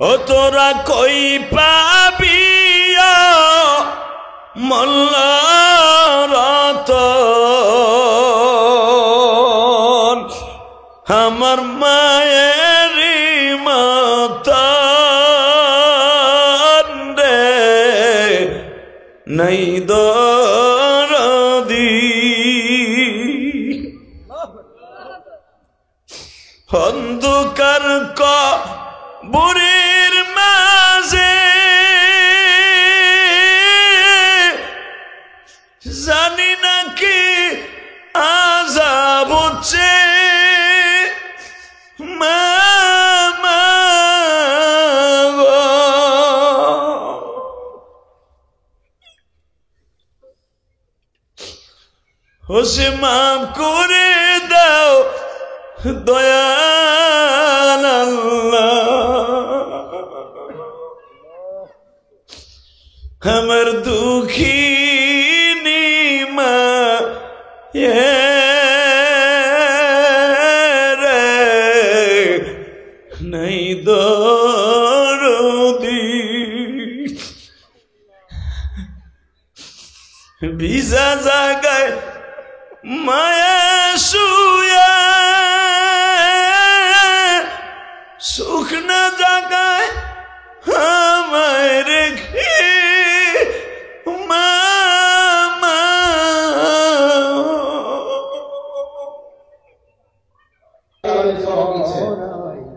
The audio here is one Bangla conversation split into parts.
ও তোরা কই পাবি মোল্লা রতন আমার মায়ের মতন রে নাই দরদি অন্ধকার কবরের মাঝে জানি না কি আযাব হচ্ছে মামা হোসে মাফ করে দাও দয়াল আল্লাহ আমার দুঃখিনী মা রে নাই দরদি ভিজা জায়গায় মায়া শুয়া শুকনা জায়গায় আমায় রেখে মামা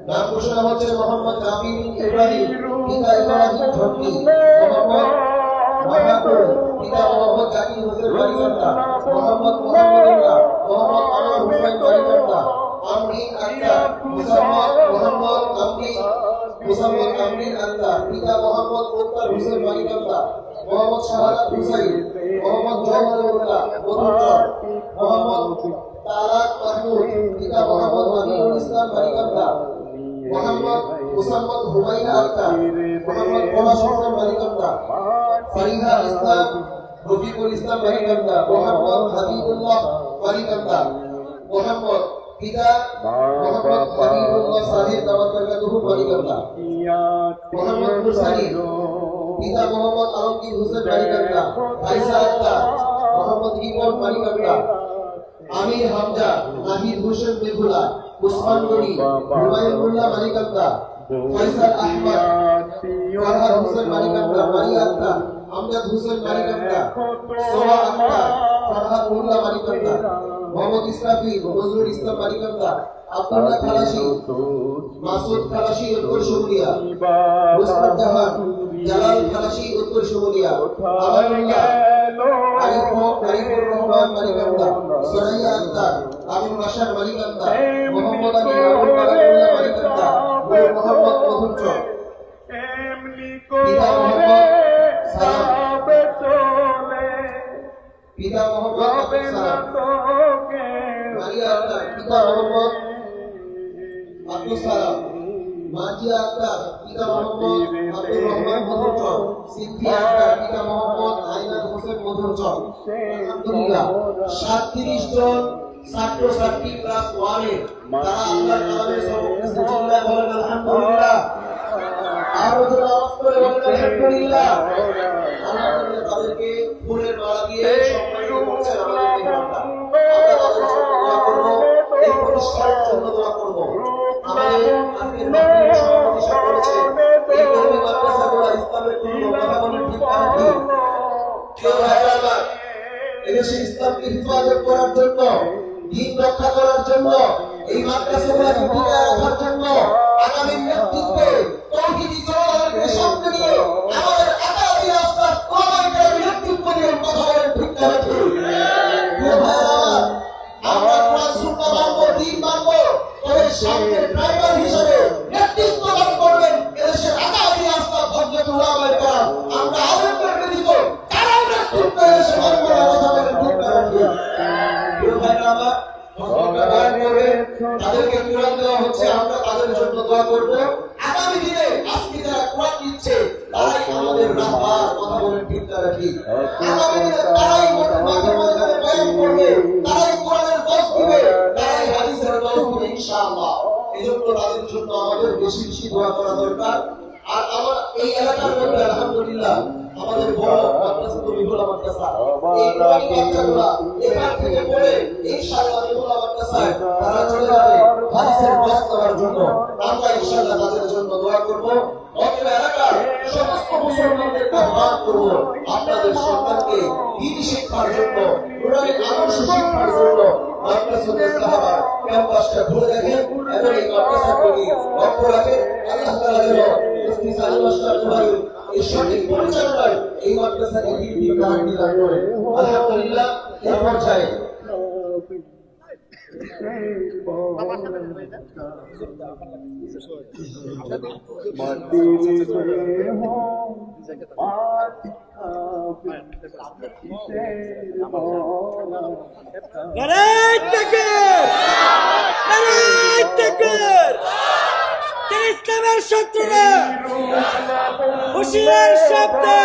নাম ঘোষণা হচ্ছে মোহাম্মদ আমিন ইব্রাহিম পিতা ইব্রাহিম ঝন্ডি মোহাম্মদ মাহাতুর পিতা মোহাম্মদ জাকির হোসেন বারিকান্দা মোহাম্মদ মোহাম্মদুল্লাহ মোহাম্মদ আনোয়ার হোসেন বারিকান্দা আমরিন আক্তার মোহাম্মদ আমরিন আক্তার পিতা মোহাম্মদ মুক্তার হোসেন বারিকান্দা মোহাম্মদ শাহাদাত হুসাইন মোহাম্মদ জওহরুল্লাহ মধুচর মোহাম্মদ তারাক মাহমুদ পিতা মোহাম্মদ আমিনুল ইসলাম বারিকান্দা মোহাম্মদ মুসাম্মদ হুমায়ুন আক্তার মোহাম্মদ পলাশ হোসেন বারিকান্দা ফারিহা ইসলাম রফিকুল ইসলাম বারিকান্দা মোহাম্মদ হাবিবুল্লাহ বারিকান্দা মোহাম্মদ পিতা মোহাম্মদ হাবিবুল্লাহ সাহেব দাওয়াত বারকাতুহু বারিকান্দা মোহাম্মদ মুরসালিন পিতা মোহাম্মদ আলমগীর হোসেন বারিকান্দা আয়েশা আক্তার মোহাম্মদ রিপন বারিকান্দা আমির হামজা নাহিদ হোসেন বেহুলা উসমান গনি হুমায়ুনুল্লাহ বারিকান্দা ফয়সাল আহমদ ফারহাদ হোসেন বারিকান্দা মারিয়া আক্তার আমজাদ হোসেন বারিকান্দা সোহা আক্তার ফারহাদুল্লাহ বারিকান্দা মোহাম্মদ ইসরাফিল নজরুল ইসলাম বারিকান্দা আব্দুল্লাহ খালাসি মাসুদ খালাসি উত্তর শুমুলিয়া মুস্তাফা জাহান জালাল খালাসি উত্তর শুমুলিয়া আমানুল্লাহ আরিফুর রহমান বারিকান্দা সুরাইয়া আক্তার আবুল বাশার বারিকান্দা মোহাম্মদ আলী আবুল বারাকুল্লাহ বারিকান্দা মোহাম্মদ মধুচর পিতা মোহাম্মদ সালাম পিতা মোহাম্মদ সালাম মারিয়া আক্তার পিতা মোহাম্মদ আব্দুল সালাম মাজিয়া আক্তার পিতা মোহাম্মদ আব্দুর রহমান মধুচর সিদ্ধি আক্তার পিতা মোহাম্মদ আইনাত হোসেন মধুচর আলহামদুলিল্লাহ 37 জন ছাত্র ছাত্রী ক্লাস 1 এর তারা আল্লাহর কালামের সবক বিসমিল্লাহ বলেন আলহামদুলিল্লাহ আর যারা আওয়াজ করে বলেন আলহামদুলিল্লাহ আল্লাহ তাদেরকে ফুলের মালা দিয়ে সম্মানিত করছেন আমাদের ইমামরা আমরা তাদের জন্য দোয়া করব এই প্রতিষ্ঠানের জন্য দোয়া করব আমাদের আজকের মাহফিলে সভাপতি করেছে এই কওমি মাদ্রাসাগুলো ইসলামের জন্য কথা বলেন ঠিক না ঠিক কেউ হায়দ্রাবাদ এদেশে ইসলামকে হিফাজত করার জন্য দ্বীন রক্ষা করার জন্য এই মাদ্রাসাগুলোকে টিকিয়ে রাখার জন্য আগামী নেতৃত্বে তৌহিদি জনগণকে সামনে নিয়ে আমাদের আগামী রাস্তা কোরআনের নেতৃত্ব নিয়ে কথা বলেন ঠিক না ঠিক আমরা কোরআন সুন্নাহ মানব দ্বীন মানব তবে সামনে ড্রাইভার হিসেবে নেতৃত্ব দান করবেন এদেশের আগামী রাস্তা হযরতুল উলামায়ে কেরাম আমরা আলেমদের ব্যতীত কারো নেতৃত্ব এদেশে মানব না কথা বলেন ঠিক না ঠিক তাদেরকে কোরআন দেওয়া হচ্ছে আমরা তাদের জন্য দোয়া করব আগামী দিনে আজকে যারা কোরআন দিচ্ছে তারাই আমাদের রাহবার কথা বলেন ঠিক না ঠিক আগামী দিনে তারাই মাঝে মাঝে বয়ান করবে তারাই কোরআনের দর্শ দিবে তারাই হাদিসের দর্শ দিবে ইনশাআল্লাহ এজন্য তাদের জন্য আমাদের বেশি বেশি দোয়া করা দরকার এই এলাকার মধ্যে আলহামদুলিল্লাহ আমাদের বড় মাদ্রাসা তরিকুল মাদ্রাসা এই বাচ্চাগুলা এখান থেকে পড়ে ইনশাআল্লাহ তরিকুল মাদ্রাসায় তারা চলে যাবে হাদিসের ক্লাস করার জন্য। আমরা ইনশাআল্লাহ তাদের জন্য দোয়া করব। অত্র এলাকার সমস্ত মুসলমানদেরকে আহ্বান করব, আপনাদের সন্তানকে দ্বীন শিক্ষার জন্য, কোরআনের আদর্শ শিক্ষার জন্য মাদ্রাসাতুল সাহাবা ক্যাম্পাসটা খুলে দেখেন এবং এই মাদ্রাসাগুলি লক্ষ্য রাখেন। আল্লাহ তাআলা যেন ইস্তিসাল মাস্টার ভাই এই সঠিক পরিচালনায় এই মাদ্রাসাকে দীর্ঘায়িত দান করেন। আলহামদুলিল্লাহ এই পর্যায়ে নারায়ে তাকবীর, নারায়ে তাকবীর। ইসলামের শত্রুরা হুঁশিয়ার শব্দে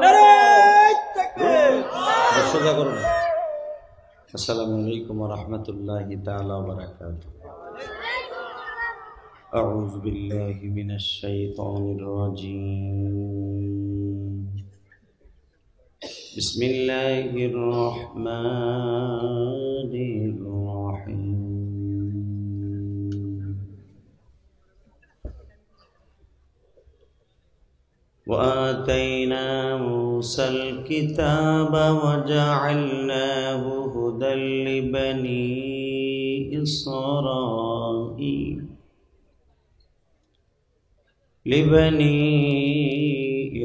নারায়ে তাকবীর। সোজা করুন। আসসালামু আলাইকুম ওয়া রাহমাতুল্লাহি তাআলা ওয়া বারাকাতুহু। আউযু বিল্লাহি মিনাশ শাইতানির রাজীম। বিসমিল্লাহির রহমানির রহিম। وآتينا موسى الكتاب وجعلناه هدى لبني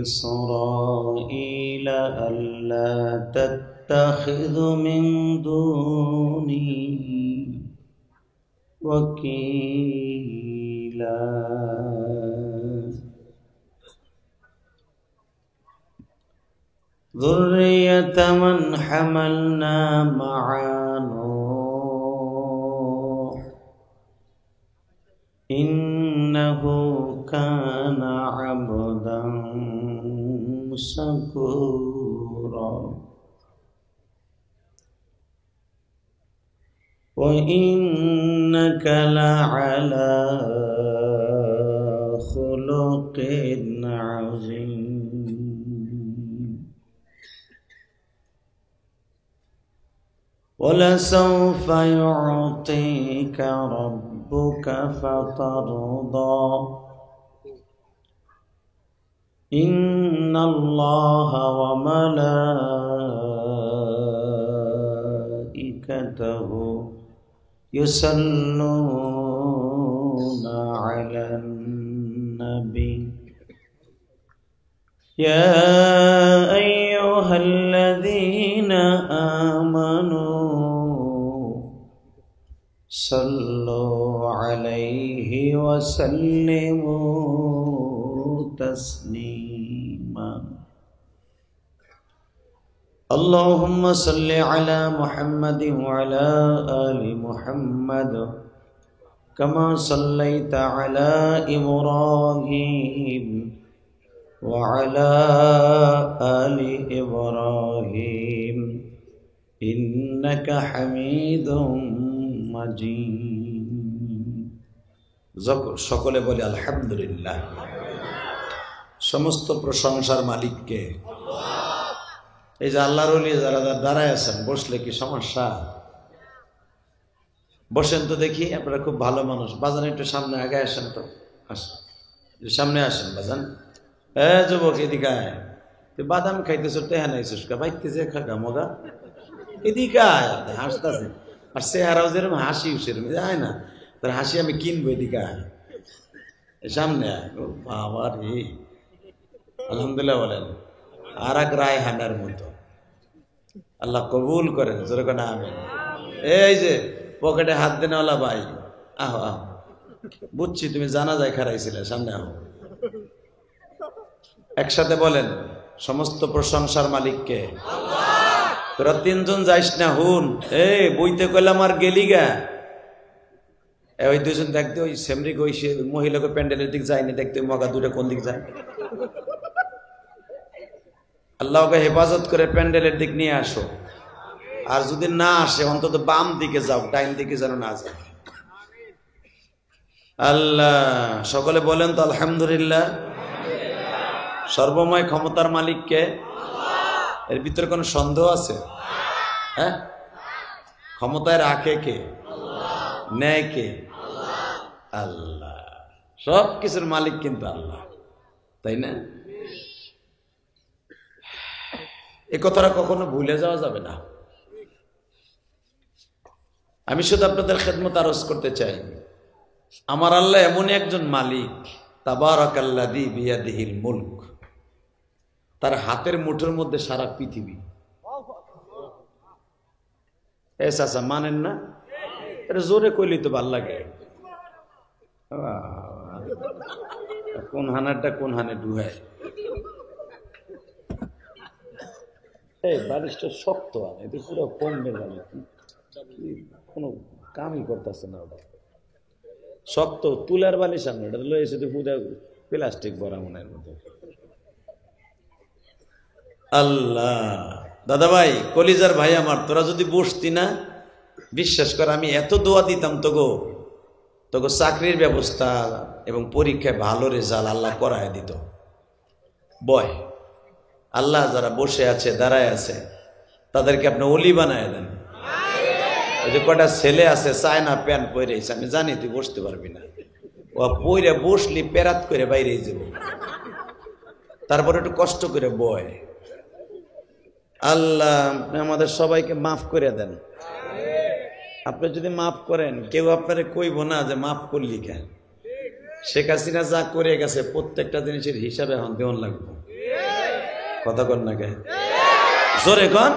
إسرائيل ألا تتخذ من دوني وكيلا ذرية من حملنا مع نوح إنه كان عبدا شكورا وإنك لعلى خلق عظيم ولسوف يعطيك ربك فترضى إن الله وملائكته يصلون على النبي يا أيها الذين آمنوا صلوا عليه وسلموا تسليما اللهم صل على محمد وعلى آل محمد كما صليت على إبراهيم وعلى آل إبراهيم إنك حميد مجيد সকলে বলে আলহামদুলিল্লাহ। সমস্ত প্রশংসার মালিক কে? এই যে আল্লাহর ওলি যারা দাঁড়ায় আছেন, বসলে কি সমস্যা? বসেন তো দেখি, আপনারা খুব ভালো মানুষ। বাজান একটু সামনে আগে আসেন তো, আসেন সামনে আসেন বাজান। যুবক এদিকে আয়, তুই বাদাম খাইতেছ টেহা নাইছিস কা বাইতে যে খাগা মগা এদিকে আয়। হাসতেছে আর চেহারাও যেরকম হাসি সেরকম যায় না, তার হাসি আমি কিনবো। এদিকে আয়, সামনে আয়। বাবা রে, আলহামদুলিল্লাহ বলেন। আর এক রায় হানার মতো আল্লাহ কবুল করেন, যেরকম আমিন। এই যে পকেটে হাত দেনেওয়ালা ভাই, আহো আহো, বুঝছি তুমি জানা যায় খারাইছিলে, সামনে আহো। একসাথে বলেন সমস্ত প্রশংসার মালিককে। তোরা তিনজন যাইস না, হুন এই বইতে কইলাম আর গেলি গা। ওই দুজন দেখতে, ওই সেমরি গইছে মহিলাকে প্যান্ডেলের দিক যায়নি, দেখতে মগা দুটো কোন দিক যায়। আল্লাহকে হেফাজত করে প্যান্ডেলের দিক নিয়ে আসো। আর যদি না আসে অন্তত বাম দিকে যাও, ডাইন দিকে যেন না যায়। আল্লাহ সকলে বলেন তো আলহামদুলিল্লাহ। সর্বময় ক্ষমতার মালিক কে? এর ভিতরে কোনো সন্দেহ আছে? হ্যাঁ, ক্ষমতায় রাখে কে? নেয় কে? আল্লাহ। সব কিছুর মালিক কিন্তু আল্লাহ, তাই না? এ কথাটা কখনো ভুলে যাওয়া যাবে না। আমি শুধু আপনাদের খেদমত আরজ করতে চাই, আমার আল্লাহ এমন একজন মালিক, তাবারাকাল্লাযী বিয়াদিহিল মুলক, তার হাতের মুঠোর মধ্যে সারা পৃথিবী। এ চাচা মানেন না? এটা জোরে কইলি তো ভাল লাগে। কোন হানারটা কোন হানে ডুহায়। এই বালিশটা শক্ত, আনে এটা পুরো কমবে বালিশ, কোনো কামই করতেছে না। ওটা শক্ত তুলার বালিশ, সামনে এটা লয়ে এসে পুরো প্লাস্টিক ভরা মনের মধ্যে। আল্লাহ। দাদা ভাই, কলিজার ভাই আমার, তোরা যদি বসতি না, বিশ্বাস কর আমি এত দোয়া দিতাম তোগো চাকরির ব্যবস্থা এবং পরীক্ষায় ভালো রেজাল্ট আল্লাহ করায় দিত। বয় আল্লাহ যারা বসে আছে, দাঁড়ায় আছে, তাদেরকে আপনি অলি বানায় দেন। ওই যে কটা ছেলে আছে চায় না প্যান্ট পরেছে, আমি জানি তুই বসতে পারবি না, ও পইরে বসলি পেরাত করে বাইরে যাব, তারপর একটু কষ্ট করে বয়। আল্লাহ আপনি আমাদের সবাইকে মাফ করে দেন। আপনি যদি মাফ করেন, কেউ আপনারে কইব না যে মাফ করলি কেন। শেখ হাসিনা যা করে গেছে প্রত্যেকটা জিনিসের হিসাবে এখন দেওয়ান লাগবে। কথা কন না কে? জোরে কন।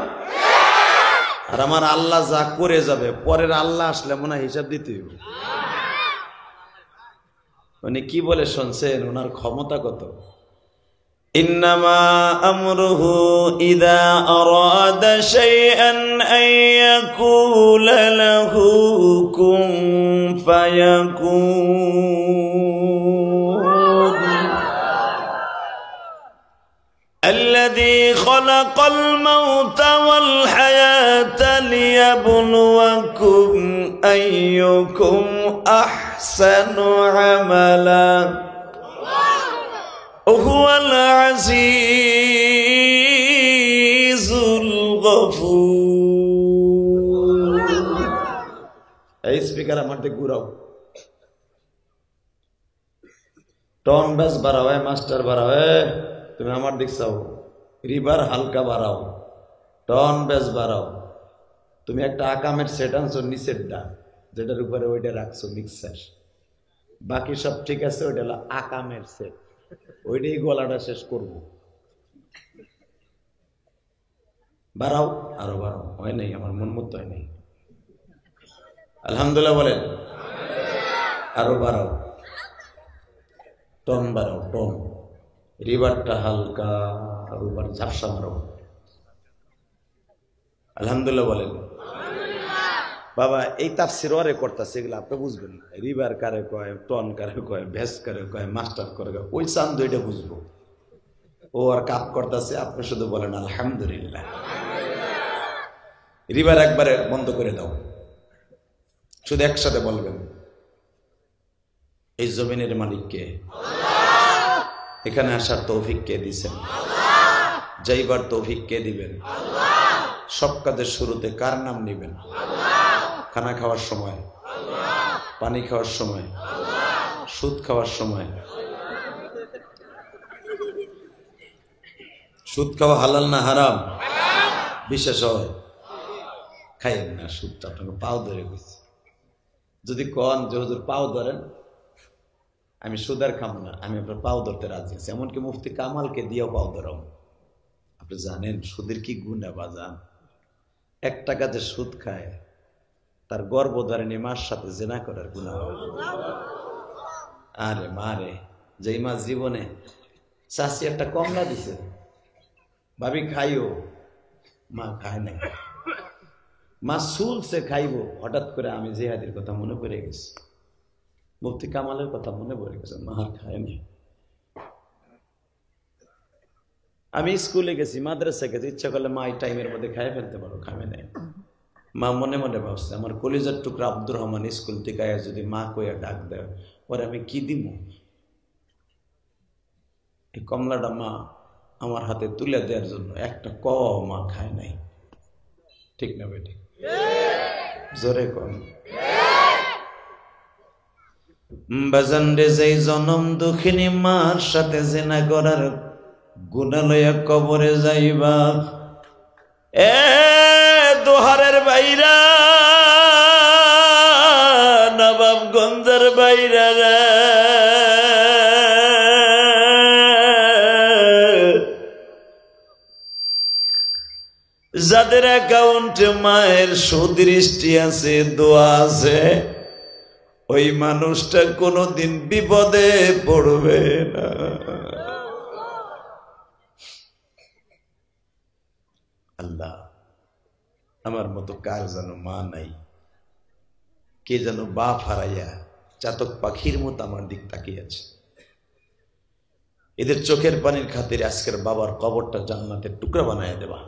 আর আমার আল্লাহ যা করে যাবে, পরের আল্লাহ আসলে মনে হয় হিসাব দিতে হবে। উনি কি বলে শুনছেন? ওনার ক্ষমতা কত? ইন্নামা আমরুহু ইযা আরাদা শাইআন আন ইয়াকুলা লাহু কুন ফায়াকুন। الذي خلق الموت والحياة ليبلوكم أيكم أحسن عملا وهو العزيز الغفور. এই স্পিকার আমার দিকে ঘুরাও, টন বেস বাড়াও, মাস্টার বাড়াও, তুমি আমার দিক চাও, রিভার হালকা বাড়াও, টন বেস বাড়াও। তুমি একটা আকামের সেট আনছো নিচেরটা, যেটার উপরে ওইটা রাখছো মিক্সার, বাকি সব ঠিক আছে, ওইটা হলো আকামের সেট, ওইটাই গলাটা শেষ করবো। বাড়াও, আরো বাড়াও। হয় নাই, আমার মন মতো হয় নাই। আলহামদুলিল্লাহ বলেন। আরো বাড়াও, টন বাড়াও, টন, রিভারটা হালকা, রুবার ঝাপসা মারো। আলহামদুলিল্লাহ বলেন। বাবা এই তাফসীর ওরে করতেছে, এগুলো আপনি বুঝবেন না। রিভার কারে কয়, টন কারে কয়, ভেস কারে কয়, মাস্টার করে কয়, ওই চান্দ এটা বুঝবো। ও আর কাপ করতেছে, আপনি শুধু বলেন আলহামদুলিল্লাহ। রিভার একবারে বন্ধ করে দাও, শুধু একসাথে বলবেন এই জমিনের মালিক কে? এখানে আসার তৌফিক কে দিবেন? যাইবার তৌফিক কে দিবেন? সব কাজের শুরুতে কার নাম নিবেন? খানা খাওয়ার সময়, পানি খাওয়ার সময়, সুদ খাওয়ার সময়। সুদ খাওয়া হালাল না হারাম? বিশেষ হয় খাইয়েন না সুদটা, আপনাকে পাও ধরে গেছে। যদি কন যে হুজুর পাও ধরেন, আমি সুদার খাবো না, আমি আপনার পাও ধরতে রাজি আছি। এমনকি মুফতি কামালকে দিয়েও পাও ধরাও। আপনি জানেন সুদের কি গুণা বাজান? 1 টাকা যে সুদ খায়, তার গর্ভ ধরেনি মার সাথে জেনা করার গুণা হয়। আরে মারে, যেই মা জীবনে চাষি একটা কমলা দিছে, ভাবি খাইও, মা খায় নাই, মা চুলছে খাইবো, হঠাৎ করে আমি জিহাদির কথা মনে পড়ে গেছি, মুফতি কামালের কথা মনে পড়ে গেছে, মা খায়নি। আমি স্কুলে গেছি, মাদ্রাসা গেছি, ইচ্ছা করলে মা এই টাইমের মধ্যে খাইয়ে ফেলতে পারো, খাবে নাই। মা মনে মনে ভাবছে আমার কলিজার টুকরা আব্দুর রহমান স্কুল থেকে যদি মা কইয়া ডাক দেয়, ওরে আমি কি দিব? এই কমলাটা মা আমার হাতে তুলে দেওয়ার জন্য একটা ক মা খায় নাই। ঠিক না বেটি? জোরে কম। বাজান রে, যেই জনম দুঃখিনী মার সাথে জেনা করার গুনাহ লইয়া কবরে যাইবা, এ দোহারের বাইরা, নবাবগঞ্জের বাইরা রে, যাদের অ্যাকাউন্টে মায়ের সুদৃষ্টি আছে, দোয়া আছে, ওই মানুষটা কোনোদিন বিপদে পড়বে না। আল্লাহ, আমার মতো কার যেন মা নাই, কে যেন বাপ হারাইয়া চাতক পাখির মতো আমার দিক তাকিয়ে আছে। এদের চোখের পানির খাতিরে আজকের বাবার কবরটা জান্নাতের টুকরা বানায় দেবা।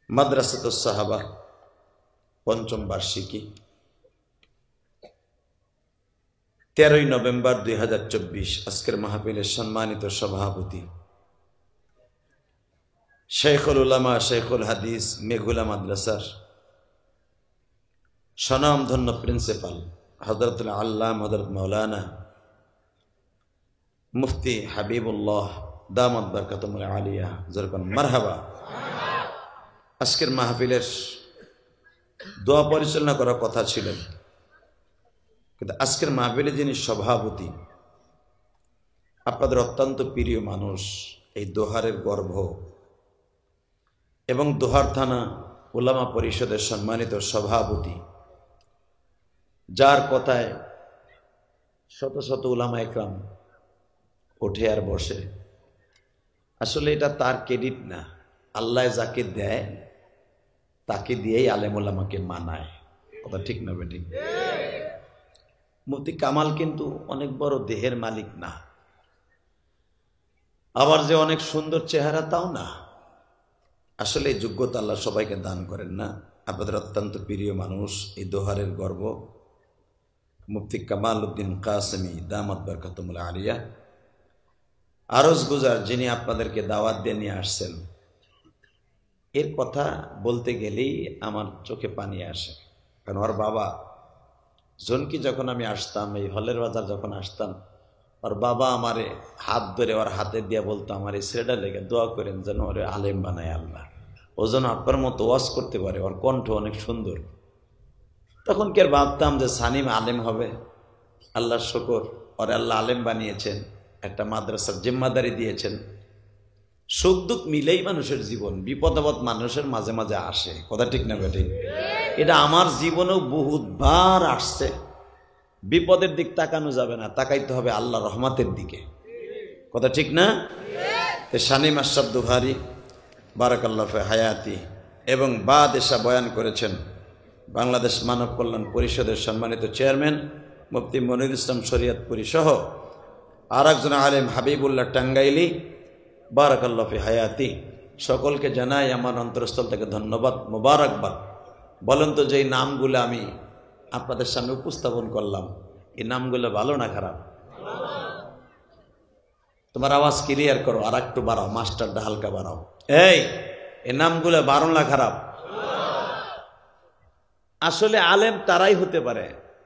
মাদ্রাসাতুস সাহাবা পঞ্চম বার্ষিকী 13ই নভেম্বর 2024। আজকের মাহফিলের সম্মানিত সভাপতি শেখুল উলামা, শেখুল হাদিস, মেঘুলা মাদ্রাসার স্বনামধন্য প্রিন্সিপাল হযরতুল আল্লাম হযরত মাওলানা মুফতি হাবিবুল্লাহ দামাত বারকাতুহুল আলিয়া, জরকান মারহাবা। আজকের মাহফিলের দোয়া পরিচালনা করার কথা ছিলেন, কিন্তু আজকের মাহফিলে যিনি সভাপতি, আপনাদের অত্যন্ত প্রিয় মানুষ, এই দোহারের গর্ভ এবং দোহার থানা উলামা পরিষদের সম্মানিত সভাপতি, যার কথায় শত শত উলামা একরাম ওঠে আর বসে। আসলে এটা তার ক্রেডিট না, আল্লাহ যাকে দেয় তাকে দিয়েই আলেম উলামাকে মানায়। কথা ঠিক না বেটি? মুফতি কামাল কিন্তু অনেক বড় দেহের মালিক না, আবার যে অনেক সুন্দর চেহারা তাও না। আসলে এই যোগ্যতা আল্লাহ সবাইকে দান করেন না। আপনাদের অত্যন্ত প্রিয় মানুষ, এই দোহারের গর্ব মুফতি কামাল উদ্দিন কাসেমি দামাত বারকাতুহুল আলিয়া আরজ গুজার, যিনি আপনাদেরকে দাওয়াত দিয়ে নিয়ে আসছেন, এর কথা বলতে গেলেই আমার চোখে পানি আসে। কারণ ওর বাবা জনকি যখন আমি আসতাম, এই হলের বাজার যখন আসতাম, ওর বাবা আমারে হাত ধরে ওর হাতে দিয়ে বলতো, আমার এই ছেলেটা লেগে দোয়া করেন যেন ওরে আলেম বানায় আল্লাহ, ও যেন আপনার মতো ওয়াজ করতে পারে, ওর কণ্ঠ অনেক সুন্দর। তখন কি আর ভাবতাম যে সানিম আলেম হবে? আল্লাহর শুকর, ওরে আল্লাহ আলেম বানিয়েছেন, একটা মাদ্রাসার জিম্মাদারি দিয়েছেন। সুখ দুঃখ মিলেই মানুষের জীবন, বিপদ আপদ মানুষের মাঝে মাঝে আসে। কথা ঠিক না বেঠিক? এটা আমার জীবনেও বহুতবার আসছে। বিপদের দিক তাকানো যাবে না, তাকাইতে হবে আল্লাহ রহমতের দিকে। কথা ঠিক না? শানিম আশরাফ দুহারি বারাকাল্লাহ ফি হায়াতি এবং বাদেশা বয়ান করেছেন বাংলাদেশ মানব কল্যাণ পরিষদের সম্মানিত চেয়ারম্যান মুফতি মনিরুল ইসলাম শরীয়তপুরী সহ আর একজন আলেম হাবিবুল্লাহ টাঙ্গাইলি বারাকাল্লাহ ফি হায়াতি। সকলকে জানাই আমার অন্তরস্থল থেকে ধন্যবাদ, মোবারকবাদ। বলেন তো, যেই নামগুলো আমি আপনাদের সামনে উপস্থাপন করলাম, এই নামগুলো ভালো না খারাপ? তোমার আওয়াজ ক্লিয়ার করো, আর একটু বাড়াও, মাস্টারটা হালকা বাড়াও। এই নামগুলো ভালো না খারাপ? আসলে আলেম তারাই হতে পারে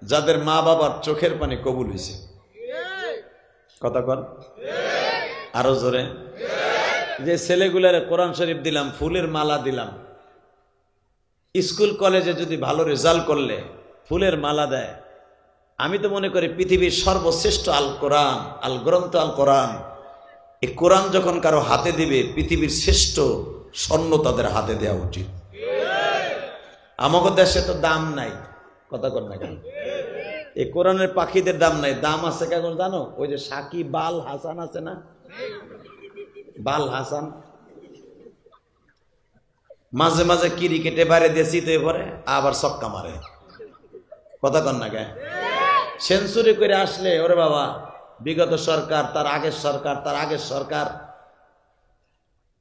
যাদের মা বাবার চোখের পানি কবুল হয়েছে। কথা কন আরো জোরে। যে ছেলেগুলারে কোরআন শরীফ দিলাম, ফুলের মালা দিলাম, স্কুল কলেজে যদি ভালো রেজাল্ট করলে ফুলের মালা দেয়, আমি তো মনে করি পৃথিবীর সর্বশ্রেষ্ঠ আল কোরআন, আল গ্রন্থ আল কোরআন, এই কোরআন যখন কারো হাতে দিবে, পৃথিবীর শ্রেষ্ঠ স্বর্ণ তাদের হাতে দেওয়া উচিত। আমাদের দেশে তো দাম নাই, কথা কর না কেন? এই কোরআনের পাখিদের দাম নাই, দাম আছে কেমন জানো? ওই যে সাকিব বাল হাসান আছে না, বাল হাসান মাঝে মাঝে ক্রিকেটে বাইরে দিয়ে চিতে পরে আবার ছক্কা মারে। কথা কন না কে? সেঞ্চুরি করে আসলে ওরে বাবা, বিগত সরকার, তার আগের সরকার, তার আগের সরকার,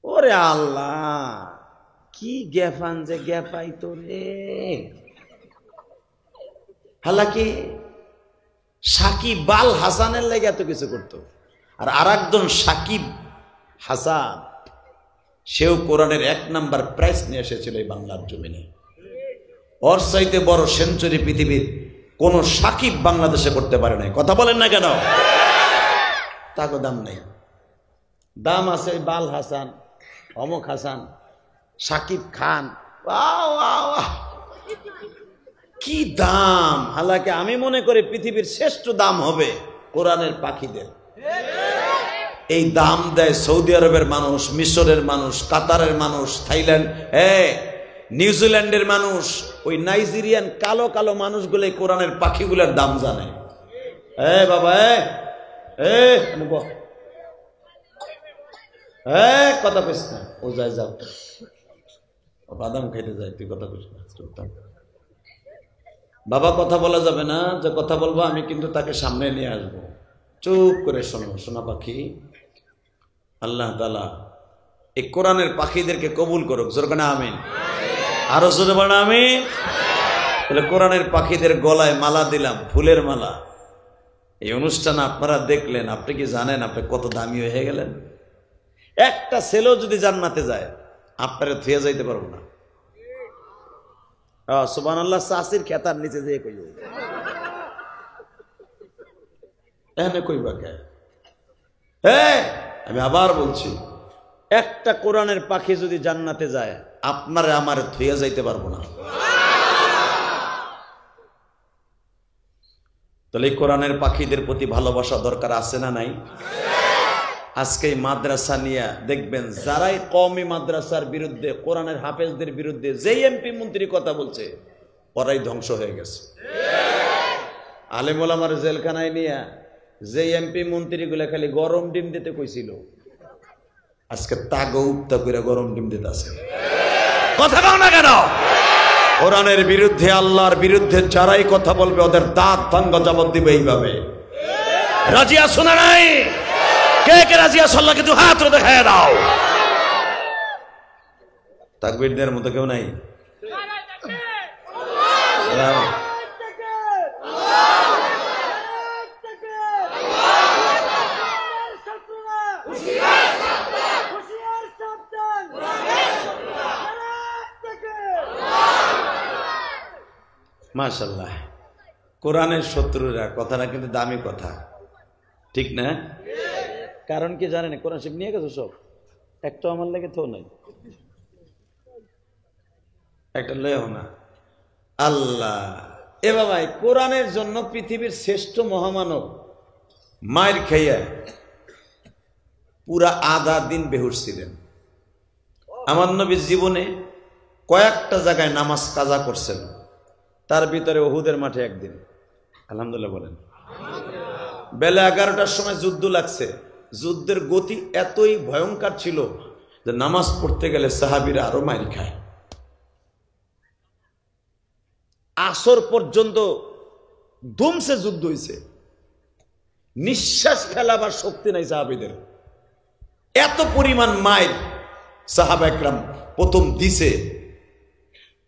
ওরে আল্লাহ কি গ্যাফান যে গ্যাফাইতো রে। হালাকি সাকিব আল হাসানের লাগে এত কিছু করতো। আর আরেকজন সাকিব হাসান, সেও কোরআনের 1 নাম্বার প্রাইজ নিয়ে এসেছিল এই বাংলার জমিনে। ওর চাইতে বড় সেঞ্চুরি পৃথিবীর কোন সাকিব বাংলাদেশে করতে পারে নাই। কথা বলেন না কেন? তাকে দাম নেই, দাম আছে বাল হাসান, অমক হাসান, সাকিব খান, কি দাম। হালাকি আমি মনে করি পৃথিবীর শ্রেষ্ঠ দাম হবে কোরআনের পাখিদের। এই দাম দেয় সৌদি আরবের মানুষ, মিশরের মানুষ, কাতারের মানুষ, থাইল্যান্ড, নিউজিল্যান্ডের মানুষ। ওই নাইজেরিয়ান কালো কালো মানুষগুলো এই কোরআনের পাখিগুলোর দাম জানে। বাবা কথা কইস না, ও যায় যাও, বাদাম খাইতে যায়, তুই কথা কইস না। বাবা কথা বলা যাবে না, যে কথা বলবো আমি কিন্তু তাকে সামনে নিয়ে আসবো। চুপ করে শোনো সোনা পাখি। আল্লাহ তাআলা এই কোরআনের পাখিদেরকে কবুল করুক। জোরে না আমিন, আরো জোরে বলেন আমিন। তাহলে কোরআনের পাখিদের গলায় মালা দিলাম, ফুলের মালা। এই অনুষ্ঠান আপনারা দেখলেন, আপনি কি জানেন আপনি কত দামি হয়ে গেলেন? একটা ছেলেও যদি জান্নাতে যায় আপনারা থুয়ে যাইতে পারবো না। সুবহানাল্লাহ, চাষির খেতার নিচে যেয়ে কই এখানে কইবা কে? আমি আবার বলছি, একটা কোরআনের পাখি যদি জান্নাতে যায় আপনারে আমার থুয়ে যাইতে পারবো না। তাহলে এই কোরআনের পাখিদের প্রতি ভালোবাসা দরকার আছে না নাই? আজকে এই মাদ্রাসা নিয়ে দেখবেন যারাই কওমি মাদ্রাসার বিরুদ্ধে, কোরআনের হাফেজদের বিরুদ্ধে যেই এমপি মন্ত্রী কথা বলছে, ওরাই ধ্বংস হয়ে গেছে। আলেম ওলামার জেলখানায় নিয়ে যে এমপি মন্ত্রীগুলা খালি গরম ডিম দিতে কইছিল, আজকে তাগো উপতা করে গরম ডিম দিতে আছে। কথা বল না কেন? কোরআনের বিরুদ্ধে, আল্লাহর বিরুদ্ধে যারাই কথা বলবে ওদের দাঁত ভাঙ্গা জবাব দিবে এইভাবে। রাজি আছো না নাই? কে কে রাজি আছো? আল্লাহকে দু হাত দেখায় দাও। তাকবীর দেওয়ার মতো কেউ নাই? মাশাআল্লাহ, কোরআনের শত্রুরা, কথাটা কিন্তু দামি কথা, ঠিক না? কারণ কি জানেন? কোরআন শরীফ নিয়ে গেছো সব, একটা আমার লেগে তো নাই, একটা লেও না। আল্লাহ এ বাবা, কোরআনের জন্য পৃথিবীর শ্রেষ্ঠ মহামানব মায়ের খাইয়া পুরা আধা দিন বেহুশ ছিলেন। আমার নবীর জীবনে কয়েকটা জায়গায় নামাজ কাজা করছেন, তার ভিতরে উহুদের মাঠে একদিন। আলহামদুলিল্লাহ বলেন। বেলা 11টার সময় যুদ্ধ লাগছে। যুদ্ধের গতি এতই ভয়ঙ্কর ছিল যে নামাজ পড়তে গেলে সাহাবীরা আরো মাইর খায়। আসর পর্যন্ত ধুমসে যুদ্ধ হয়েছে, নিঃশ্বাস ফেলাবার শক্তি নাই সাহাবীদের। এত পরিমাণ মাইর সাহাবা একরাম প্রথম দিছে,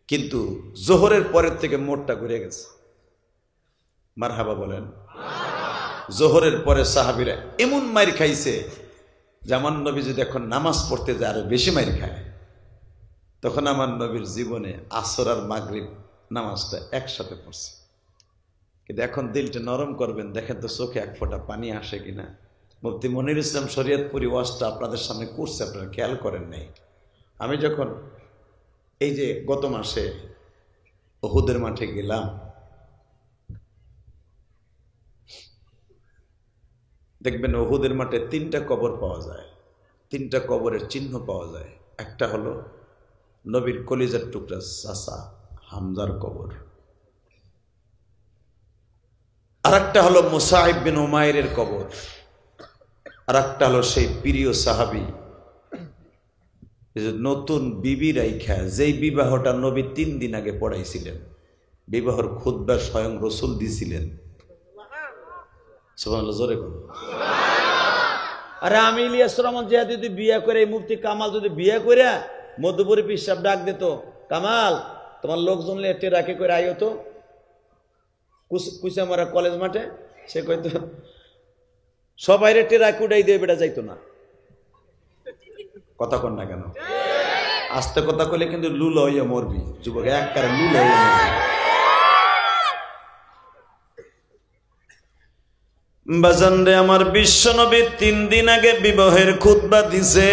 কিন্তু জোহরের পরের থেকে মোটটা ঘুরে গেছে। মারহাবা বলেন। জোহরের পরে সাহাবীরা এমন মাইর খাইছে যে আমার নবী যদি এখন নামাজ পড়তে যায় আরো বেশি মাইর খায়। তখন আমার নবীর জীবনে আসর আর মাগরিব নামাজটা একসাথে পড়ছে। কিন্তু এখন দিলটা নরম করবেন, দেখেন তো চোখে এক ফোঁটা পানি আসে কিনা। মুফতি মনির ইসলাম শরীয়তপুরী ওয়াজটা আপনাদের সামনে করছে, আপনারা খেয়াল করেন নাই। আমি যখন এই যে গত মাসে উহুদের মাঠে গেলাম, দেখবেন উহুদের মাঠে 3টা কবর পাওয়া যায়, 3টা কবরের চিহ্ন পাওয়া যায়। একটা হলো নবীর কলিজার টুকরা চাচা হামজার কবর, আর একটা হলো মুসাইব বিন উমাইরের কবর, আর একটা হলো সেই প্রিয় সাহাবী নতুন বিবি রাইখা, যেই বিবাহটা নবী 3 দিন আগে পড়াইছিলেন, বিবাহর খুতবা স্বয়ং রসুল দিছিলেন। সুবহানাল্লাহ, জোরে করুন। আরে আমি ইলিয়াস রহমান জিয়া যদি বিয়ে করে, এই মুফতি কামাল যদি বিয়ে করে মধুপুরি পিসাব ডাক দিত, কামাল তোমার লোকজন লেটে রাখে করে আইও তো কুচামারা কলেজ মাঠে, সে কইতো সবাই টেরা কুড়াই দিয়ে বেটা যাইতো না। কথা কন না কেন? আস্তে কথা কইলে কিন্তু লুল হইয়া মরবি যুবক, একবারে লুল হইয়া মরবি। বাজান রে, আমার বিশ্ব নবী 3 দিন আগে বিবাহের খুতবা দিছে।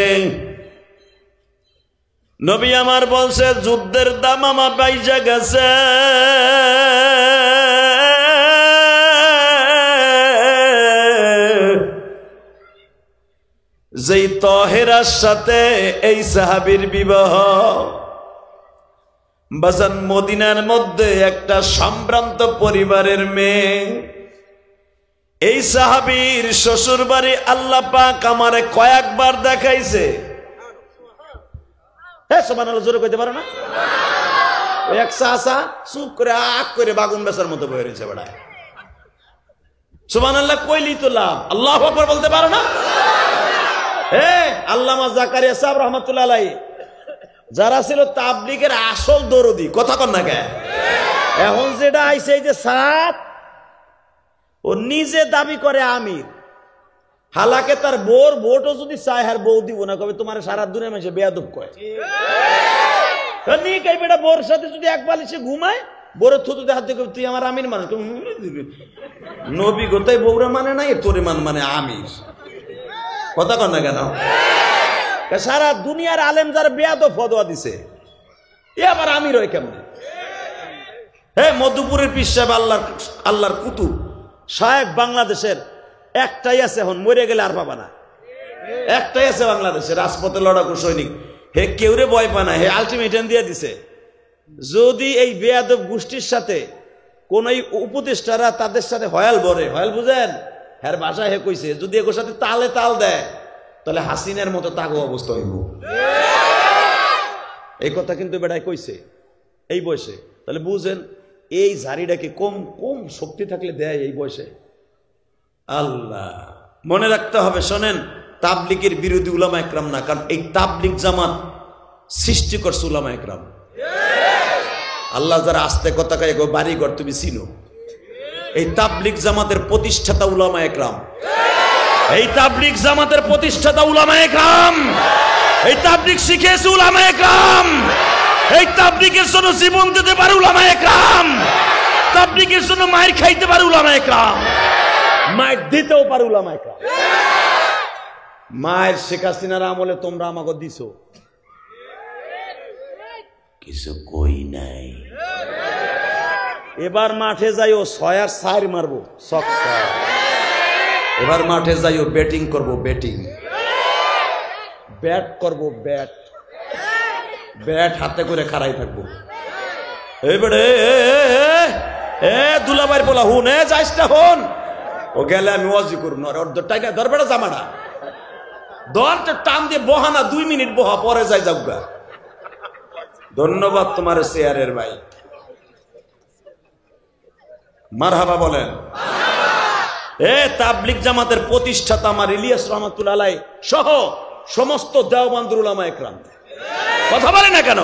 নবী আমার বলছে যুদ্ধের দাম আমার বাইজা গেছে, যেই তহেরার সাথে এই সাহাবীর বিবাহ। বাজান মদিনার মধ্যে একটা সম্ভ্রান্ত পরিবারের মেয়ে, এই সাহাবীর শ্বশুর বাড়ি আল্লাহ পাক আমারে কয়েকবার দেখাইছে। হ্যাঁ, সুবহানাল্লাহ জোরে কইতে পারো না? ওই এক চাচা চুপ করে আক করে বাগুন বেচার মতো বয়ে রয়েছে বেড়ায়। সুবহানাল্লাহ কইলি তো লাভ, আল্লাহু আকবার বলতে পারো না? আল্লামা জাকারিয়া সাহেব রহমাতুল্লাহ আলাইহি যারা ছিল তাবলীগের আসল দরদি, কথা কন না কে? এখন যেটা আইছে এই যে সাত, ও নিজে দাবি করে আমির, হালাকে তার বোর ভোটও যদি চায় আর বউ দিব না, কবে তোমার সারা দুনিয়া মাসে বেয়াদব কয়। বেটা বোর সাথে যদি এক বালিশে ঘুমায়, বোর থুতু হাত দিয়ে তুই আমার আমির মানে, নবী গোতাই বউরা মানে নাই, তোরে মানে আমির। কথা কন না কেন? সারা দুনিয়ার আলেম যারা বেয়াদব ফতোয়া দিছে, এ আবার আমির হয় কেমন? মধুপুরের পীর সাহেব আল্লাহর কুতুব শায়েখ বাংলাদেশের একটাই আছে, এখন মরে গেলে আর পাবা না। একটাই আছে বাংলাদেশের, রাজপথে লড়াকু সৈনিক, হে কেউরে ভয় পায় না, হে আলটিমেটাম দিয়ে দিছে, যদি এই বেয়াদব গোষ্ঠীর সাথে কোন উপদেষ্টারা তাদের সাথে হয়াল বরে, হয়াল বুঝেন? হ্যার ভাষা হে কইছে যদি এগুলোর সাথে তালে তাল দেয় তাহলে হাসিনের মতো তাগো অবস্থা হইব। এই কথা কিন্তু বেড়ায় কইছে এই বয়সে। তাহলে বুঝেন এই ঝাড়িটাকে কম কম শক্তি থাকলে দেয় এই বয়সে। আল্লাহ মনে রাখতে হবে। শোনেন, তাবলিগের বিরোধী উলামা একরাম না, কারণ এই তাবলিগ জামাত সৃষ্টি করছে উলামা একরাম। আল্লাহ যারা আস্তে কথা কয় গো বাড়ি ঘর তুমি চিনো, এই তাবলিগ জামাতের প্রতিষ্ঠাতা উলামা একরাম, এই তাবলিগ জামাতের প্রতিষ্ঠাতা উলামা একরাম, এই তাবলিগ শিখেছে উলামা একরাম, এই তাবলিগের জন্য জীবন দিতে পারে উলামা একরাম, তাবলিগের জন্য মায়ের খাইতে পারে উলামা একরাম, মায়ের দিতেও পারে উলামা একরাম। মায়ের শেখ হাসিনার আমলে তোমরা আমাকে দিছো, কিছু কই নাই। এবার মাঠে যাইও 6 আর 4 মারবো, এবার মাঠে যাইও ব্যাটিং করবো, ব্যাটিং ব্যাট করবো, ব্যাট ব্যাট হাতে করে খাড়াই থাকবো। এইবারে দুলাভাইয়ের বলা হুন যাইস না, হন ও গেলে আমি ওয়াজি করুন, টাইনা ধরবেটা জামাটা ধরতে টান দিয়ে বহানা 2 মিনিট বহা, পরে যাই যাবগা। ধন্যবাদ তোমার চেয়ারের ভাই, মারহাবা বলেন। তাবলিগ জামাতের প্রতিষ্ঠাতা আমার ইলিয়াস রহমাতুল্লাহ আলাইহি সহ সমস্ত দেওবন্দের উলামা একরাম। কথা বলে না কেন?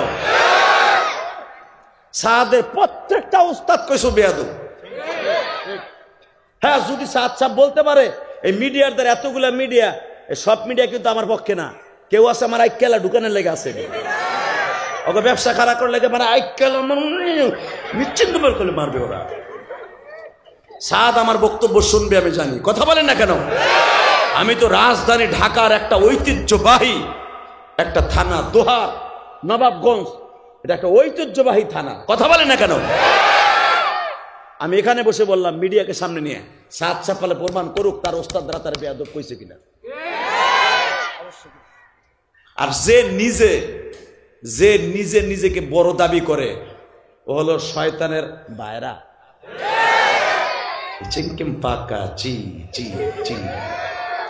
সাদের প্রত্যেকটা উস্তাদ কইছো বেয়াদব। হ্যাঁ, যদি সাদ সাহেব বলতে পারে এই মিডিয়ার দ্বারা এতগুলা মিডিয়া, সব মিডিয়া কিন্তু আমার পক্ষে না, কেউ আছে আমার আইকেলা ঢুকানোর লেগে আছে, ওকে ব্যবসা খারাপ করে লেগে মানে আইকেলা নিশ্চিন্ত করে মারবে ওরা। সাদ আমার বক্তব্য শুনবে আমি জানি, কথা বলেন না কেন? আমি তো রাজধানী ঢাকার একটা ঐতিহ্যবাহী একটা থানা, দোহার নবাবগঞ্জ, এটা একটা ঐতিহ্যবাহী থানা, কথা বলেন না কেন? আমি এখানে বসে বললাম মিডিয়াকে সামনে নিয়ে সাত সাপালে প্রমাণ করুক তার ওস্তাদরা তার বেয়াদব কইছে কিনা। আর যে নিজে নিজেকে বড় দাবি করে ও হলো শয়তানের বায়রা। চিংকিম পাকা চি চি চি,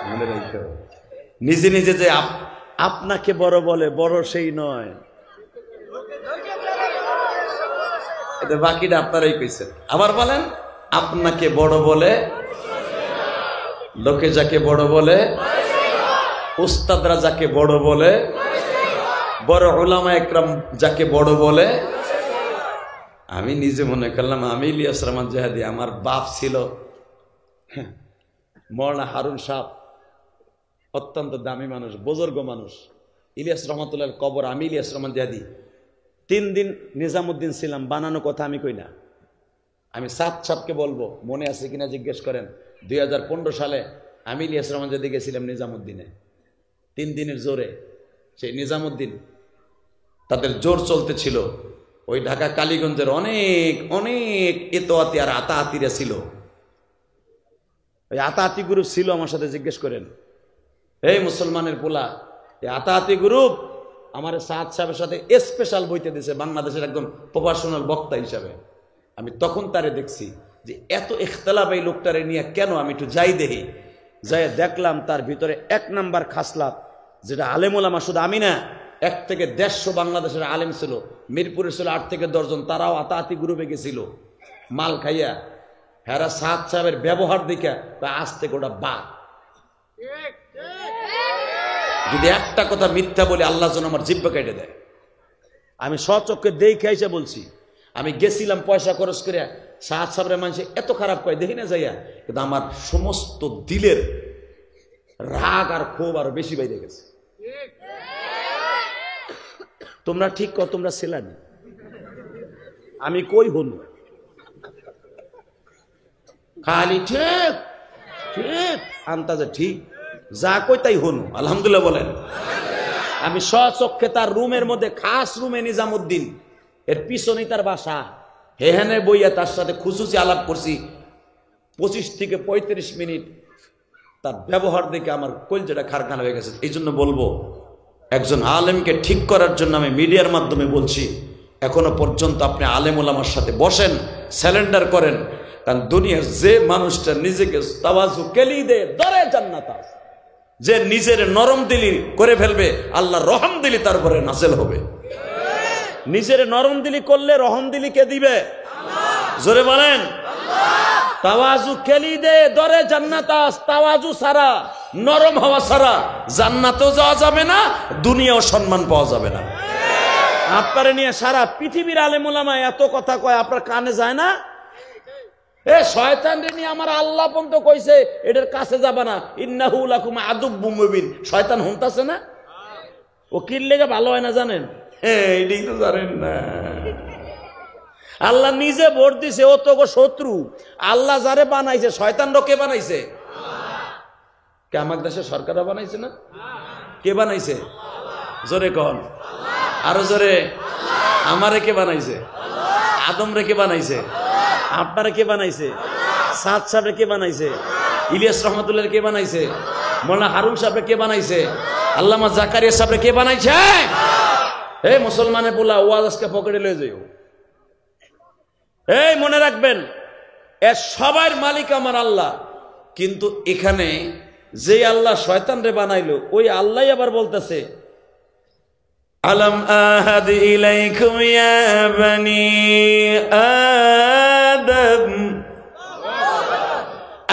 মনে রাখো, নিজে নিজে যে আপনাকে বড় বলে, বড় সেই নয়। এটা বাকিটা আপনারাই কইছেন। আবার বলেন, আপনাকে বড় বলে, লোকে যাকে বড় বলে, উস্তাদরা যাকে বড় বলে, বড় উলামা একরাম যাকে বড় বলে। আমি নিজে মনে করলাম আমি ইলিয়াস রহমান জাহাদি, আমার বাপ ছিল মৌলানা হারুন সাহ অত্যন্ত দামি মানুষ, বুজুর্গ মানুষ। ইলিয়াস রহমতুল্লাহর কবর আমি ইলিয়াস রহমান দিয়াদি 3 দিন নিজামুদ্দিন ছিলাম, বানানো কথা আমি কই না। আমি সাত সাপকে বলবো, মনে আছে কিনা জিজ্ঞেস করেন। 2015 সালে আমি ইলিয়াস রহমান দিয়াদি গেছিলাম নিজামুদ্দিনে 3 দিনের জোরে। সেই নিজামুদ্দিন তাদের জোর চলতেছিল, ওই ঢাকা কালীগঞ্জের অনেক অনেক এতোয়াতি আর আতাহাতিরা ছিল। ওই আতাহাতি গ্রুপ ছিল, আমার সাথে জিজ্ঞেস করেন। এই মুসলমানের পোলা, এই আতাহাতি গ্রুপ আমার সাদ সাহেবের সাথে স্পেশাল বইতে দিয়েছে, বাংলাদেশের একদম প্রফেশনাল বক্তা হিসাবে। আমি তখন তারে দেখছি যে এত ইখতলাফ এই লোকটারে নিয়ে কেন। আমি একটু যাই দেখি, যাই দেখলাম তার ভিতরে 1 নাম্বার খাসলাত, যেটা আলেম ওলামা, শুধু আমি না, 1 থেকে 150 বাংলাদেশের আলেম ছিল, মিরপুরে ছিল 8 থেকে 10 জন, তারাও আতাহাতি গ্রুপে গেছিল মাল খাইয়া। হেরা সাদ সাহেবের ব্যবহার দেখে আজ থেকে ওটা বাদ। যদি একটা কথা মিথ্যা বলে আল্লাহ যেন আমার জিহ্বা কেটে দেয়। আমি স্বচক্ষে দেখে এসে বলছি, আমি গেছিলাম পয়সা খরচ করে, সাদ সাহেবের মানুষ এত খারাপ কয় দেখি না যাইয়া, কিন্তু আমার সমস্ত দিলের রাগ আর ক্ষোভ আরো বেশি বাইরে গেছে। তোমরা ঠিক কর, তোমরা ছিলানি, আমি কই হল খালি ঠিক ঠিক আন্তাজে ঠিক যা কই তাই হনু। আলহামদুলিল্লাহ বলেন। আমি স্বচক্ষে তার রুমের মধ্যে, খাস রুমে নিজামুদ্দিন এর পিছনেই তার বাসা, হেহানে বইয়া তার সাথে খুশুসি আলাপ করছি 25 থেকে 35 মিনিট। তার ব্যবহার দেখে আমার কলজেটা খারখানা হয়ে গেছে। এই জন্য বলবো, একজন আলেমকে ঠিক করার জন্য আমি মিডিয়ার মাধ্যমে বলছি, এখনো পর্যন্ত আপনি আলেম ওলামার সাথে বসেন, স্যালেন্ডার করেন। কারণ দুনিয়ার যে মানুষটা নিজেকে তাওয়াজু কেলি দে দরে জান্নাত আছে, যে নিজের নরম দিলি করে ফেলবে, আল্লাহ রহম দিলি তার উপরে নাযিল হবে। নিজের নরম দিলি করলে রহম দিলি কে দিবে? জোরে বলেন। তাওয়াজু কেলি দে দরে জান্নাত আস। তাওয়াজু ছাড়া, নরম হওয়া ছাড়া জান্নাতেও যাওয়া যাবে না, দুনিয়াও সম্মান পাওয়া যাবে না। আপনারে নিয়ে সারা পৃথিবীর আলেম ওলামা এত কথা কয়, আপনার কানে যায় না? এ শয়তান রে নিয়ে আমার আল্লাহ পর্যন্ত কইছে এটার কাছে যাবা না, ইন্নাহু লাকুম আদুব্বুম মুবিন। শয়তান হুনতাছে না? ও কি লেগে ভালো হয় না জানেন? এইটাই তো জানেন না। আল্লাহ নিজে ভোট দিছে, ও তো শত্রু। আল্লাহ যারে বানাইছে, শয়তান কে বানাইছে? কে আমার দেশের সরকাররা বানাইছে না? কে বানাইছে? জোরে কন, আরো জোরে। আমারে কে বানাইছে? আদম রে কে বানাইছে? আপনারা কে বানাইছে? সাদ সাহেব কে বানাইছে? ইলিয়াস রহমতুল্লাহ কে বানাইছে? মৌলানা হারুন সাহেব কে বানাইছে? আল্লামা জাকারিয়া সাহেব কে বানাইছে? এই মুসলমানের পোলা, ওয়াজ আজকে পকেটে লয়ে যাইও। এই মনে রাখবেন, এ সবার মালিক আমার আল্লাহ। কিন্তু এখানে যে আল্লাহ শয়তান রে বানাইলো, ওই আল্লাহ আবার বলতেছে, আলম আহাদ ইলাইকুম ইয়া বানি আদম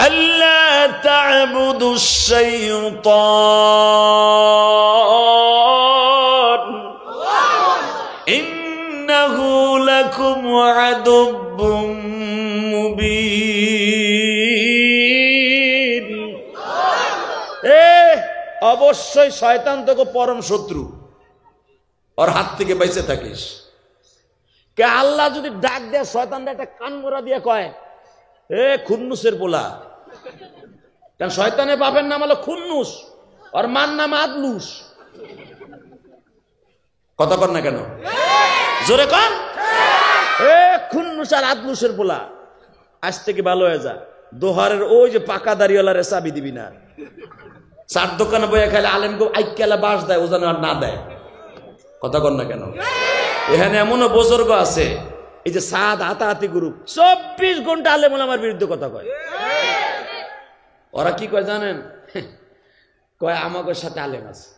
আল্লা তা'বুদুশ শাইতান ইন্নাহু লাকুম আদুব্বুম মুবিন। অবশ্যই শয়তান তোকে পরম শত্রু, ওর হাত থেকে বেঁচে থাকিস। কে আল্লাহ যদি ডাক দেয়, শয়তানটা একটা কান মোড়া দিয়ে কয়, এ খুন্নুসের পোলা। কারণ শয়তানের বাপের নাম হলো খুন্নুস, ওর মার নাম আদলুস। কথা কর না কেন? জোরে কর। এ খুন্নুস আর আদলুসের পোলা, আজ থেকে ভালো হয়ে যা। দোহারের ওই যে পাকা দাড়িওয়ালারে চাবি দিবি না। চার দোকানে বইয়া খাইলে আলেমকে আইক্যালা বাস দেয়, ও যেন আর না দেয়। কথা কর না কেন? এখানে এমনও বুজুর্গ আছে, এই যে সাদ হাতাহাতি গ্রুপ 24 ঘন্টা আলেম ওলামার বিরুদ্ধে কথা কয়। ওরা কি কয় জানেন? কয় আমাকে সাথে আলেম আছে।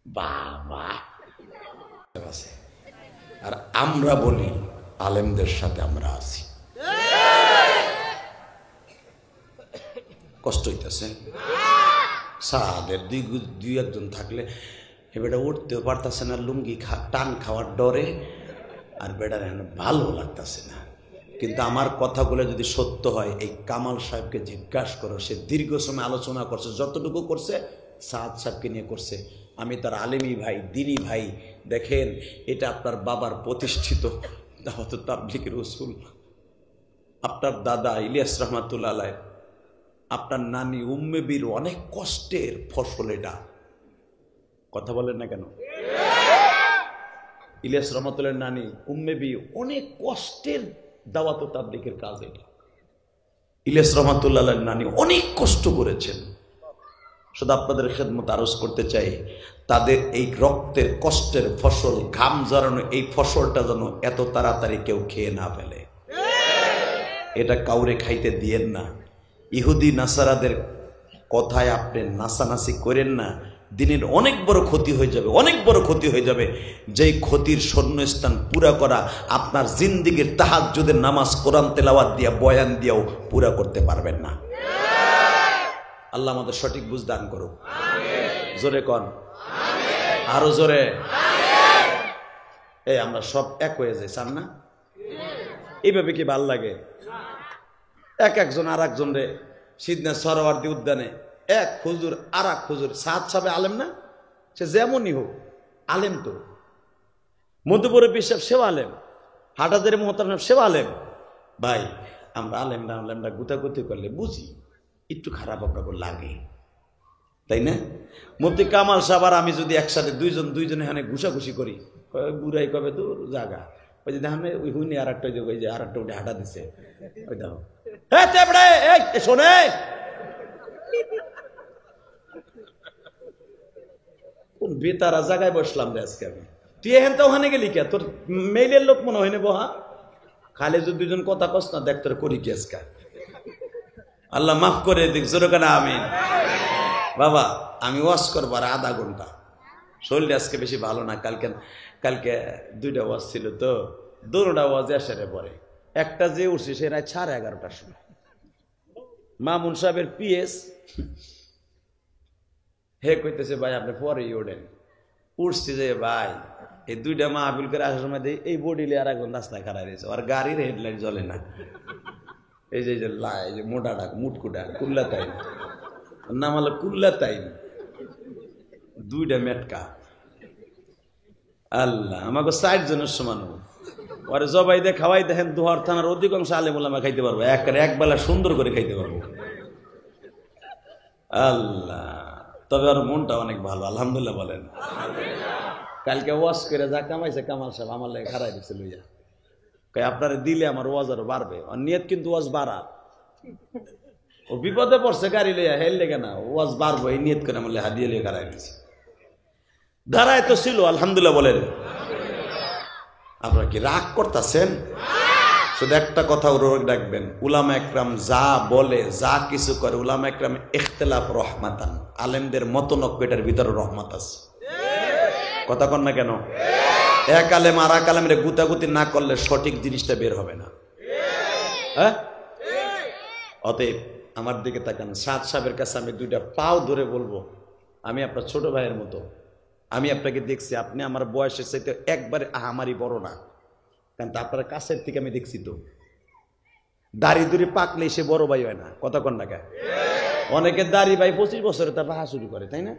বাবা, আর আমরা বলি আলেমদের সাথে আমরা আছি। কষ্ট হইতেছে। সাদের দুই একজন থাকলে এ বেটা উঠতেও পারতেছে না, লুঙ্গি টান খাওয়ার ডরে, আর বেটার এখন ভালো লাগতেছে না। কিন্তু আমার কথাগুলো যদি সত্য হয়, এই কামাল সাহেবকে জিজ্ঞাসা করো, সে দীর্ঘ সময় আলোচনা করছে, যতটুকু করছে সাদ সাহেবকে নিয়ে করছে। আমি তার আলেমি ভাই, দিনী ভাই। দেখেন, এটা আপনার বাবার প্রতিষ্ঠিত দাওয়াত তাবলীগের উসুল। আপনার দাদা ইলিয়াস রহমাতুল্লাহ আলাইহ, আপনার নানি উম্মে বীর অনেক কষ্টের ফসল। এটা কথা বলেন না কেন? ইলিয়াস রহমাতুল্লাহ নানি উম্মে বীর অনেক কষ্টের দাওয়াত তাবলীগের কাজ। এটা ইলিয়াস রহমাতুল্লাহ আলাইহ নানি অনেক কষ্ট করেছেন। শুধু আপনাদের খেদমত আরজ করতে চাই, তাদের এই রক্তের কষ্টের ফসল, ঘাম ঝরানো এই ফসলটা যেন এত তাড়াতাড়ি কেউ খেয়ে না ফেলে। এটা কাউরে খাইতে দিয়েন না। ইহুদি নাসারাদের কথায় আপনি নাসানাসি করেন না। দিনের অনেক বড় ক্ষতি হয়ে যাবে, অনেক বড় ক্ষতি হয়ে যাবে। যেই ক্ষতির শূন্যস্থান পুরা করা আপনার জিন্দিগির তাহাজ্জুদের নামাজ, কোরআন তেলাওয়াত দিয়া, বয়ান দিয়েও পুরা করতে পারবেন না। আল্লাহ আমাদের সঠিক বুঝ দান করুক। জোরে কন, আরো জোরে। এই আমরা সব এক হয়ে যাই, চান না? এইভাবে কি ভাল লাগে? এক একজন আর একজন রে সিদ্ধা সরোয়ার্দী উদ্যানে এক হুজুর আর এক হুজুর, সাদ সাহেব আলেম না? সে যেমনই হোক আলেম তো। মধুপুরে পিসাব সেও আলেম, হাটাদের মোহতারাম সেও আলেম। ভাই আমরা আলেমরা গুতাগুতি করলে বুঝি একটু খারাপ আপনাকে লাগে, তাই না? মুফতি কামাল সাহেব আর আমি যদি একসাথে দুইজনে এখানে ঘুষাঘুষি করি, বুড়াই কবে তো জাগা ওই যে দেখেন ওই হুইনি আর একটা ওই যে আর একটা উঠে হাঁটা দিচ্ছে, ওই দেখো শোনে কোন বেতারা জায়গায় বসলাম রে আজকে আমি। তুই এখান তো ওখানে গেলি কে? তোর মেইলের লোক মনে হয় না বহা, খালি যদি দুজন কথা কস না, দেখ তোর করি কি আজকে। আল্লাহ মাফ করে দিক, জোরে কেন আমিন। বাবা আমি ওয়াজ করবো আর আধা ঘন্টা, শরীরটা আজকে বেশি ভালো না। কালকে দুইটা ওয়াজ ছিল তো, দুটা ওয়াজ এসে পরে একটা যে উঠছে সে রায় 11:30টার সময়। মামুন সাহেবের পিএস হে কইতেছে ভাই আপনি পরেই ওঠেন। উঠছি যে ভাই এই দুইটা মাহফিল করে আসার সময় এই বডিলে আর একজন রাস্তায় খাড়া রয়েছে, আর গাড়ির হেডলাইট জ্বলে না। এই যে মোটাটা মুটকুটা কুল্লা তাই নাম হলো কুল্লা তাই, দুইটা মেটকা। আল্লাহ আমাকে 60 জনের সমান ওরে জবাই দিয়ে খাওয়াই দেখেন। দুহার থানার অধিকাংশ আলেম ওলামা খাইতে পারবো, এক বেলা সুন্দর করে খাইতে পারবো। আল্লাহ, তবে আর মনটা অনেক ভালো, আলহামদুলিল্লাহ বলেন। কালকে ওয়াজ করে যা কামাইছে কামাল সাহেব আমার লাগে খারাই দিচ্ছে লইয়া, আপনারা দিলে আমার ওয়াজ আরো বাড়বে। আর নিয়ত কিন্তু ওয়াজ বাড়া, ও বিপদে পড়ছে গাড়ি লইয়া, হেল লেগে না ওয়াজ বাড়বো এই নিয়ত করে আমার হাদিয়ে লিয়ে খারাই দিচ্ছে। ধারায় তো ছিল, আলহামদুলিল্লাহ বলেন। আপনারা কি রাগ করতেছেন? শুধু একটা কথা ডাকবেন, উলামা একরাম যা বলে, যা কিছু করে, উলামা একরাম ইখতিলাফ রহমাতান, আলেমদের মতনৈক্য এটার ভিতরে রহমত আছে। কথা কন না কেন? এক আলেম আর এক আলেমের গুতাগুতি না করলে সঠিক জিনিসটা বের হবে না। হ্যাঁ, অতএব আমার দিকে তাকান। সাদ সাহেবের কাছে আমি দুইটা পাও ধরে বলবো, আমি আপনার ছোট ভাইয়ের মতো। আমি আপনাকে দেখছি, আপনি আমার বয়সের চাইতে একবারে আমারই বড় না, কারণ আপনার কাছের থেকে আমি দেখছি তো। দাড়ি দুড়ি পাকলে সে বড় ভাই হয় না। কথা কন না কেন? অনেকে দাড়ি ভাই 25 বছরে তার রাহা শুরু করে, তাই না?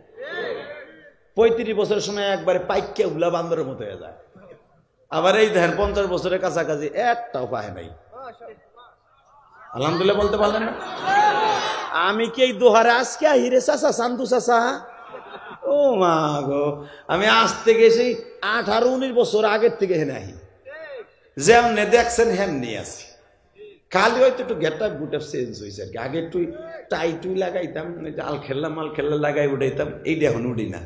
35 বছরের সময় একবারে পাইকে উলা বান্দরের মতো হয়ে যায়। আবার এই দেখেন 50 বছরের কাছাকাছি একটাও পায় নাই। আলহামদুলিল্লাহ বলতে পারলেন না? আমি কি এই দোহারে আজকে হিরে চাষা চান্দু চাষা? ও মা গো, আমি আজ থেকে সেই 18-19 বছর আগের থেকে হেনে আহি, যেমনে দেখছেন হেমনি আছি। খালি হয়তো একটু গেটআপ গুটআপ চেঞ্জ হয়েছে আর কি। আগে একটু টাই লাগাইতাম, আল খেললা লাগাই উঠাইতাম, এইটা এখন উঠি না।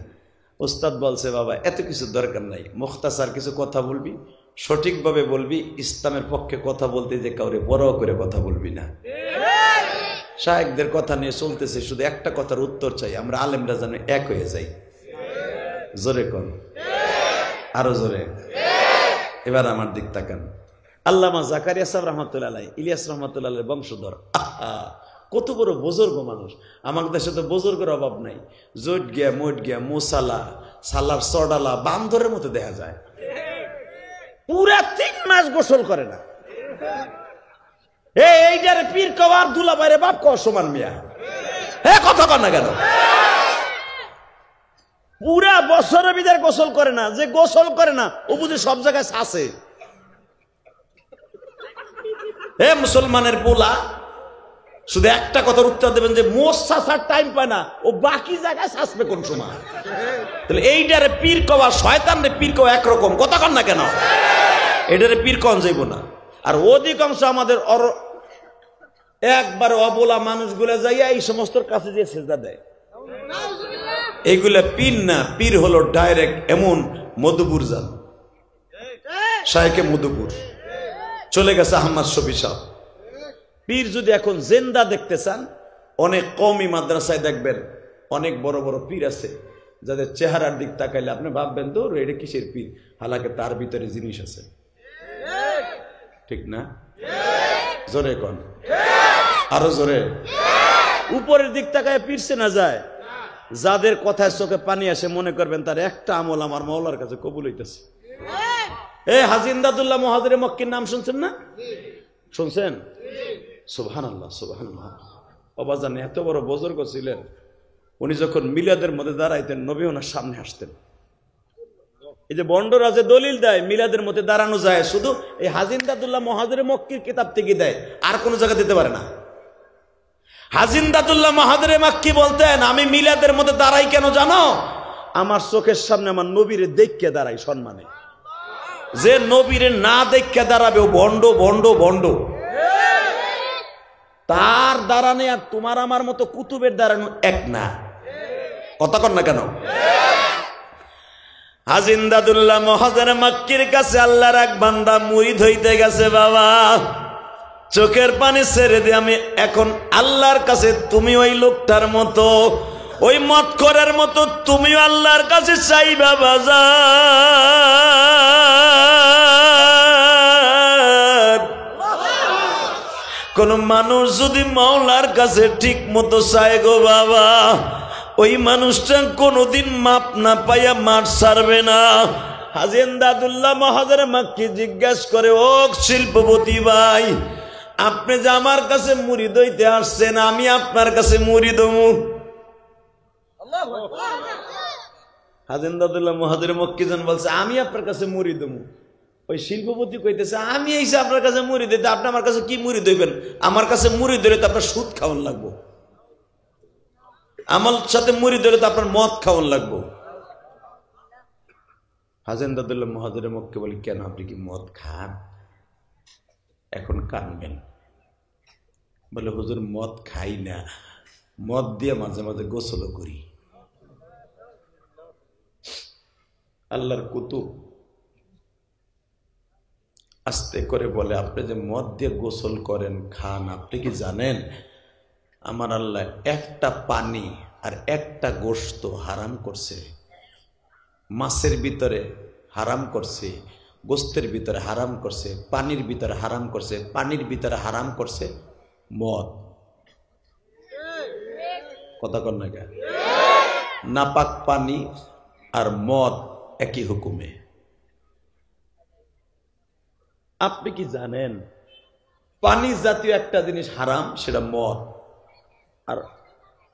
ওস্তাদ বলছে বাবা এত কিছু দরকার নাই, মুখতাসার কিছু কথা বলবি, সঠিকভাবে বলবি, ইসলামের পক্ষে কথা বলতে যে কাউরে বড় করে কথা বলবি না। শায়েখদের কথা নিয়ে চলতেছে, শুধু একটা কথার উত্তর চাই, আমরা আলেমরা যেন এক হয়ে যাই। জোরে কোন, আরো জোরে। এবার আমার দিক তাকান। আল্লামা জাকারিয়া সাহেব রহমতুল্লাহ আলাইহি, ইলিয়াস রহমতুল্লাহ আলাইহির বংশধর। কত বড় বুজুর্গ মানুষ। আমাদের দেশে তো বুজুর্গের অভাব নাই। জোট গিয়া মোট গিয়া মোসালা সালার চড়ালা বান্দরের মতো দেখা যায়। পুরা 3 মাস গোসল করে না। এইটারে পীর কওয়ার দুলা বাইরে বাপ কওয়া সমান মিয়া। কথা কর না কেন? পুরা বছরের ভিতরে গোসল করে না, যে গোসল করে না ও বুঝে সব জায়গায় আছে। মুসলমানের পোলা শুধু একটা কথার উত্তর দেবেন যে মোষ শাসার টাইম পায় না, ও বাকি জায়গায় শাসবে কোন সময়? তাহলে এইটারে পীর কওয়া, শয়তান রে পীর কওয়া একরকম। কথা কন না কেন? এটারে পীর কন যাইব না। আর অধিকাংশ আমাদের একবার অবলা মানুষগুলা যাইয়া এই সমস্ত কাছে যে সেজদা দেয়, এইগুলা পীর না। পীর হলো ডাইরেক্ট এমন মধুপুর যান, শায়েখে মধুপুর চলে গেছে আহমদ শফি সাহেব। পীর যদি এখন জেন্দা দেখতে চান, অনেক কমই মাদ্রাসায় দেখবেন অনেক বড় বড় পীর আছে যাদের চেহারার দিক তাকাইলে আপনি ভাববেন তো এটা কিসের পীর, হালাকে তার ভিতরে জিনিস আছে। ঠিক না? জোরে কন, আরো জোরে। উপরের দিক তাকায় পীরছে না যায়, যাদের কথায় চোখে পানি আসে মনে করবেন তার একটা আমল আমার মাওলার কাছে কবুল হইতেছে। হাজী ইমদাদুল্লাহ মুহাজিরে মক্কির নাম শুনছেন না? শুনছেন? সুবহানাল্লাহ, সুবহানাল্লাহ। অবাজান এত বড় বুজুর্গ ছিলেন, উনি যখন মিলাদের মধ্যে দাঁড়াইতেন নবী ওনার সামনে আসতেন। এই যে বন্ডরা যে দলিল দেয় মিলাদের মধ্যে দাঁড়ানো যায়, শুধু এই হাজী ইমদাদুল্লাহ মুহাজিরে মক্কির কিতাব থেকে দেয়, আর কোন জায়গা দিতে পারে না। হাজী ইমদাদুল্লাহ মুহাজিরে মক্কি বলতেন, আমি মিলাদের মধ্যে দাঁড়াই কেন জানো? আমার চোখের সামনে আমার নবীরে দেখকে দাঁড়াই সম্মানে। যে নবীরে না দেখকে দাঁড়াবে ও বন্ড বন্ড বন্ড। তার দাঁড়ানে আর তোমার আমার মতো কুতুবের দাঁড়ানো এক না। কথা কন না কেন? হাজী ইমদাদুল্লাহ মুহাজিরে মক্কির কাছে আল্লাহর এক বান্দা মুরিদ হইতে গেছে। বাবা চোখের পানি ছেড়ে দিয়ে আমি এখন আল্লাহর কাছে, তুমি ওই লোকটার মতো, ওই মতখোরের মতো তুমিও আল্লাহর কাছে চাইবা বাজার। কোন মানুষ যদি মাওলার কাছে ঠিক মতো চায় গো বাবা, ওই মানুষটা কোনদিন মাপ না পাইয়া মাঠ ছাড়বে না। হাজী ইমদাদুল্লাহ মুহাজিরে মক্কি জিজ্ঞেস করে, ও শিল্পপতি ভাই, আপনি যে আমার কাছে মুরিদ হইতে আসছেন, আমি আপনার কাছে মুরিদ হমু? হাজী ইমদাদুল্লাহ মুহাজিরে মক্কি জন বলছে, আমি আপনার কাছে মুরিদ হমু। ওই শিল্পপতি কইতেছে, আমি এসে আপনার কাছে মুরিদ হইতে, আপনি আমার কাছে কি মুরিদ হইবেন? আমার কাছে মুরিদ হইলে তো আপনার সুদ খাওয়ান লাগবো, আমার সাথে মুরিদ হইলে তো আপনার মদ খাওয়ান লাগবো। হাজী ইমদাদুল্লাহ মুহাজিরে মক্কি বলি, কেন আপনি কি মদ খান? এখন কানবেন। বলে, হুজুর মদ খাই না, মদ দিয়ে মাঝে মাঝে গোসল করি। আল্লাহর কুতুব আস্তে করে বলে, আপনি যে মদ দিয়ে গোসল করেন, খান, আপনি কি জানেন আমার আল্লাহ একটা পানি আর একটা গোশত হারাম করছে? মাছের ভিতরে হারাম করছে, গোস্তের ভিতরে হারাম করছে, পানির ভিতরে হারাম করছে, পানির ভিতরে হারাম করছে মদ। কথা কন না কেন? নাপাক পানি আর মদ একই হুকুমে। আপনি কি জানেন পানি জাতীয় একটা জিনিস হারাম, সেটা মদ। আর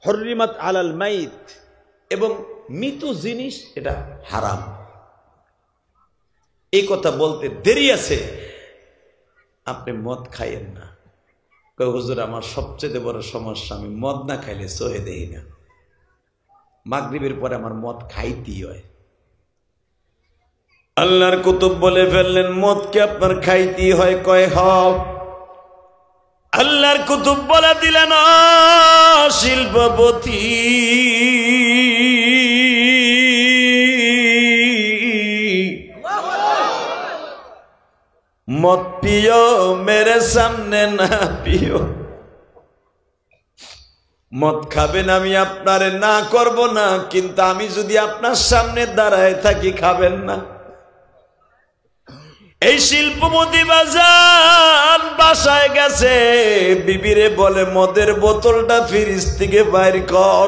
হরিমাত আলাল মাইত, এবং মৃত জিনিস এটা হারাম। এই কথা বলতে দেরি আছে, আপনি মদ খাইয়েন না। কই হুজুর আমার সবচেয়ে বড় সমস্যা, আমি মদ না খাইলে সহে দেই না, মাগরিবের পরে আমার মদ খাইতেই হয়। আল্লাহর কুতুব বলে ফেললেন, মদ কি আপনার খাইতেই হয়? কয় হ। আল্লাহর কুতুব বলে দিলেন, শিল্পপতি মদ পিও, মেরে সামনে না পিও। মদ খাবেন, আমি আপনারে না করব না, কিন্তু আমি যদি আপনার সামনে দাঁড়ায় থাকি খাবেন না। এই শিল্পপতি বাজান বাসায় গেছে, বিবিরে বলে, মদের বোতলটা ফ্রিজ থেকে বাইর কর।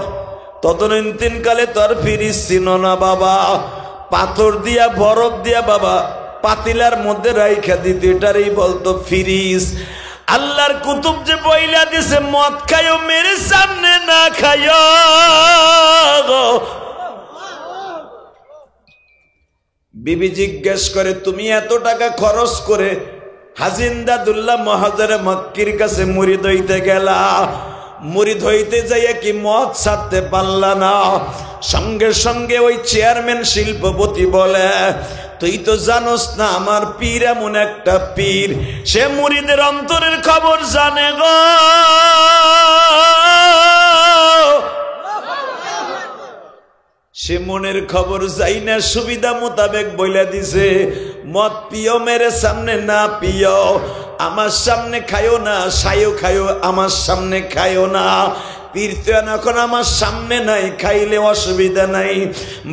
তদনীতিন কালে তোর ফ্রিজ ছিল না বাবা, পাথর দিয়া বরফ দিয়া বাবা পাতিলার মধ্যে রাইখা দিত, এটারই বলতো ফ্রিজ। আল্লাহর কুতুব যে বইলা দিছে মদ খাইও মেরে সামনে না খাইও। বিবি জিজ্ঞেস করে তুমি এত টাকা খরচ করে হাজি ইমদাদুল্লাহ মহাজরে মক্কির কাছে মুরিদ হইতে গেলা, মুরিদ হইতে যাইয়া কি মদ ছাড়তে পারলা না? সঙ্গে সঙ্গে ওই চেয়ারম্যান শিল্পপতি বলে তুই তো জানোস না আমার পীর এমন একটা পীর, সে মুরিদের অন্তরের খবর জানে গো। সে মনের খবর যাই না সুবিধা মোতাবেক বইলা দিছে মদ পিও মেরে সামনে না পিও, আমার সামনে খায়ও না, সাইও খায়ও আমার সামনে খায়ও না। পীর তো এখন আমার সামনে নাই, খাইলে অসুবিধা নাই।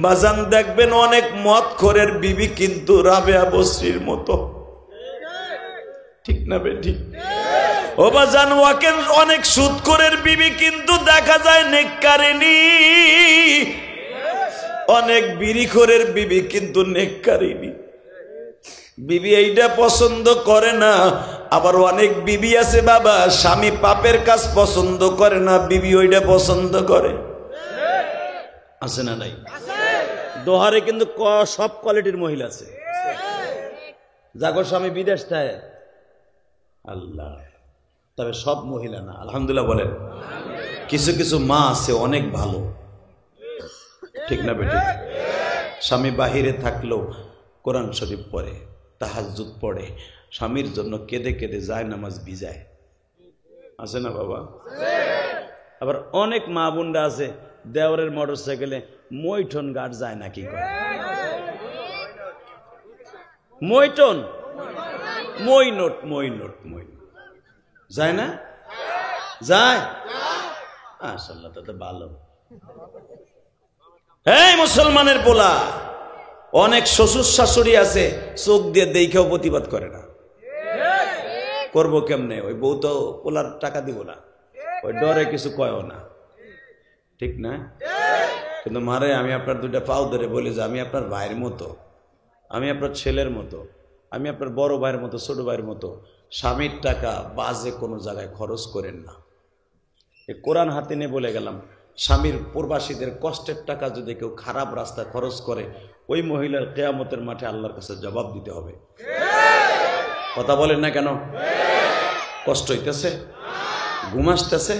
বাজান দেখবেন অনেক মদ খোরের বিবি কিন্তু রাবেয়া বসরির মতো, ঠিক না বেঠিক? ও বাজান ওয়াকেন অনেক সুদখোরের বিবি কিন্তু দেখা যায় নেককারিনী, অনেক বিড়িখোরের বিবি কিন্তু নেককারিনী। বিবি এইটা পছন্দ করে না। আবার অনেক বিবি আছে বাবা স্বামী পাপের কাজ পছন্দ করে না, বিবি ওইটা পছন্দ করে, আছে না নাই? দোহারে কিন্তু সব কোয়ালিটির মহিলা আছে, যাগো স্বামী বিদেশ থাকে আল্লাহ, তবে সব মহিলা না, আলহামদুলিল্লাহ বলেন। কিছু কিছু মা আছে অনেক ভালো, ঠিক না বেটি? স্বামী বাহিরে থাকলেও কোরআন শরীফ পড়ে, তাহাজ্জুদ পড়ে, স্বামীর জন্য কেঁদে কেঁদে যায় নামাজ ভিজায়, আছে না বাবা? আবার অনেক মা বোনরা আছে দেওরের মোটর সাইকেলে মৈঠন গাট যায় না, কি করে মৈঠন মইনট মইনট মই যায় না, যায় মাশাআল্লাহ, তাতে ভালো। এই মুসলমানের পোলা অনেক শ্বশুর শাশুড়ি আছে চোখ দিয়ে দেখেও প্রতিবাদ করে না, করবো কেমনে, ওই বউ তো পোলার টাকা দিব না, ওই ডরে কিছু কয়ও না, ঠিক না? কিন্তু মারে আমি আপনার দুইটা পাও ধরে বলি যে আমি আপনার ভাইয়ের মতো, আমি আপনার ছেলের মতো, আমি আপনার বড় ভাইয়ের মতো, ছোট ভাইয়ের মতো, স্বামীর টাকা বাজে কোনো জায়গায় খরচ করেন না। এই কোরআন হাতে নিয়ে বলে গেলাম, স্বামীর প্রবাসীদের কষ্টের টাকা যদি কেউ খারাপ রাস্তা খরচ করে ওই মহিলার কিয়ামতের মাঠে আল্লাহর কাছে জবাব দিতে হবে। কথা বলেন না কেন? কষ্ট হইতেছে, ঘুম আসতেছে,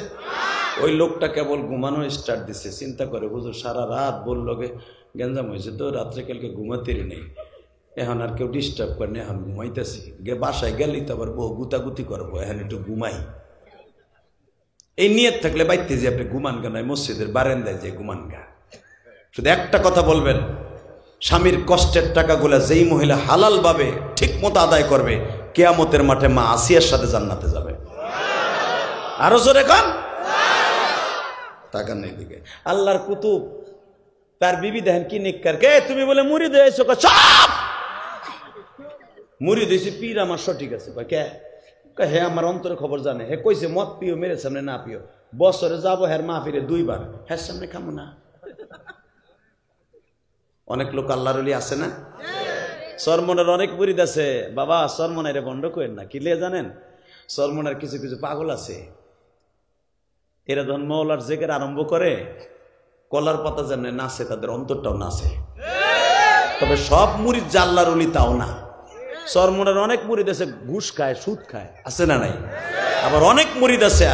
ওই লোকটা কেবল ঘুমানো স্টার্ট দিছে, চিন্তা করে হুজুর সারা রাত বললো গেঞ্জাম হয়েছে তো রাত্রে কালকে ঘুমাতেরই নেই, এখন আর কেউ ডিস্টার্ব করে না, এখন ঘুমাইতেছি, বাসায় গেলেই তো আবার বহু গুতাগুতি করবো, এখন একটু ঘুমাই। এই নিয়ত থাকলে বাইতে যে আপনি ঘুমান গা নয়, মসজিদের বারান্দায় যে ঘুমান গা। শুধু একটা কথা বলবেন, স্বামীর কষ্টের টাকাগুলা যেই মহিলা হালাল ভাবে ঠিক মতো আদায় করবে কিয়ামতের মাঠে মা আসিয়ার সাথে জান্নাতে যাবে। আরো জোরে কান, টাকা নেই দিকে। আল্লাহর কুতুব তার বিবি দেখেন কি নেককার, কে তুমি বলে মুরিদ হয়েছো? চাপ, মুরিদ হয়েছে পীর আমার সঠিক আছে। কে? হে আমার অন্তরে খবর জানে, হে কইছে মদ পিও মেরে সামনে না পিও, বছরে যাবো হের মাহফিলে 2 বার, হের সামনে খামো না। অনেক লোক আল্লাহর ওলি আছে না, সরমনের অনেক মুরিদ আছে বাবা, সরমনের বন্ধ করেন না, কি লে জানেন? সরমনের কিছু কিছু পাগল আছে, এরা যখন মৌলার জেকের আরম্ভ করে কলার পাতা যেমন নাচে তাদের অন্তরটাও নাচে, তবে সব মুরিদ যে আল্লাহর ওলি তাও না। সরমনের অনেক মুরিদ আছে ঘুষ খায়, সুদ খায়, আছে না নাই? আবার অনেক মুরিদ আছে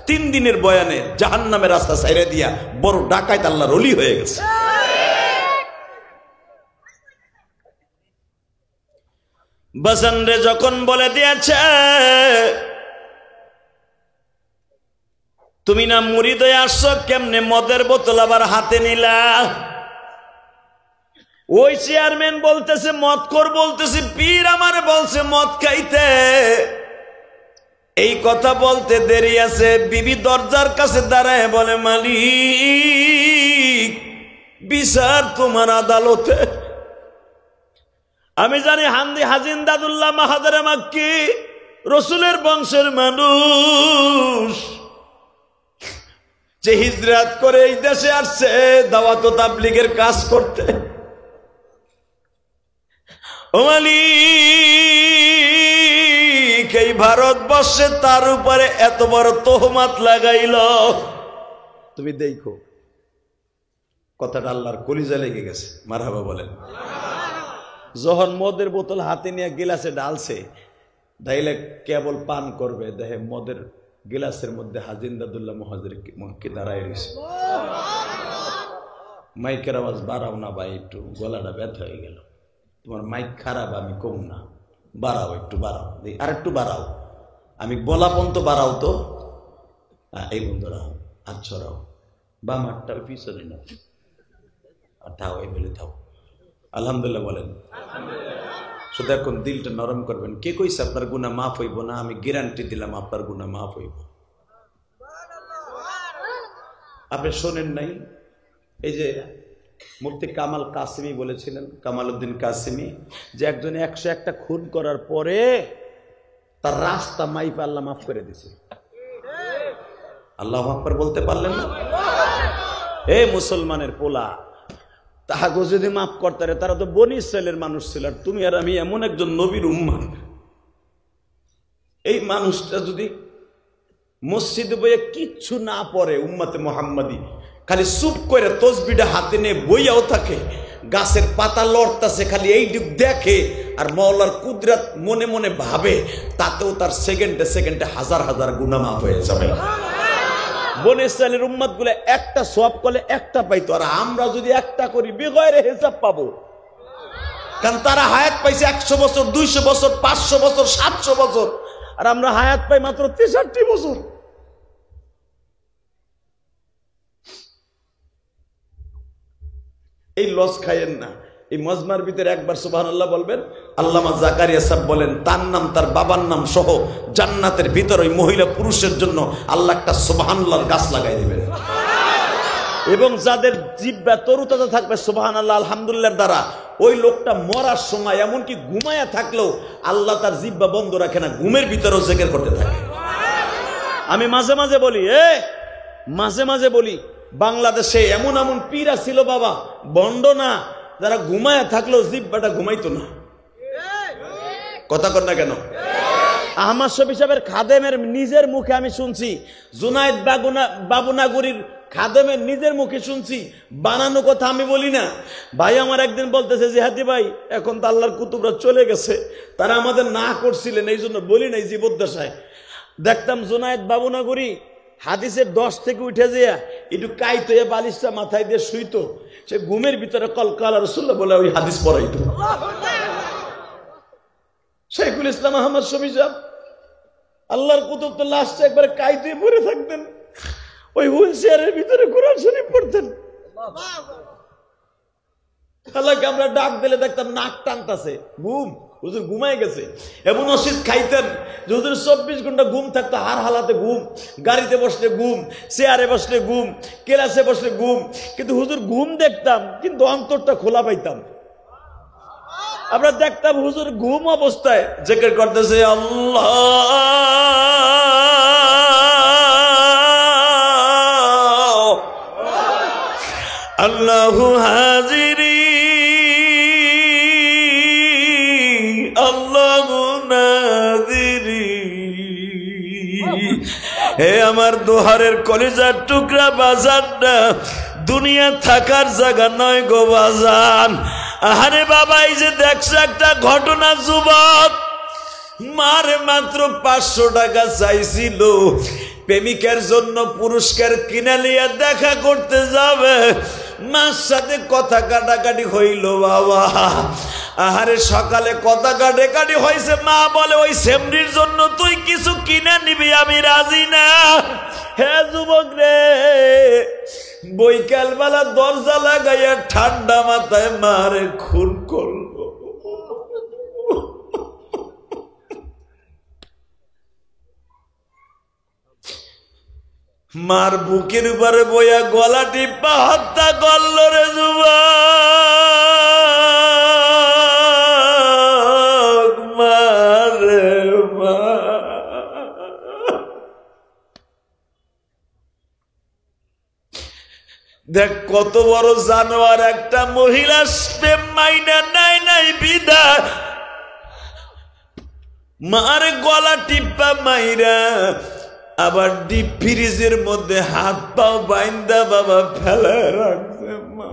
3 দিনের বয়ানে জাহান্নামের রাস্তা ছাইড়া দিয়া বড় ডাকাইত আল্লাহর ওলি হয়ে গেছে। বাজান রে যখন বলে দিয়েছে তুমি না মুরিদ হয়ে আসছো, কেমনে মদের বোতল আবার হাতে নিলা? ওই চেয়ারম্যান বলতেছে মদ খোর, বলতেছে পীর আমারে বলছে মদ খাইতে। এই কথা বলতে দেরি আছে, বিবি দরজার কাছে দাঁড়ায় বলে মালিক বিচার তোমার আদালতে। আমি জানি হাজি ইমদাদুল্লাহ মাহাদারে মাক্কি রসুলের বংশের মানুষ, যে হিজরত করে এই দেশে আসছে দাওয়াত ও তাবলীগের কাজ করতে। ও মালিক এই ভারতবর্ষে তার উপরে এত বড় তোহমাত লাগাইল। তুমি দেখো কথাটা আল্লাহর কলিজা লেগে গেছে। মারহাবা বলেন। যখন মদের বোতল হাতে নিয়ে গিলাসে ডালছে, ডাইলে কেবল পান করবে, দেখে মদের গিলাসের মধ্যে হাজিন্দাদুল্লাহ মুহাজির কে দাঁড়ায় রয়েছে। মাইকের আওয়াজ বাড়াও না ভাই, একটু গলাটা ব্যথা হয়ে গেল। তোমার মাইক খারাপ, আমি কম না, বাড়াও, একটু বাড়াও, আর একটু বাড়াও, আমি বলা পর্যন্ত বাড়াও তো। এই বন্ধুরাও হাত ছড়াও, বাম হাতটা পিছনে না, আর থাও, এই বলে থাও। আলহামদুলিল্লাহ বলেন। শুধু এখন দিলটা নরম করবেন। কে কইছে আপনার গুনাহ মাফ হইব না? আমি গ্যারান্টি দিলাম আপনার গুনাহ মাফ হইব। আপনি শোনেন নাই, এই যে মুফতি কামাল কাসেমি বলেছিলেন, কামাল উদ্দিন কাসেমি, যে একজনে 101টা খুন করার পরে তার রাস্তা মাইপা আল্লাহ মাফ করে দিছে। আল্লাহু আকবার বলতে পারলেন না? এই মুসলমানের পোলা, তাহাকে যদি মাফ করতে রে, তারা তো বনি ইসরাইলের মানুষ ছিল, আর তুমি আর আমি এমন একজন নবীর উম্মত। এই মানুষটা যদি মসজিদে বইয়ে কিচ্ছু না পড়ে, উম্মতে মুহাম্মাদি, খালি চুপ করে তসবিটা হাতে নিয়ে বইয়াও থাকে, গাছের পাতা লড়তাছে, খালি এইটুক দেখে আর মাওলার কুদরত মনে মনে ভাবে, তাতেও তার সেকেন্ডে সেকেন্ডে হাজার হাজার গুনাহ মাফ হয়ে যাবে। বনি ইসরাইলের উম্মত গুলো একটা সওয়াব করলে একটা পাইতো, আর আমরা যদি একটা করি বেগয়রে হিসাব পাবো। কারণ তারা হায়াত পাইছে 100 বছর, 200 বছর, 500 বছর, 700 বছর, আর আমরা হায়াত পাই মাত্র 63 বছর। এই লস খাইয়েন না। এই মজমার ভিতরে একবার সুবহানাল্লাহ বলবেন। আল্লামা জাকারিয়া সাহেব বলেন, তার নাম, তার বাবার নাম সহ জান্নাতের ভিতর ওই মহিলা পুরুষের জন্য আল্লাহ একটা সুবহানাল্লাহর গাছ লাগাই দিবেন। এবং যাদের জিহ্বা তরুতাজা থাকবে সুবহানাল্লাহ আলহামদুলিল্লাহর দ্বারা, ওই লোকটা মরার সময় এমনকি ঘুমায়া থাকলেও আল্লাহ তার জিহ্বা বন্ধ রাখে না, ঘুমের ভিতরেও জিকির করতে থাকে। আমি মাঝে মাঝে বলি, মাঝে মাঝে বলি, বাংলাদেশে এমন এমন পীরা ছিল বাবা, বন্ড না, যারা ঘুমায়া থাকলেও জিহ্বাটা ঘুমাইতো না। কথা কর না কেন? আহমদ শফি সাহেবের খাদেমের নিজের মুখে আমি শুনছি, জুনায়েদ বাবুনাগরীর খাদেমের নিজের মুখে শুনছি, বানানো কথা আমি বলি না। ভাই আমার একদিন বলতেছে, জিহাদি ভাই, এখন তো আল্লাহর কুতুবরা চলে গেছে, তারা আমাদের না করছিলেন, এই জন্য বলি নাই। জীবদ্দশায় দেখতাম জুনায়েদ বাবুনাগরী হাদিসের 10 থেকে উঠে যেয়া একটু কাইত হয়ে বালিশটা মাথায় দিয়ে শুইতো, সে ঘুমের ভিতরে কলকালা রাসূলুল্লাহ বলে ওই হাদিস পড়াইতো। শাইখুল ইসলাম আহমদ শফি সাহেব আল্লাহর কুতুব তো লাস্টে একবার কাইতে পড়ে থাকতেন, ওই হুইল চেয়ারের ভিতরে কোরআন শরীফ পড়তেন। আল্লাহকে আমরা ডাক দিলে দেখতাম নাক টানতাছে, ঘুম, হুজুর ঘুমায় গেছে। এমন ওষুধ খাইতেন যে হুজুর 24 ঘন্টা ঘুম থাকতো, হার হালাতে ঘুম, গাড়িতে বসলে ঘুম, চেয়ারে বসলে ঘুম, ক্লাসে বসলে ঘুম, কিন্তু হুজুর ঘুম দেখতাম কিন্তু অন্তরটা খোলা পাইতাম। আমরা দেখতাম হুজুর ঘুম অবস্থায় জিকির করতেছে, আল্লাহ আল্লাহু হাজিরি আল্লাহু নাযিরি। হে আমার দোহারের কলিজার টুকরা বাজান না, দুনিয়া থাকার জায়গা নয় গো বাজান। আরে বাবা, এই যে দেখছো একটা ঘটনা, যুবক মারে মাত্র 500 টাকা চাইছিল, প্রেমিকের জন্য পুরস্কার কিনে নিয়ে দেখা করতে যাবে, মার সাথে কথা কাটাকাটি হইল বাবা। আহারে সকালে কথা কাটাকাটি হয়েছে, মা বলে ওই সেমরির জন্য তুই কিছু কিনে নিবি, আমি রাজি না। হে যুবক রে, বৈকাল বেলা দরজা লাগাইয়া ঠান্ডা মাথায় মারে খুন করলো। মার বুকের উপরে বইয়া গলা টিপা হত্যা করলো রে যুবক, মারে মা। দেখ কত বড় জানোয়ার একটা মহিলা, প্রেম মাইনা নাই বিদায় মার গলা টিপা মাইরা আবার ডিপ ফ্রিজের মধ্যে হাত পাও বাইন্দা বাবা ফেলে রাখছে মা।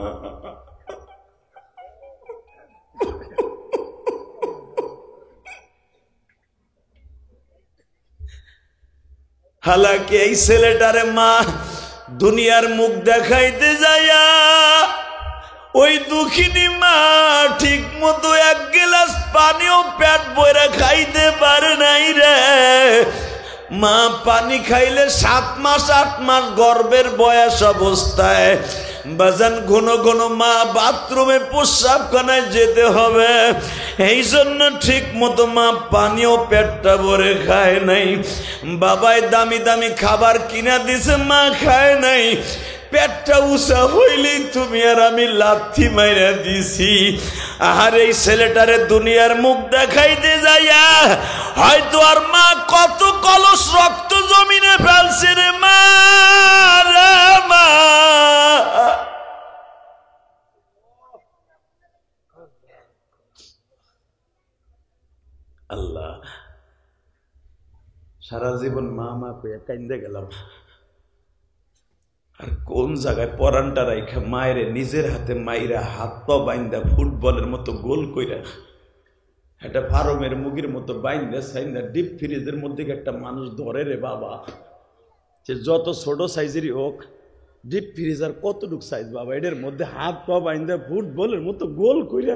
হালাকি এই ছেলেটারে মা দুনিয়ার মুখ দেখাইতে যাইয়া ওই দুঃখিনী মা ঠিক মতো এক গ্লাস পানিও পেট ভরে খাইতে পারে নাই রে। মা পানি খাইলে 7 মাস 8 মাস গর্ভের বয়স অবস্থায় বাজান ঘন ঘন মা বাথরুমে প্রস্রাবখানায় যেতে হবে, এই জন্য ঠিক মতো মা পানিও পেটটা ভরে খায় নাই। বাবাই দামি দামি খাবার কিনা দিছে, মা খায় নাই। পেটটা উঁচা হইলেই তুমি আর আমি লাথি মাইরা দিছি। আর এই ছেলেটারে দুনিয়ার মুখ দেখাইতে যাইয়া হয়তো আর মা কত কলস রক্ত জমিনে ফেলছে রে মা রে মা। আল্লাহ, সারা জীবন মা মা পেয়ে কান্দে গেলাম। আর কোন জায়গায় পরানটা রাইখা মায়েরে নিজের হাতে মাইরা হাত পা বাইন্দা ফুটবলের মতো গোল কইরা একটা ফার্মের মুগির মতো বাইন্দা সাইন্দা ডিপ ফ্রিজের মধ্যে একটা মানুষ ধরে রে বাবা। যে যত ছোট সাইজেরই হোক, ডিপ ফ্রিজ আর কতটুক সাইজ বাবা, এটার মধ্যে হাত পা বাইন্দা ফুটবলের মতো গোল কইরা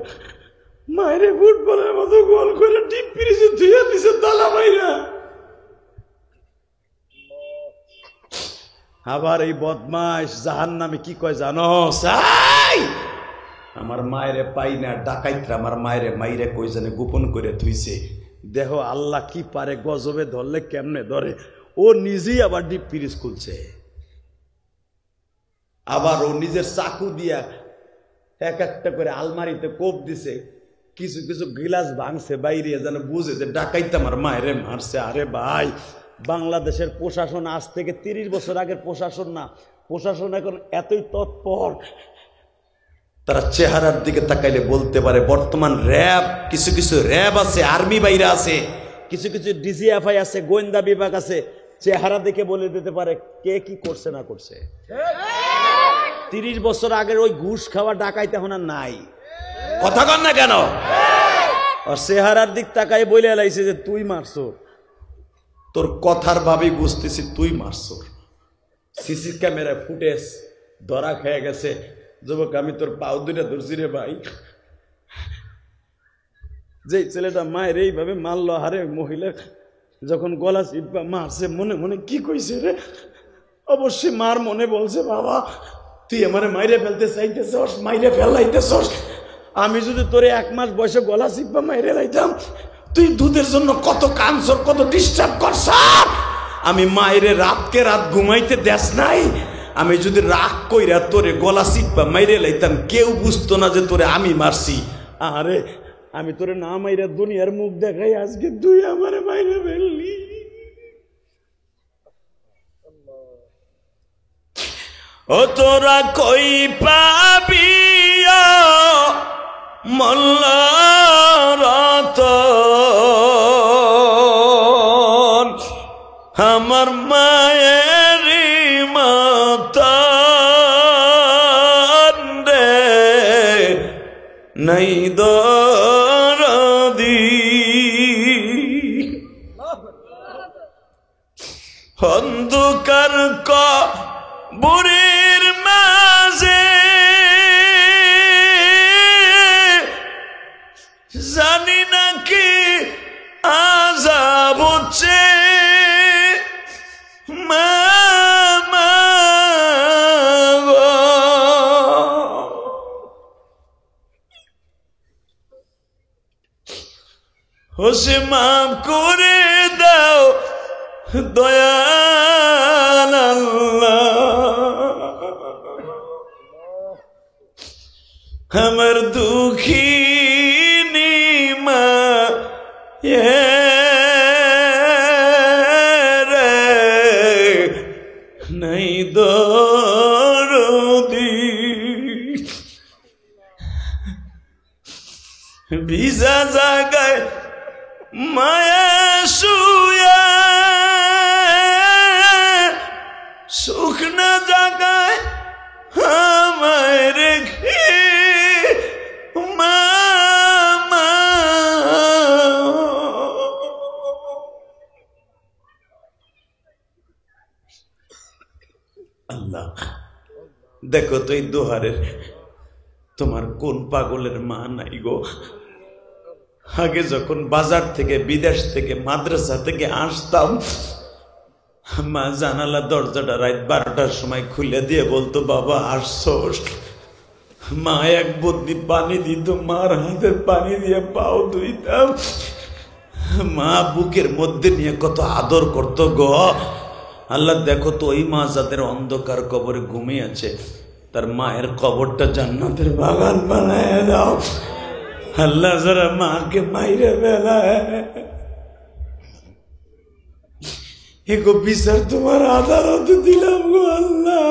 মায়েরে ফুটবলের মতো গোল করে ডিপ ফ্রিজে ধুয়ে দিছে তালা মাইরা। আবার এই বদমাশ জাহান্নামে কি কয় জানো? আমার মায়েরে পাই না, ডাকাইতরা আমার মায়েরে মাইরে কই জানে গোপন করে থুইছে। দেহ আল্লাহ কি পারে, গজবে ধরলে কেমনে ধরে। ও নিজেই আবার ডিপ ফ্রিজ খুলছে, আবার ও নিজের চাকু দিয়া এক একটা করে আলমারিতে কোপ দিছে, কিছু কিছু গিলাস ভাঙছে বাইরে, যেন বুঝে যে ডাকাইতে আমার মায়েরে মারছে। আরে ভাই, বাংলাদেশের প্রশাসন আজ থেকে 30 বছর আগের প্রশাসন না, প্রশাসন এখন এতই তৎপর, তারা চেহারার দিকে তাকাইলে বলতে পারে। বর্তমান র্যাব, কিছু কিছু র্যাব আছে, আর্মি বাইরে আছে, কিছু কিছু ডিজিএফআই আছে, গোয়েন্দা বিভাগ আছে, চেহারা দেখে বলে দিতে পারে কে কি করছে না করছে। 30 বছর আগের ওই ঘুষ খাওয়া ডাকাইতে এখন আর নাই। কথা কন না কেন? আর চেহারার দিক তাকাই বলে লাইছে যে তুই মারছো। তোর কথার ভাবেই বুঝতেছি তুই মারছো। সিসি ক্যামেরা ফুটেজ ধরা খেয়ে গেছে। যুবক, আমি তোর পাও দুইটা ধরছি রে ভাই। যে ছেলেটা মায়ের এইভাবে মারলো, হারে মহিলা যখন গলা চিপা মারছে, মনে মনে কি কইছে রে? অবশ্যই মার মনে বলছে, বাবা তুই আমারে মাইরে ফেলতে চাইতেছস, মাইরে ফেলাইতেছস। আমি যদি তোরে 1 মাস বয়সে গলা চিপা মাইরে লাইতাম, তুই দুধের জন্য কত কানসর, কত ডিস্টার্ব করছ। আমি মায়েরে রাতকে রাত ঘুমাইতে দেস নাই। আমি যদি রাগ কইরা তোরে গলা চিপা মাইরে লাইতাম, কেউ বুঝতো না যে তোরে আমি মারছি। আরে আমি তোরে না মাইরা দুনিয়ার মুখ দেখাই, আজকে তুই আমারে মাইরে ফেললি। ও তোরা কই পাবি মল্লারত, আমার মায়ের মাতান রে নাই দরদি। অন্ধকার কবরের মাঝে জানি না কি আযাব হচ্ছে, হোসে মাফ করে দাও দয়াল আল্লাহ। আমার দুঃখিনী মা রে নাই দরদি। ভিজা জায়গায় মায়া শুয়ে শুকনা জায়গায় আমায় রেখে মামা আল্লাহ দেখো তো এই দোহারের তোমার কোন পাগলের মা নাই গো। আগে যখন বাজার থেকে বিদেশ থেকে মাদ্রাসা থেকে আসতাম মা জানালা দরজাটা রাত 12টার সময় খুলে দিয়ে বলতো বাবা আসছোস। মা এক বদ্যি পানি দিত, মার হাতের পানি দিয়ে পাও ধুইতাম। মা বুকের মধ্যে নিয়ে কত আদর করতো গো। আল্লাহ দেখো তো ওই মা যাদের অন্ধকার কবরে ঘুমিয়ে আছে তার মায়ের কবরটা জান্নাতের বাগান বানায় দাও। আল্লাহ যারা মাকে মাইরে বেলায় এগো বিচার তোমার আদালত দিলাম গো আল্লাহ।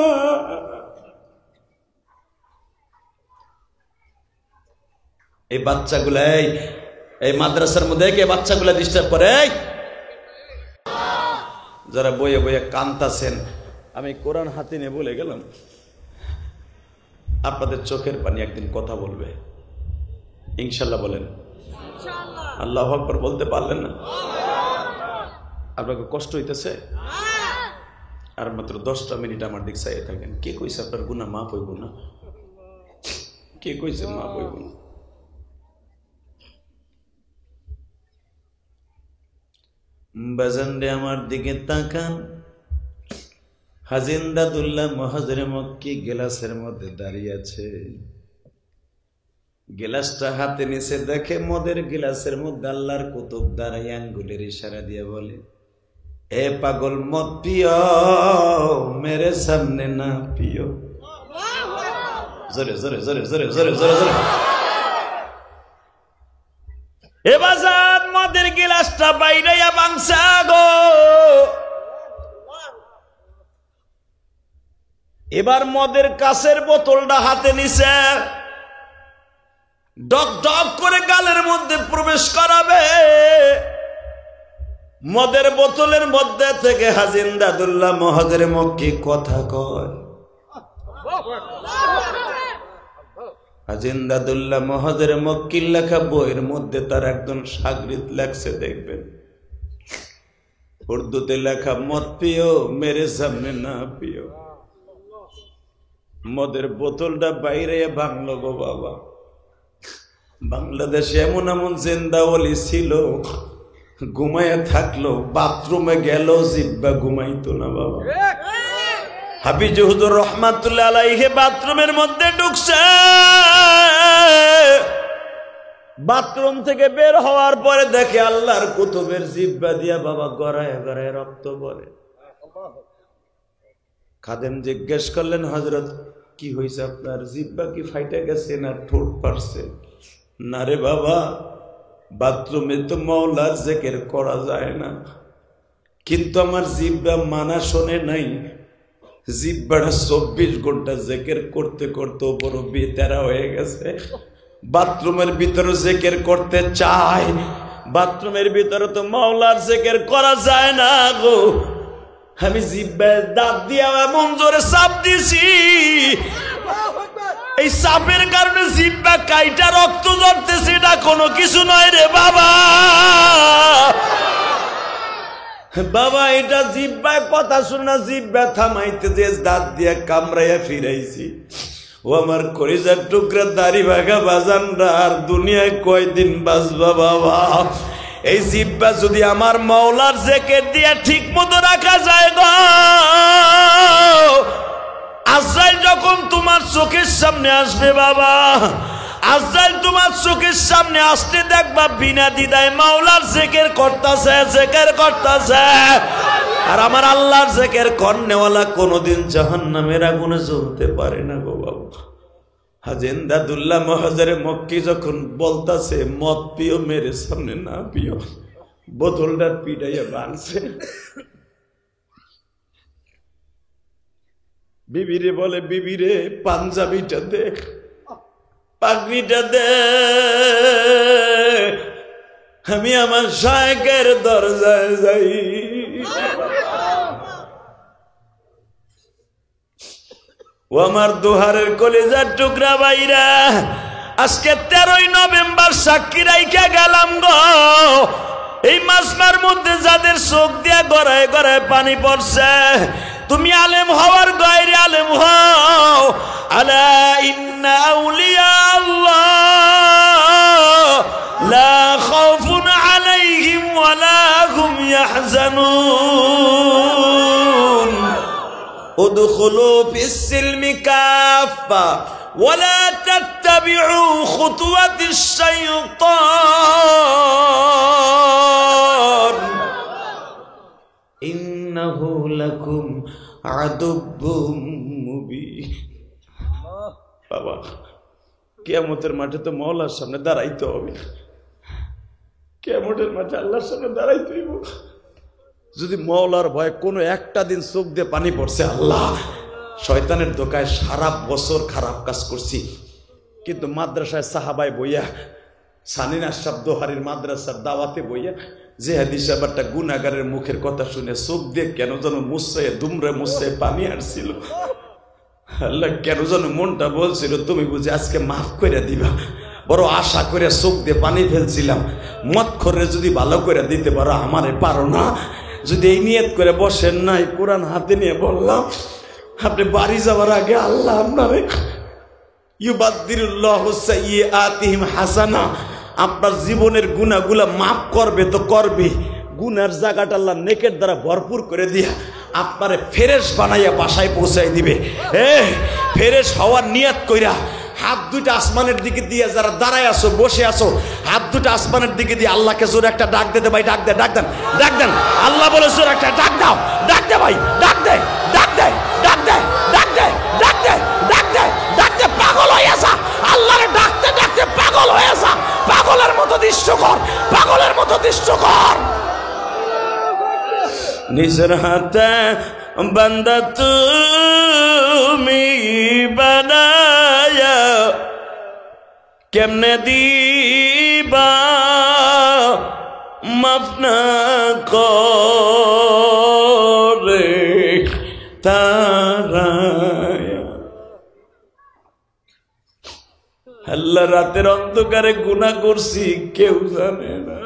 এই বাচ্চাগুলা এই মাদ্রাসার মধ্যে কে বাচ্চাগুলা ডিস্টার্ব করে? যারা বইয়ে বইয়ে কান্তাছেন, আমি কোরআন হাতে নিয়ে বলে গেলাম আপনাদের চোখের পানি একদিন কথা বলবে ইনশাল্লাহ। বলেন আল্লাহু আকবার বলতে পারলেন না? আপনাকে কষ্ট হইতেছে? আর মাত্র 10টা মিনিট আমার দিক চাইয়ে থাকেন। কে কইছে আপনার গুনাহ মাফ হইব না? কে কইছে মাফ হইব না? বাজানরে আমার দিকে তাকান। হাজী ইমদাদুল্লাহ মুহাজিরে মক্কি গিলাসের মধ্যে দাঁড়িয়ে আছে। গিলাসটা হাতে নিচে দেখে মদের গিলাসের মধ্যে আল্লাহর কুতুব দাঁড়াই আঙ্গুলের ইশারা দিয়ে বলে, এ পাগল মদ পিও, মেরে সামনে না পিও। জোরে জোরে জোরে জোরে জোরে জোরে জোরে। এ বাজার মদের গিলাসটা বাইরাইয়া বাংসা গো। এবার মদের কাছের বোতলটা হাতে নিছে, ডক ডক করে গালের মধ্যে প্রবেশ করাবে। মদের বোতলের মধ্যে থেকে হাজী ইমদাদুল্লাহ মুহাজিরে মক্কি কথা কয়। হাজী ইমদাদুল্লাহ মুহাজিরে মক্কির লেখা বইয়ের মধ্যে তার একজন শাগরিদ লেখছে, দেখবেন উর্দুতে লেখা, মদ পিও মেরে সামনে না পিও। মদের বোতলটা বাইরে ভাঙলো গো বাবা। বাংলাদেশে এমন এমন জিন্দা ওলি ছিল, ঘুমাইয়া থাকলো, বাথরুমে গেল জিব্বা ঘুমাইতো না বাবা। হাফিজ হুজুর রহমাতুল্লাহ আলাইহি বাথরুমের মধ্যে ঢুকছে। বাথরুম থেকে বের হওয়ার পরে দেখে আল্লাহর কুতুবের জিব্বা দিয়া বাবা গড়ায় গড়ায় রক্ত পড়ে। খাদেম জিজ্ঞেস করলেন, হযরত কি হয়েছে আপনার? জিব্বা কি ফাইটে গেছে না ঠোঁট পারছে? না রে বাবা, বাথরুমে তো মাওলার জিকির করা যায় না, কিন্তু আমার জিব্বা মানা শোনে নাই। জিব্বাটা 24 ঘন্টা জিকির করতে করতে বড় বেতেরা হয়ে গেছে। বাথরুমের ভিতরে জিকির করতে চায়, বাথরুমের ভিতরে তো মাওলার জিকির করা যায় না গো। আমি জিব্বায় দাঁত দিয়ে এমন জোরে চাপ দিছি, এই চাপের কারণে জিব্বা কাইটা রক্ত ঝরতেছে। এটা কোনো কিছু নয় রে বাবা। বাবা এটা জিব্বায় কথা শুনে জিব্বা থামাইতে যে দাঁত দিয়ে কামড়াইয়া ফিরাইছি। ও আমার কলিজার টুকরা দাড়ি ভাগা বাজানরা, আর দুনিয়ায় কয়দিন বাঁচবা বাবা? এই জিব্বা যদি আমার মাওলার জিকির দিয়ে ঠিক মতো রাখা যায় গো, আজরাইল যখন তোমার চোখের সামনে আসবে বাবা, আজরাইল তোমার চোখের সামনে আসতে দেখবা বিনা দ্বিধায় মাওলার জিকির করতেছে, জিকির করতেছে। আর আমার আল্লাহর জিকির করনেওয়ালা কোনোদিন জাহান্নামের আগুনে জ্বলতে পারে না গো বাবা। হাজী ইমদাদুল্লাহ মুহাজিরে মক্কি যখন বলতাছে মদ পিও মেরে সামনে না পিও, বোতলটা পিটাইয়া বানছে। বিবিরে বলে, বিবিরে পাঞ্জাবিটা দেখ, পাগড়িটা দে। আমি আমার শায়েখের দরজায় যাই। ও আমার দুহারের কলিজার টুকরা ভাইরা, আজকে 13ই নভেম্বর সাক্ষী রাইখা গেলাম গো। এই মাসমার মধ্যে যাদের চোখ দিয়া গড়ায় গড়ায় পানি পড়ছে, তুমি আলেম হওয়ার গায়রে আলেম হও। আলা ইন্না আউলিয়া আল্লাহ লা খাউফুন আলাইহিম ওয়ালা হুম ইয়াহজানুন। উদখুলু ফিস সিলমি কাফা ওয়ালা তাত্তাবিউ খুতুওয়াতিশ শাইতান ইন্নাহু লাকুম আদুব্বুম মুবিন। বাবা, কিয়ামতের মাঠে তো মওলার সামনে দাঁড়াইতে হবে। কিয়ামতের মাঠে আল্লাহর সামনে দাঁড়াইতে হইব। যদি মওলার ভয় কোনো একটা দিন চোখ দিয়ে পানি পড়ছে, আল্লাহ শয়তানের ধোকায় সারা বছর খারাপ কাজ করছি, কিন্তু মাদ্রাসায় সাহাবায় বইয়া, সানিন আশরাফ দোহারির মাদ্রাসার দাওয়াতে বইয়া যে হাদিস ব্যাপারটা গুনাহগারের মুখের কথা শুনে চোখ দিয়ে কেন যেন মুছড়ে দুমড়ে মুছড়ে পানি আসছিল। আল্লাহ কেন যেন মনটা বলছিল তুমি বুঝি আজকে মাফ করে দিবা। বড় আশা করে চোখ দিয়ে পানি ফেলছিলাম, মত করে যদি ভালো করে দিতে পারো আমারে পারো না। যদি এই নিয়ত করে বসেন নাই, কোরআন হাতে নিয়ে বললাম আপনি বাড়ি যাওয়ার আগে আল্লাহ আপনারে ইউবাদদিরুল্লাহু সাইয়্যাতিহিম হাসানা, আপনার জীবনের গুনাহগুলা মাফ করবে তো করবে, গুনার জায়গাটা আল্লাহ নেকের দ্বারা ভরপুর করে দিয়া আপনারে ফেরেশ বানাইয়া বাসায় পৌঁছাই দিবে। ফেরেশ হওয়ার নিয়ত কইরা হাত দুইটা আসমানের দিকে দিয়ে যারা দাঁড়ায় আছো, বসে আছো, হাত দুটো আসমানের দিকে দিয়ে আল্লাহকে জোরে একটা ডাক দিতে ভাই, ডাক দেন, ডাক দেন, ডাক দেন। আল্লাহ বলে জোরে একটা ডাক দাও, ডাক দে ভাই, ডাক দে, ডাক দে, ডাক দে, ডাক দে, ডাক দে, ডাক দে, ডাক দে। পাগল হয়ে আসা আল্লাহরে ডাকতে ডাকতে পাগল হয়ে আসা, পাগলের মতো দৃশ্য কর, পাগলের মতো দৃশ্য কর। নিজের হাতে বান্দা তুমি বানায়া কেমনে দিবা মাফ না করে তারা। আল্লাহ রাতের অন্ধকারে গুনাহ করছি কেউ জানে না।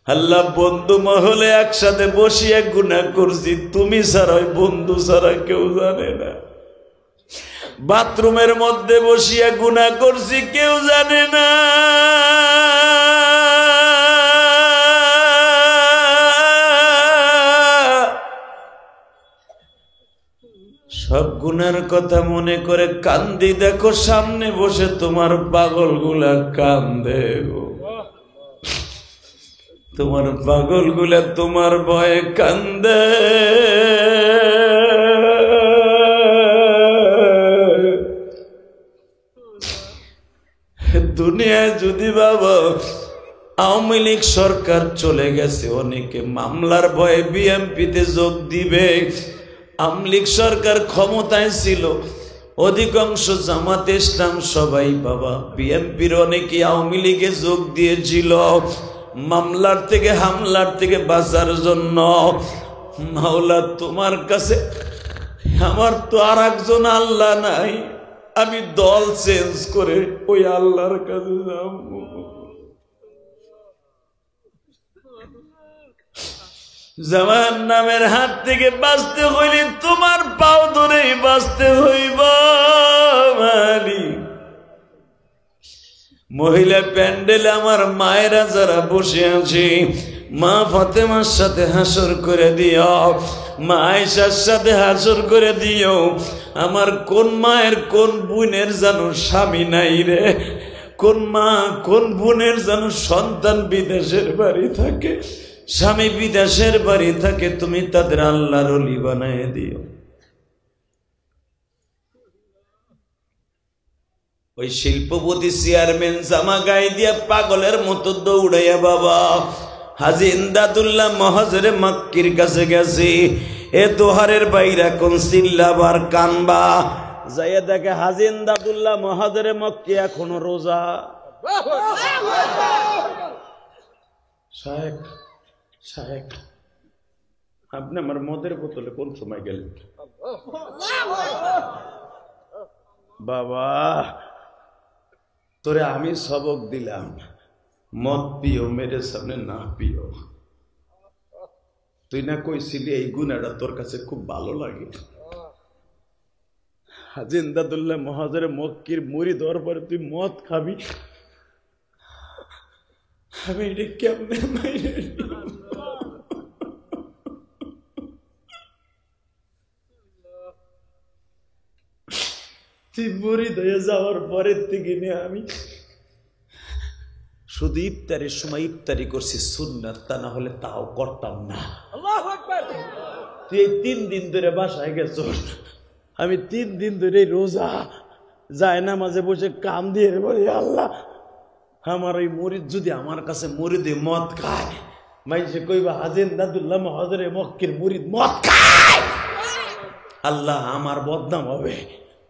আল্লাহ বন্ধু মহলে একসাথে বসিয়া গুনাহ করছি, তুমি ছাড়া ওই বন্ধু ছাড়া কেউ জানে না। বাথরুমের মধ্যে বসিয়া গুনাহ করছি কেউ জানে না। সব গুনার কথা মনে করে কান্দি, দেখো সামনে বসে তোমার পাগল গুলা কান্দে গো, তোমার পাগল গুলা তোমার ভয়ে কান্দে। দুনিয়ায় যদি বাবা আওয়ামী লীগ সরকার চলে গেছে, অনেকে মামলার ভয়ে বিএনপিতে যোগ দিবে। আওয়ামী লীগ সরকার ক্ষমতায় ছিল, অধিকাংশ জামাত ইসলাম সবাই বাবা বিএনপির অনেকে আওয়ামী লীগে যোগ দিয়েছিল মামলার থেকে হামলার থেকে বাঁচার জন্য। মাওলা তোমার কাছে, আমার তো আর একজন আল্লাহ নাই, আমি দল চেঞ্জ করে ওই আল্লাহর কাছে যাব। জামান নামের হাত থেকে বাঁচতে হইলে তোমার পাও ধরেই বাঁচতে হইব। মহিলা প্যান্ডেলে আমার মায়েরা যারা বসে আছে, মা ফাতেমার সাথে হাসর করে দিও, মা আয়েশার সাথে হাসর করে দিও। আমার কোন মায়ের কোন বোনের জানো স্বামী নাই রে, কোন মা কোন বোনের জানো সন্তান বিদেশের বাড়ি থাকে, স্বামী বিদেশের বাড়ি থাকে, তুমি তাদের আল্লাহর ওলি বানায় দিও। ওই শিল্পপতি চেয়ারম্যান জামা গায়ে দিয়া পাগলের মতো দৌড়াইয়া বাবা হাজী ইমদাদুল্লাহ মহাজরে মক্কির কাছে গেছি। এ দোহারের বাইরা কোন চিল্লাবার কানবা, যাইয়া দেখে হাজী ইমদাদুল্লাহ মহাজরে মক্কি এখনো রোজা। শায়েখ শায়েখ, আপনি আমার মদের বোতলে কোন সময় গেলেন? বাবা তোরে আমি সবক দিলাম, মদ পিও, মেরে সামনে না পিও। তুই না কইছিলি এই গুনাটা তোর কাছে খুব ভালো লাগে। হাজী ইমদাদুল্লাহ মহাজের মক্কির মুরিদ হওয়ার পরে তুই মদ খাবি, আমি এটা কেমনে মাইনে নিলাম? তুই মুরিদ হয়ে যাওয়ার পরের থেকে নিয়ে আমি শুধু ইফতারের সময় ইফতারি করছি সুন্নাত, তা না হলে তাও করতাম না। তুই এই 3 দিন ধরে বাসায় গেছ, আমি 3 দিন ধরে রোজা যায় না, মাঝে বসে কাম দিয়ে বলি আল্লাহ আমার ওই মুরিদ যদি আমার কাছে মুরিদে মদ খায়, মাইসে কইবা হাজী ইমদাদুল্লাহ মহাজরে মক্কির মুরিদ মদ খায়, আল্লাহ আমার বদনাম হবে।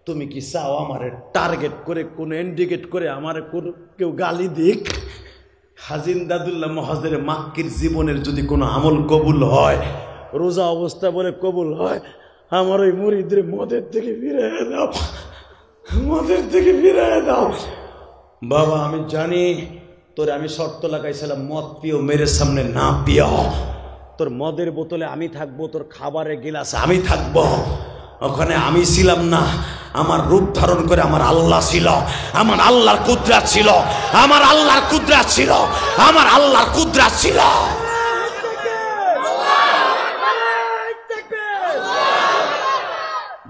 তুমি কি চাও আমারে টার্গেট করে কোন ইন্ডিকেট করে আমারে কেউ গালি দিক? হাজী ইমদাদুল্লাহ মহাজরে মক্কির জীবনের যদি কোনো আমল কবুল হয়, রোজা অবস্থা বলে কবুল হয়, আমার ওই মুরিদের মদের থেকে ফিরিয়ে দাও, মদের থেকে ফিরিয়ে দাও। বাবা আমি জানি তোরে আমি শর্ত লাগাইছিলাম, মদ পিও, মেরে সামনে না পিও। তোর মদের বোতলে আমি থাকবো, তোর খাবারের গিলাসে আমি থাকবো, ওখানে আমি ছিলাম না, আমার রূপ ধারণ করে আমার আল্লাহ ছিল, আমার আল্লাহর কুদরত ছিল, আমার আল্লাহর কুদরত ছিল, আমার আল্লাহর কুদরত ছিল।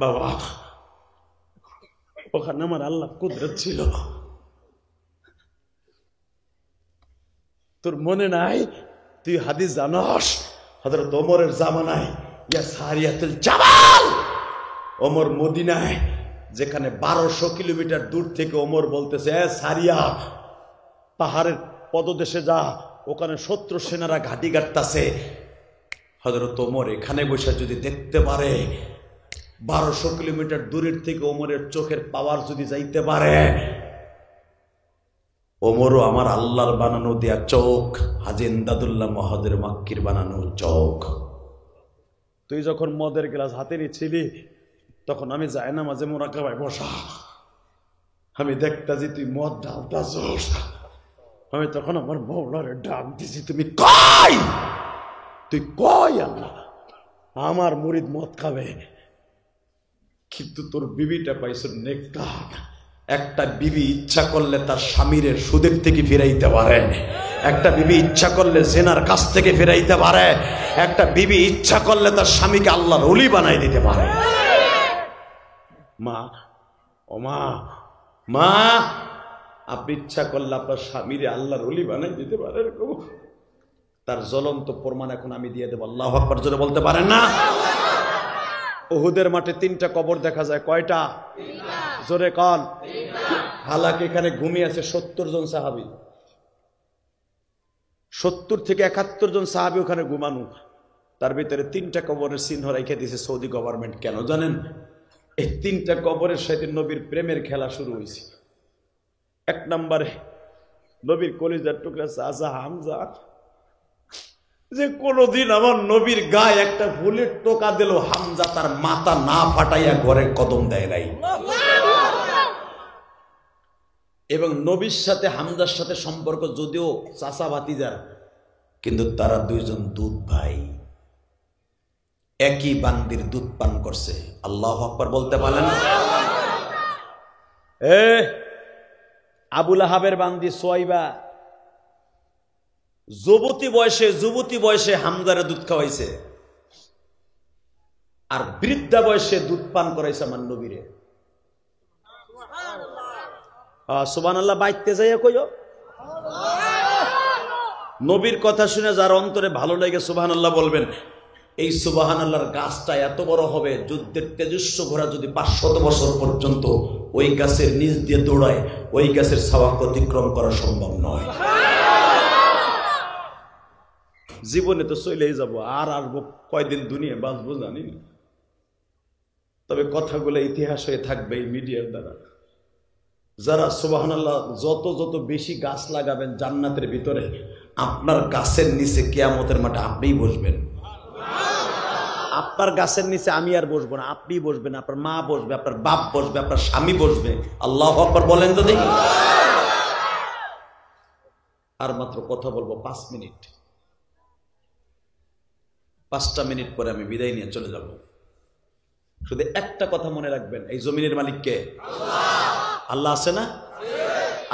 বাবা ওখানে আমার আল্লাহ কুদরত ছিল। তোর মনে নাই? তুই হাদিস জানস, হযরত ওমরের জামানায় ইয়া সারিয়াতুল জাবাল, ওমর মদিনায় যেখানে 1200 কিলোমিটার দূর থেকে ওমর বলতেছে এ সারিয়া, পাহাড়ের পদদেশে যা, ওখানে শত্রু সেনারা ঘাঁটি গাড়তাছে। হযরত ওমর এখানে বসে যদি দেখতে পারে, 1200 কিলোমিটার দূরের থেকে ওমরের চোখের পাওয়ার যদি যাইতে পারে, ওমরও আমার আল্লাহর বানানো দেয়া চোখ, হাজী ইমদাদুল্লাহ মহাজের মক্কির বানানো চোখ। তুই যখন মদের গ্লাস হাতে নিচ্ছিলি, তখন আমি যাই না মাঝে মুরাকাবায় বসা, আমি দেখতাছি তুই মদ ঢালতাছস, আমি তখন আমার মৌলারে ডাক দিছি, তুমি কই, তুই কই আল্লাহ আমার মুরিদ মদ খাবে, কিন্তু তোর বিবিটা পাইছো নেককার। একটা বিবি ইচ্ছা করলে তার স্বামীর সুদের থেকে ফিরাইতে পারে, একটা বিবি ইচ্ছা করলে জেনার কাছ থেকে ফিরাইতে পারে, একটা বিবি ইচ্ছা করলে তার স্বামীকে আল্লাহর ওলি বানাই দিতে পারে। মা ও মা, মা আপনি ইচ্ছা করলে আপনার স্বামীরে আল্লাহর ওলি বানাই দিতে পারেন, তার জ্বলন্ত প্রমাণ এখন আমি দিয়ে দেবো। আল্লাহু আকবার জোরে বলতে পারেন না? উহুদের মাঠে 3টা কবর দেখা যায়, কয়টা? জোরে কন। হালাকে এখানে ঘুমিয়ে আছে 70 জন সাহাবী, 70 থেকে 71 জন সাহাবী ওখানে ঘুমানো, তার ভিতরে 3টা কবরের চিহ্ন রেখে দিয়েছে সৌদি গভর্নমেন্ট। কেন জানেন? এই 3টা কবরের সাথে নবীর প্রেমের খেলা শুরু হয়েছে। 1 নম্বরে নবীর কলিজার টুকরা চাচা হামজা, যে কোনদিন আমার নবীর গায়ে একটা ফুলের টোকা দিল, হামজা তার মাথা না ফাটাইয়া ঘরে কদম দেয় নাই। এবং নবীর সাথে হামজার সাথে সম্পর্ক যদিও চাচা ভাতিজার, কিন্তু তারা 2 জন দুধ ভাই, একই বান্দির দুধ পান করছে। আল্লাহু আকবার বলতে পারেন? আবু লাহাবের বান্দি সোয়াইবা যুবতী বয়সে হামজারে দুধ খাওয়াইছে, আর বৃদ্ধা বয়সে দুধ পান করাইছে আমার নবীরে। সুবহানাল্লাহ বাইতে যাইয়া কইও, নবীর কথা শুনে যার অন্তরে ভালো লাগে সুবহানাল্লাহ বলবেন। এই সুবহানাল্লাহর গাছটা এত বড় হবে, যুদ্ধের তেজস্ব ঘোড়া যদি 500 বছর পর্যন্ত ওই গাছের নিচ দিয়ে দৌড়ায়, ওই গাছের ছাওয়াকে অতিক্রম করা সম্ভব নয়। জীবনে তো চলেই যাব, আর আসবো কয়দিন, দুনিয়া বাঁচবো জানি না, তবে কথাগুলো ইতিহাস হয়ে থাকবে এই মিডিয়ার দ্বারা। যারা সুবহানাল্লাহ যত যত বেশি গাছ লাগাবেন জান্নাতের ভিতরে, আপনার গাছের নিচে কিয়ামতের মাঠে আপনিই বসবেন। আপনার গাছের নিচে আমি আর বসবো না, আপনি বসবেন, আপনার মা বসবে, আপনার বাপ বসবে, আপনার স্বামী বসবে। আল্লাহু আকবার বলেন তো দেখি। আর মাত্র কথা বলবো 5 মিনিট, 5টা মিনিট পরে আমি বিদায় নিয়ে চলে যাব। শুধু একটা কথা মনে রাখবেন, এই জমিনের মালিক কে? আল্লাহ আছে না?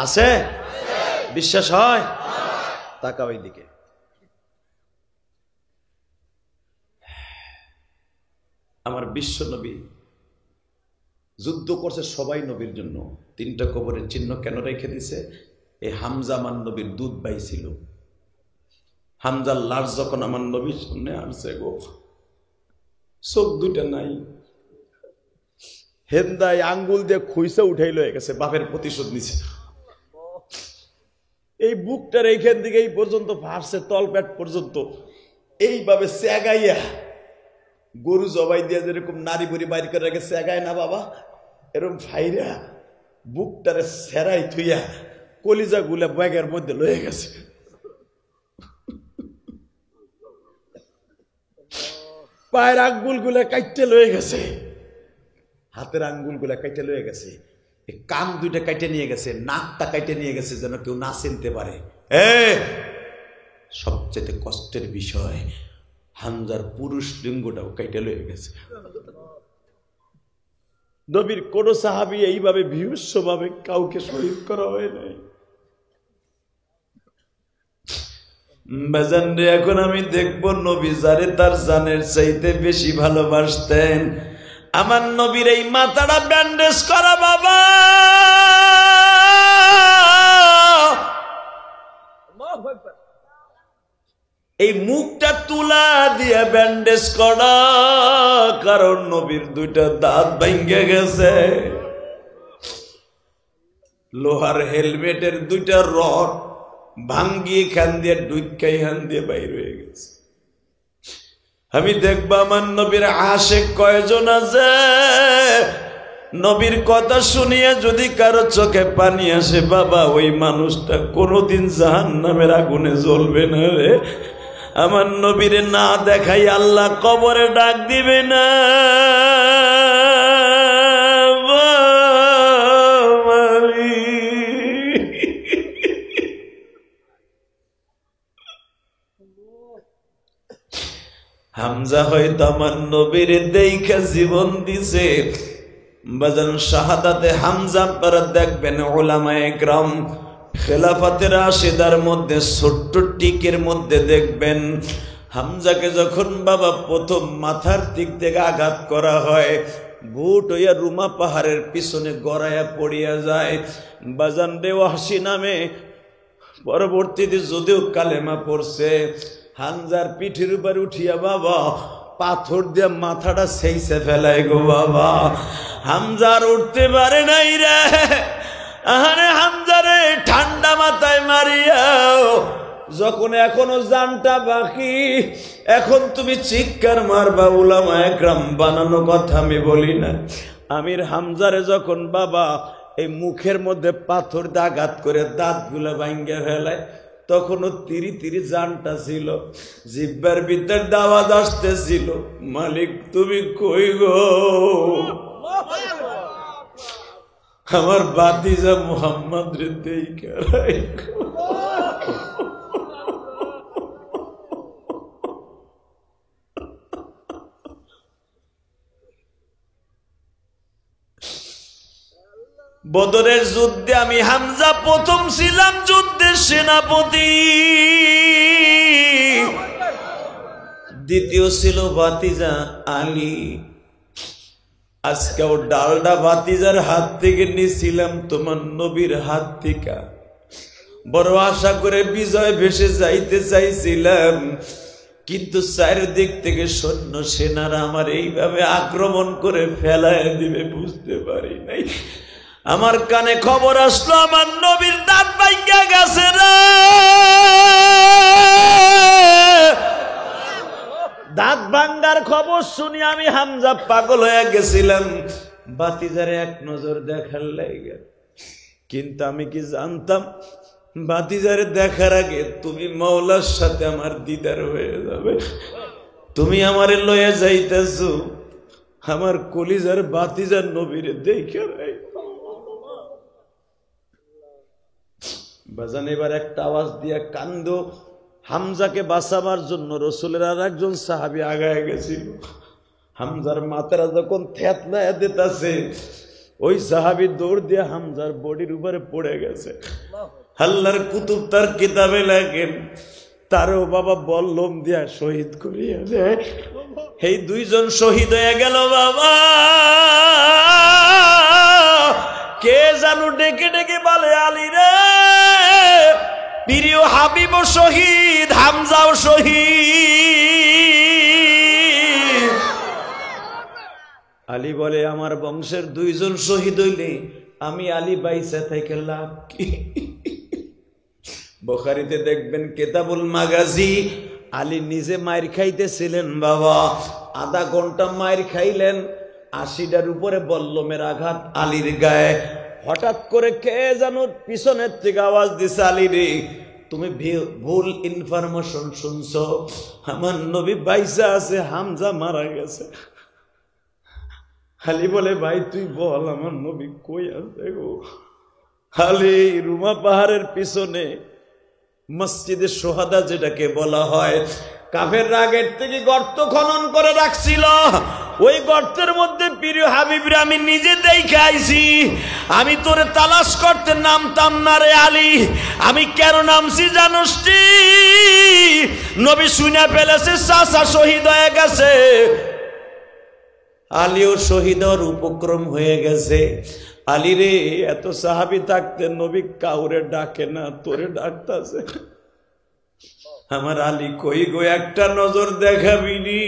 আছে? বিশ্বাস হয়? তাকাও এইদিকে। আমার বিশ্ব নবী যুদ্ধ করছে সবাই নবীর জন্য। 3টা কবরের চিহ্ন কেন রেখে দিছে? এই হামজা আমার নবীর দুধ ভাই ছিল। হামজার লাশ যখন আমার নবীর সামনে আসছে গো, চোখ দুটা নাই, হেন্দায় আঙ্গুল দিয়ে খুইসা উঠাই লয়ে গেছে, বাপের প্রতিশোধ নিছে। এই বুকটার এইখান থেকে এই পর্যন্ত ফাটছে, তলপেট পর্যন্ত এইভাবে স্যাগাইয়া, গরু জবাই দিয়ে যেরকম নারী বুড়ি বাইর করে রেখে স্যাগায় না বাবা, এরকম ফাইরা বুকটারে সেরাই থুইয়া কলিজা গুলা ব্যাগের মধ্যে লয়ে গেছে। পায়ের আঙ্গুল গুলা কাইটে লয়ে গেছে, হাতের আঙ্গুল গুলা কাইটে লয়ে গেছে, কান দুইটা কাইটে নিয়ে গেছে, নাকটা কাইটে নিয়ে গেছে যেন কেউ না চিনতে পারে। সবচেয়ে কষ্টের বিষয়, হামজার পুরুষ লিঙ্গটাও কাইটে লয়ে গেছে। নবীর কোন সাহাবী এইভাবে বিভৎসভাবে কাউকে শহীদ করা হয় নাই। বাজানরে, এখন আমি দেখব নবী যারে তার জানের চাইতে বেশি ভালোবাসতেন, আমার নবীর এই মাথাটা ব্যান্ডেজ করা বাবা, এই মুখটা তুলা দিয়ে ব্যান্ডেজ করা, কারণ নবীর 2টা দাঁত ভেঙে গেছে। লোহার হেলমেটের 2টা রড ভাঙ্গিয়ে খান দিয়ে ডুইকাই হান দিয়ে বাইর হয়ে গেছে। আমি দেখবো আমার নবীর আশিক কয়জন আছে, নবীর কথা শুনিয়ে যদি কারো চোখে পানি আসে বাবা, ওই মানুষটা কোনোদিন জাহান্নামের আগুনে জ্বলবে না রে। আমার নবীরে না দেখাই আল্লাহ কবরে ডাক দিবে না। হামজা হয়তো আমার নবীর দেখা জীবন দিছে। বাজান শাহাদাতে হামজা আপনারা দেখবেন উলামায়ে ইকরাম খেলাফতের রাশিদার মধ্যে ছোট্ট টিকের মধ্যে দেখবেন হামজাকে যখন বাবা প্রথম মাথার দিক থেকে আঘাত করা হয়, বুট হইয়া রুমা পাহাড়ের পিছনে গড়াইয়া পড়িয়া যায়। বাজান রে ওয়াহশী নামে পরবর্তীতে যদিও কালেমা পড়ছে, হামজার পিঠের উপর উঠিয়া বাবা পাথর দিয়ে মাথাটা সেইছে ফেলায় গো বাবা। হামজার উঠতে পারে নাই রে। আরে হামজারে ঠান্ডা মাথায় মারিয়াও, যখন এখনো জানটা বাকি, এখন তুমি চিৎকার মারবা। উলামায়ে ইকরাম বানানো কথা আমি বলি না। আমির হামজারে যখন বাবা এই মুখের মধ্যে পাথর দিয়ে আঘাত করে দাঁতগুলো ভাঙ্গা ফেলায়, তখনও তিরি তিরি জানটা ছিল, জিব্বার ভিতর দাওয়াত আসতেছিল, মালিক তুমি কই গো? আমার ভাতিজা মুহাম্মদ রে দেইখা রাইখো। বদরের যুদ্ধে আমি হামজা প্রথম ছিলাম যুদ্ধের সেনাপতি, দ্বিতীয় ছিল ভাতিজা আলী। আজকেও ডালডা ভাতিজার হাত থেকে নিয়েছিলাম তোমার নবীর হাত থেকে। বড় আশা করে বিজয় ভেসে যাইতে চাইছিলাম, কিন্তু চারিদিক থেকে সৈন্য সেনারা আমার এইভাবে আক্রমণ করে ফেলায় দিবে বুঝতে পারি নাই। আমার কানে খবর আসলো আমার নবীর দাঁত ভাঙ্গা গেছে রে। দাঁত ভাঙ্গার খবর শুনি আমি হামজা পাগল হয়ে গেছিলাম। ভাতিজারে এক নজর দেখার লাগে কিন্তু আমি কি জানতাম ভাতিজারে দেখার আগে তুমি মাওলার সাথে আমার দিদার হয়ে যাবে। তুমি আমারে লয়ে যাইতেছো আমার কলিজার ভাতিজার নবীরে দেখে নাই। বাজান এবার একটা আওয়াজ দিয়া কান্দো। হামজাকে বাঁচাবার জন্য রসুলের আর একজন সাহাবী আগায় গেছিল। হামজার মাথাটা যখন থেতলায় দিতেছে ওই সাহাবী দৌড় দিয়ে হামজার বডির উপরে পড়ে গেছে। আল্লাহর কুতুব তার কিতাবে লেখেন তারও বাবা বল্লম দিয়া শহীদ করিয়া দেয়। এই দুইজন শহীদ হয়ে গেল বাবা। কে জানো ডেকে ডেকে বলে আলী রে প্রিয় হাবিব শহীদ, হামজাও শহীদ। আলী বলে আমার বংশের দুইজন শহীদ হইলে আমি আলী বাইসা থেকে লাভ কি? বুখারীতে দেখবেন কিতাবুল মাগাজি আলী নিজে মায়ের খাইতেছিলেন বাবা। আধা ঘন্টা মায়ের খাইলেন, ৮০টার উপরে বল্লমের আঘাত আলীর গায়ে। হঠাৎ করে কে জানো পিছনের থেকে আওয়াজ দিছে আলী রে তুমি ভুল ইনফরমেশন শুনছো, আমার নবী বাইসা আছে, হামজা মারা গেছে। আলী বলে ভাই তুই বল আমার নবী কই আছে গো? আলী রুমা পাহাড়ের পিছনে মসজিদে সোহাদা যেটাকে বলা হয়, কাফেররা আগের থেকে গর্ত খনন করে রাখছিল। ওই গর্তের মধ্যে প্রিয় হাবিবরে আমি নিজে দেখে আইছি। আমি তোরে তালাশ করতে নামতাম না রে আলী। আমি কেন নামছি জানোস? নবী শুনে ফেলেছে চাচা শহীদ হয়ে গেছে। আলীও শহীদ হওয়ার উপক্রম হয়ে গেছে। আলী রে এত সাহাবী থাকতে নবী কাউরে ডাকে না, তোরে ডাকতাছে। আমার আলী কই গো একটা নজর দেখাবিনি?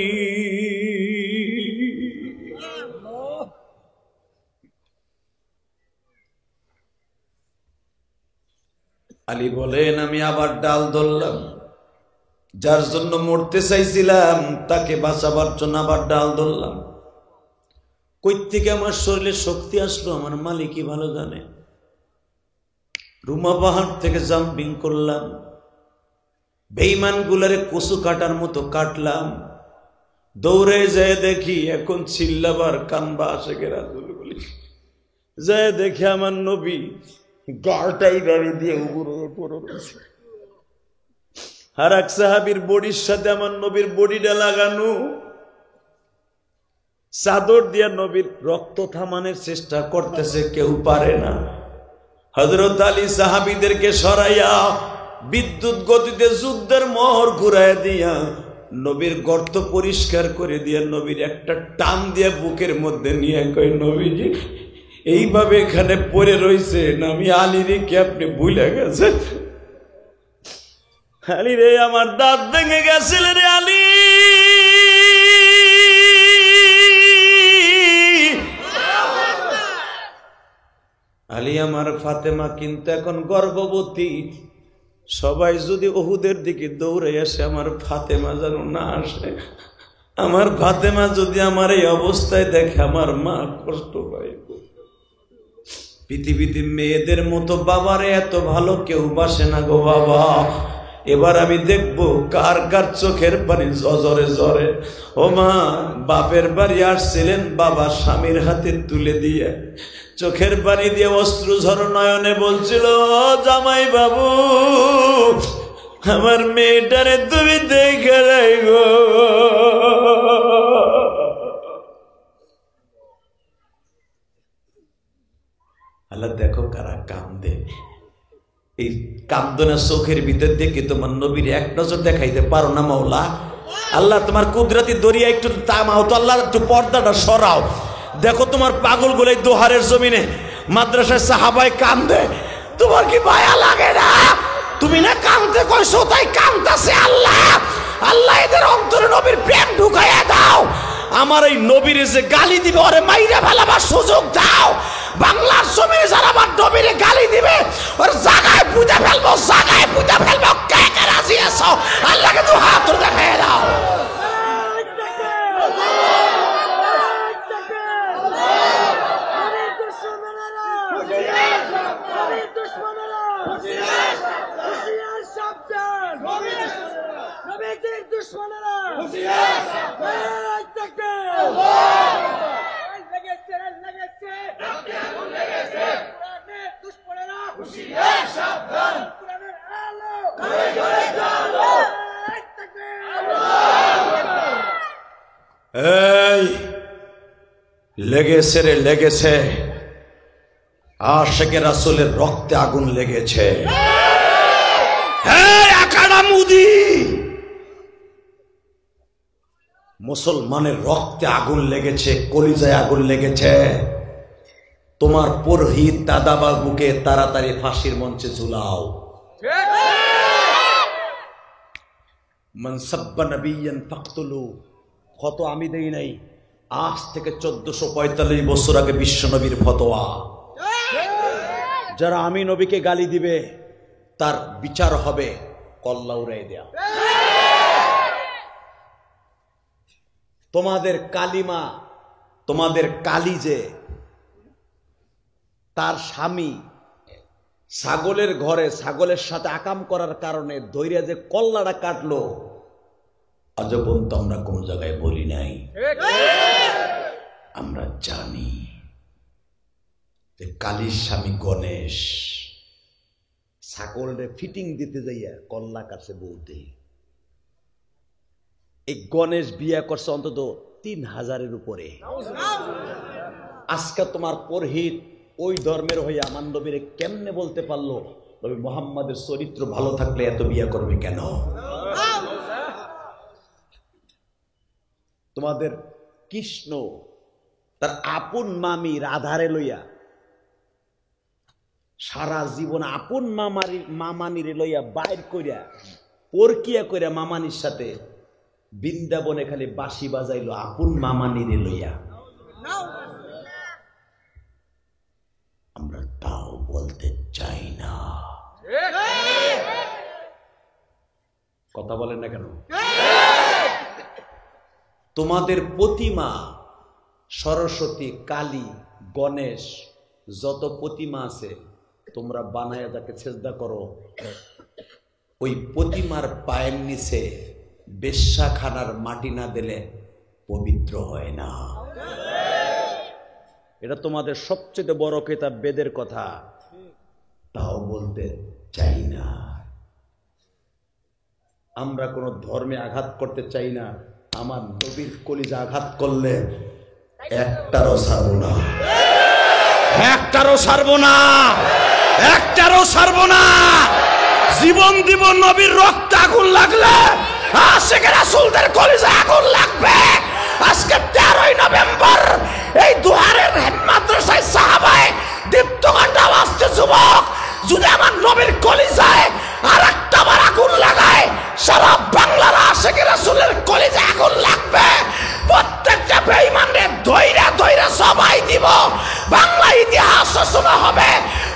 আলী বলেন আমি আবার ডাল ধরলাম, যার জন্য মরতে চাইছিলাম তাকে বাঁচাবার জন্য আবার ডাল ধরলাম। কই থেকে আমার শরীরে শক্তি আসলো আমার মালিকই ভালো জানে। রুমা পাহাড় থেকে জাম্পিং করলাম, বেঈমান গুলারে কচু কাটার মতো কাটলাম। দৌড়ে যায় দেখি এখন চিল্লাবার কানবা আসে গেরা বলি যায় দেখে আমার নবী গাড়টাই গাড়ি দিয়ে উপরে রয়েছে। আর এক সাহাবীর বডির সাথে আমার নবীর বডিটা লাগানো, চাদর দিয়া নবীর রক্ত থামানোর চেষ্টা করতেছে, কেউ পারে না। হযরত আলী সাহাবীদেরকে সরাইয়া বিদ্যুৎ গতিতে যুদ্ধের মোহর ঘুরাইয়া দিয়া নবীর গর্ত পরিষ্কার করে দিয়া নবীর একটা টান দিয়া বুকের মধ্যে নিয়ে কয় নবীজি এইভাবে এখানে পড়ে রয়েছেন, আমি আলীরে কি আপনি ভুলে গেছেন? আলী রে আমার দাঁত ভেঙে গেছিল রে আলী। আলী আমার ফাতেমা কিন্তু এখন গর্ভবতী। সবাই যদি ওহুদের দিকে দৌড়ে আসে আমার ফাতেমা যেন না আসে। আমার ফাতেমা যদি আমার এই অবস্থায় দেখে আমার মা কষ্ট পায়। পৃথিবীতে মেয়েদের মতো বাবারে এত ভালো কেউ বাসে না গো বাবা। এবার আমি দেখবো কার কার চোখের পানি জরে জরে। ও মা বাপের বাড়ি আসছিলেন, বাবা স্বামীর হাতে তুলে দিয়ে চোখের পানি দিয়ে অশ্রু ঝর নয়নে বলছিল জামাই বাবু আমার মেয়েটারে তুমি দেখে নাই গো। আল্লাহ দেখো কারা কান্দে। এই কান্দনা চোখের ভিতর দেখে তোমার নবীর এক নজর দেখাইতে পারো না মাওলা? আল্লাহ তোমার কুদরতি দরিয়া একটু তামাও তো, আল্লাহ একটু পর্দাটা সরাও। দেখো তোমার পাগল গুলো দোহারের জমিনে মাদ্রাসায় সাহাবায় কান্দে, তোমার কি মায়া লাগে না? তুমি না কান্দতে কইছো তাই কান্দাছে আল্লাহ। আল্লাহ এদের অন্তরে নবীর প্রেম ঢুকাইয়া দাও। আমার এই নবীর যে গালি দিবে ওরে মাইরা ফেলাবার সুযোগ দাও। বাংলার জমিনে যারা আমার নবীরে গালি দিবে ওর জায়গায় পুঁতে ফেলবো, জায়গায় পুঁতে ফেলবো। কে কে রাজি আছো? আল্লাহকে তো হাত দেখাইয়া দাও। এই লেগেছে রে, লেগেছে। আশিকে রাসূলের রক্তে আগুন লেগেছে। মুদি মুসলমানের রক্তে আগুন লেগেছে, কলিজায় আগুন লেগেছে। তোমার পুরোহিত দাদাবাবুকে তাড়াতাড়ি ফাঁসির মঞ্চে ঝুলাও। মান সাব্বা নবিয়্যান ফাকতুলু, কত আমি দেই নাই। আজ থেকে 1445 বছর আগে বিশ্ব নবীর ফতোয়া। যারা আমি নবীকে গালি দিবে তার বিচার হবে কল্লা উড়াই দেয়া। তোমাদের কালিমা, তোমাদের কালি যে তার স্বামী ছাগলের ঘরে ছাগলের সাথে আকাম করার কারণে ধৈর্য যে কল্লাটা কাটলো, আজ পর্যন্ত আমরা কোন জায়গায় বলি নাই। আমরা জানি যে কালীর স্বামী গণেশ ছাগলের ফিটিং দিতে যাইয়া কল্লা কাছে বলতে, এই গণেশ বিয়া করছে অন্তত 3000-এর উপরে। আজকে তোমার পুরোহিত ওই ধর্মের হয়ে আমার নবীরে কেমনে বলতে পারলো নবী মুহাম্মাদের চরিত্র ভালো থাকলে এত বিয়া করবে কেন? তোমাদের কৃষ্ণ তার আপন মামি রাধারে লইয়া সারা জীবন আপন মামানিরে লইয়া বাইর কইরা পরকিয়া কইরা মামানির সাথে বৃন্দাবনে খালি বাঁশি বাজাইলো আপন মামানিরে লইয়া। আমরা তাও বলতে চাই না। কথা বলেন না কেন? তোমাদের প্রতিমা সরস্বতী, কালী, গণেশ যত প্রতিমা আছে তোমরা বানায়া যাকে সেজদা করো, ওই প্রতিমার পায়ের নিচে বেশ্যাখানার মাটি না দিলে পবিত্র হয় না। এটা তোমাদের সবচেয়ে বড় কিতাব বেদের কথা, তাও বলতে চাই না। আমরা কোন ধর্মে আঘাত করতে চাই না। আমার নবীর কলিজা আঘাত করলে একটারও ছাড়বো না, একটারও ছাড়বো না, একটারও ছাড়বো না। জীবন দিব নবীর রক্ত আগুন লাগলে আশিকে রাসূলদের কলিজায় আগুন লাগবে। আজকে 13ই নভেম্বর এই দুহারের মাদ্রাসায় সাহাবায়ে দীপ্তকণ্ঠে আসছে যুবক, যদি আমার নবীর কলিজায় আর একটা বার আগুন লাগায় সারা বাংলার আশিকে রাসূলের কলিজায় আগুন লাগবে। প্রত্যেকটা বেঈমানরে ধইরা ধইরা সবাই দিব। বাংলা ইতিহাস শোনা হবে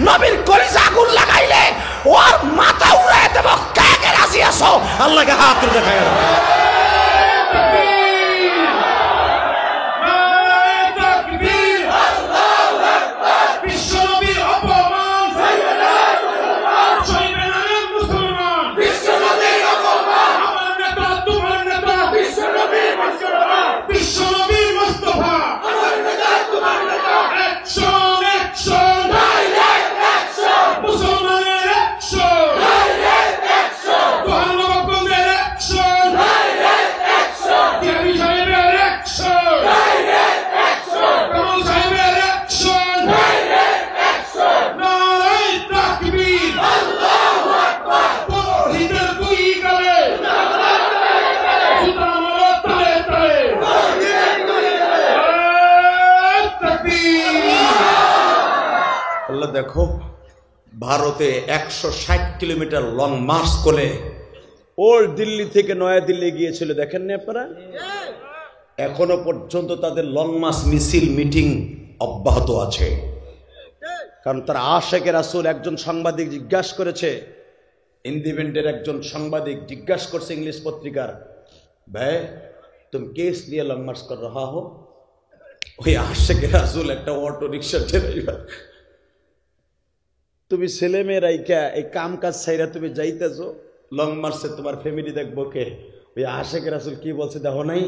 নবীর কলিজায় আগুন লাগাইলে ওর মাথা উড়ায় দেব। কে কে রাজি আছো? আল্লাহকে হাত তুলে দেখায়। দেখো ভারতে 160 কিলোমিটার লং মার্চ করে ওল্ড দিল্লি থেকে নয়া দিল্লি গিয়েছিল, দেখেন না আপনারা? এখনো পর্যন্ত তাদের লং মার্চ মিছিল মিটিং অব্যাহত আছে। কারণ তার আশিকে রাসূল একজন সাংবাদিক জিজ্ঞাসা করেছে, ইন্ডিপেন্ডেন্টের একজন সাংবাদিক জিজ্ঞাসা করছে ইংলিশ পত্রিকার, ভাই তুমি কেস নিয়ে লং মার্চ কর রহা হো? ওই আশিকে রাসূল একটা অটো রিক্সা ড্রাইভার, তুমি ছেলে মেয়ে রাইকা এই কাম কাজ ছাইরা তুমি যাইতেছো লং মার্চে, তোমার ফ্যামিলি দেখবো কে? ওই আশিকে রাসূল কি বলছে দেখো নাই,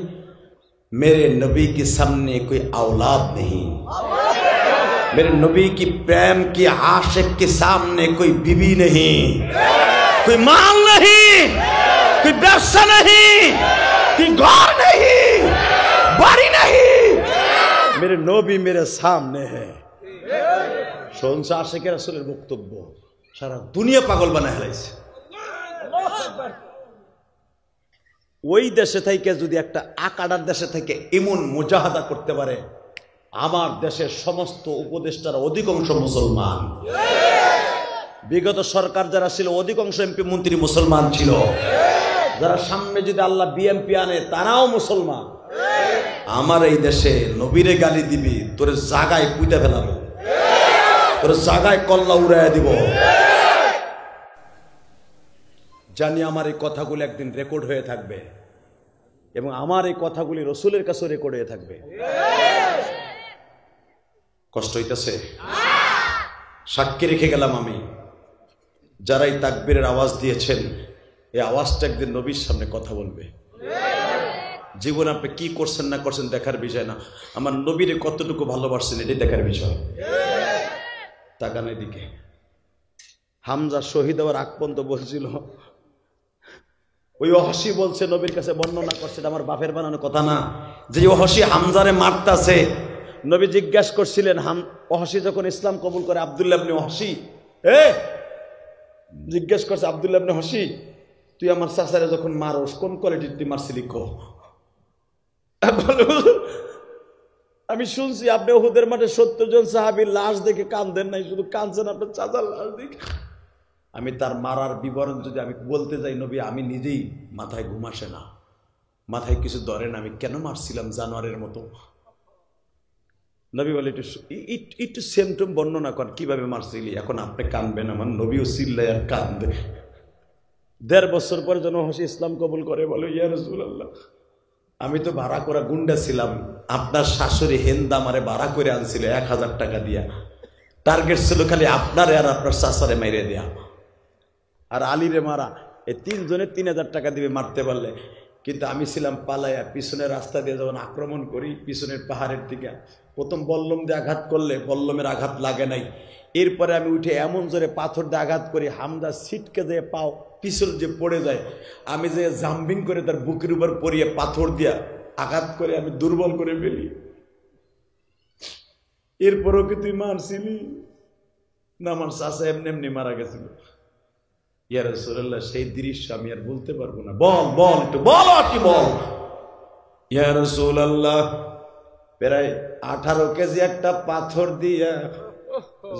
मेरे नबी के सामने कोई औलाद नहीं, मेरे नबी की प्रेम की आशिक के सामने कोई बीवी नहीं, कोई माल नहीं, कोई व्यवसाय नहीं, कोई घर नहीं, बारी नहीं, मेरे नबी मेरे सामने है। শুনছে আশিকের রাসূলের বক্তব্য, সারা দুনিয়া পাগল বানায় ফেলাইছে। ওই দেশে থেকে যদি একটা আকাডার দেশে থেকে এমন মুজাহাদা করতে পারে, আমার দেশের সমস্ত উপদেষ্টারা অধিকাংশ মুসলমান, বিগত সরকার যারা ছিল অধিকাংশ এমপি মন্ত্রী মুসলমান ছিল, যারা সামনে যদি আল্লাহ বিএমপি আনে তারাও মুসলমান। আমার এই দেশে নবীরে গালি দিবি, তোর জায়গায় পুঁতে ফেলাবো, তোর জায়গায় কল্লা উড়াইয়া দিব। জানি আমার এই কথাগুলি একদিন রেকর্ড হয়ে থাকবে এবং আমার এই কথাগুলি রসুলের কাছে রেকর্ড হয়ে থাকবে। কষ্ট হইতেছে, সাক্ষী রেখে গেলাম আমি, যারা এই তাকবীরের আওয়াজ দিয়েছেন, এই আওয়াজটা একদিন নবীর সামনে কথা বলবে। জীবনে আপনি কি করছেন না করছেন দেখার বিষয় না, আমার নবীরে কতটুকু ভালোবাসছেন এটাই দেখার বিষয়। তাকান এদিকে, হামজা শহীদ হওয়ার আগ পর্যন্ত বলছিল, ওই ওহসী বলছে নবীর কাছে বর্ণনা করছে, আমার বাপের বানানো কথা না, যে ওহসী হামজারে মারতাছে। নবী জিজ্ঞাসা করছিলেন, ওহসী যখন ইসলাম কবুল করে, আব্দুল্লাহ ইবনে ওহসী জিজ্ঞেস করছে, আব্দুল্লাহ ইবনে ওহসী তুই আমার চাচারে যখন মারস কোন কোয়ালিটির তুই মারছিলি কো? আমি শুনছি আপনি উহুদের মাঠে 70 জন সাহাবীর লাশ দেখে কাঁদেন নাই, শুধু কাঁদছেন আপনার চাচার লাশ দেখে। আমি তার মারার বিবরণ যদি আমি বলতে যাই নবী, আমি নিজেই মাথায় ঘুম আসে না, মাথায় কিছু ধরে না, আমি কেন মারছিলাম জানোয়ারের মতো। নবী বলে একটু সেমটম বর্ণনা কর কিভাবে মারছিলি। এখন আপনি কাঁদবেন, আমার নবীও চিল্লায় আর কাঁদবে। 1.5 বছর পরে যেন ওহসী ইসলাম কবুল করে, বলে ইয়া রাসূলুল্লাহ আমি তো ভাড়া করা গুন্ডা ছিলাম, আপনার শাশুড়ি হেন্দা আমারে ভাড়া করে আনছিল 1000 টাকা দিয়া, টার্গেট ছিল খালি আপনারে আর আপনার চাচারে মাইরে দেয়া আর আলীরে মারা। এই 3 জনে 3000 টাকা দিবে মারতে পারলে। কিন্তু আমি ছিলাম পালাইয়া, পিছনের রাস্তা দিয়ে যখন আক্রমণ করি পিছনের পাহাড়ের দিকে, প্রথম বল্লম দিয়ে আঘাত করলে বল্লমের আঘাত লাগে নাই, এরপরে আমি উঠে এমন জোরে পাথর দিয়ে আঘাত করি, হামজা ছিটকে যে পাও পিছল যে পড়ে যায়, আমি যে জাম্পিং করে তার বুকের উপর পড়িয়ে পাথর দিয়া আঘাত করে আমি দুর্বল করে ফেলি। এরপরও কি তুই মারছিলি না? আমার চাচা এমনি এমনি মারা গেছিল। ইয়া রাসূলুল্লাহ সেই দৃশ্য আমি আর বলতে পারবো না। বল বল একটু বল, কি বল। ইয়া রাসূলুল্লাহ প্রায় 18 কেজি একটা পাথর দিয়া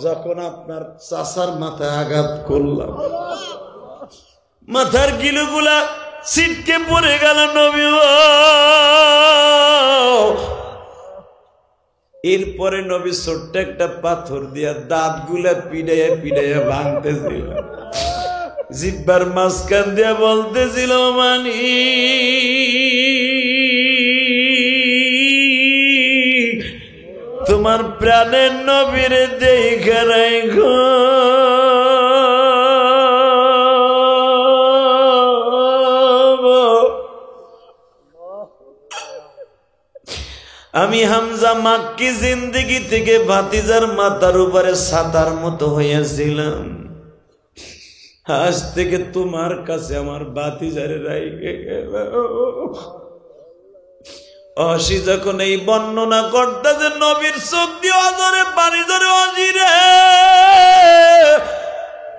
যখন আপনার চাচার মাথায় আঘাত করলাম, মাথার গিলুগুলা ছিটকে পড়ে গেল নবী। এরপরে নবী ছোট্ট একটা পাথর দিয়া দাঁতগুলা পিড়াইয়া পিড়াইয়া ভাঙতেছিল, জিহ্বার মাঝখান দিয়া বলতেছিল, মানি তোমার প্রাণের নবীর দেখা রাখো। আমি হামজা মাক্কি জিন্দেগি থেকে ভাতিজার মাথার উপরে ছাতার মতো হইয়াছিলাম, আজ থেকে তোমার কাছে আমার ভাতিজারে রাইখে গেল। ওহসী যখন এই বর্ণনা করতেছে, নবীর চোখ দিয়ে অজরে পানি ধরে, অজিরে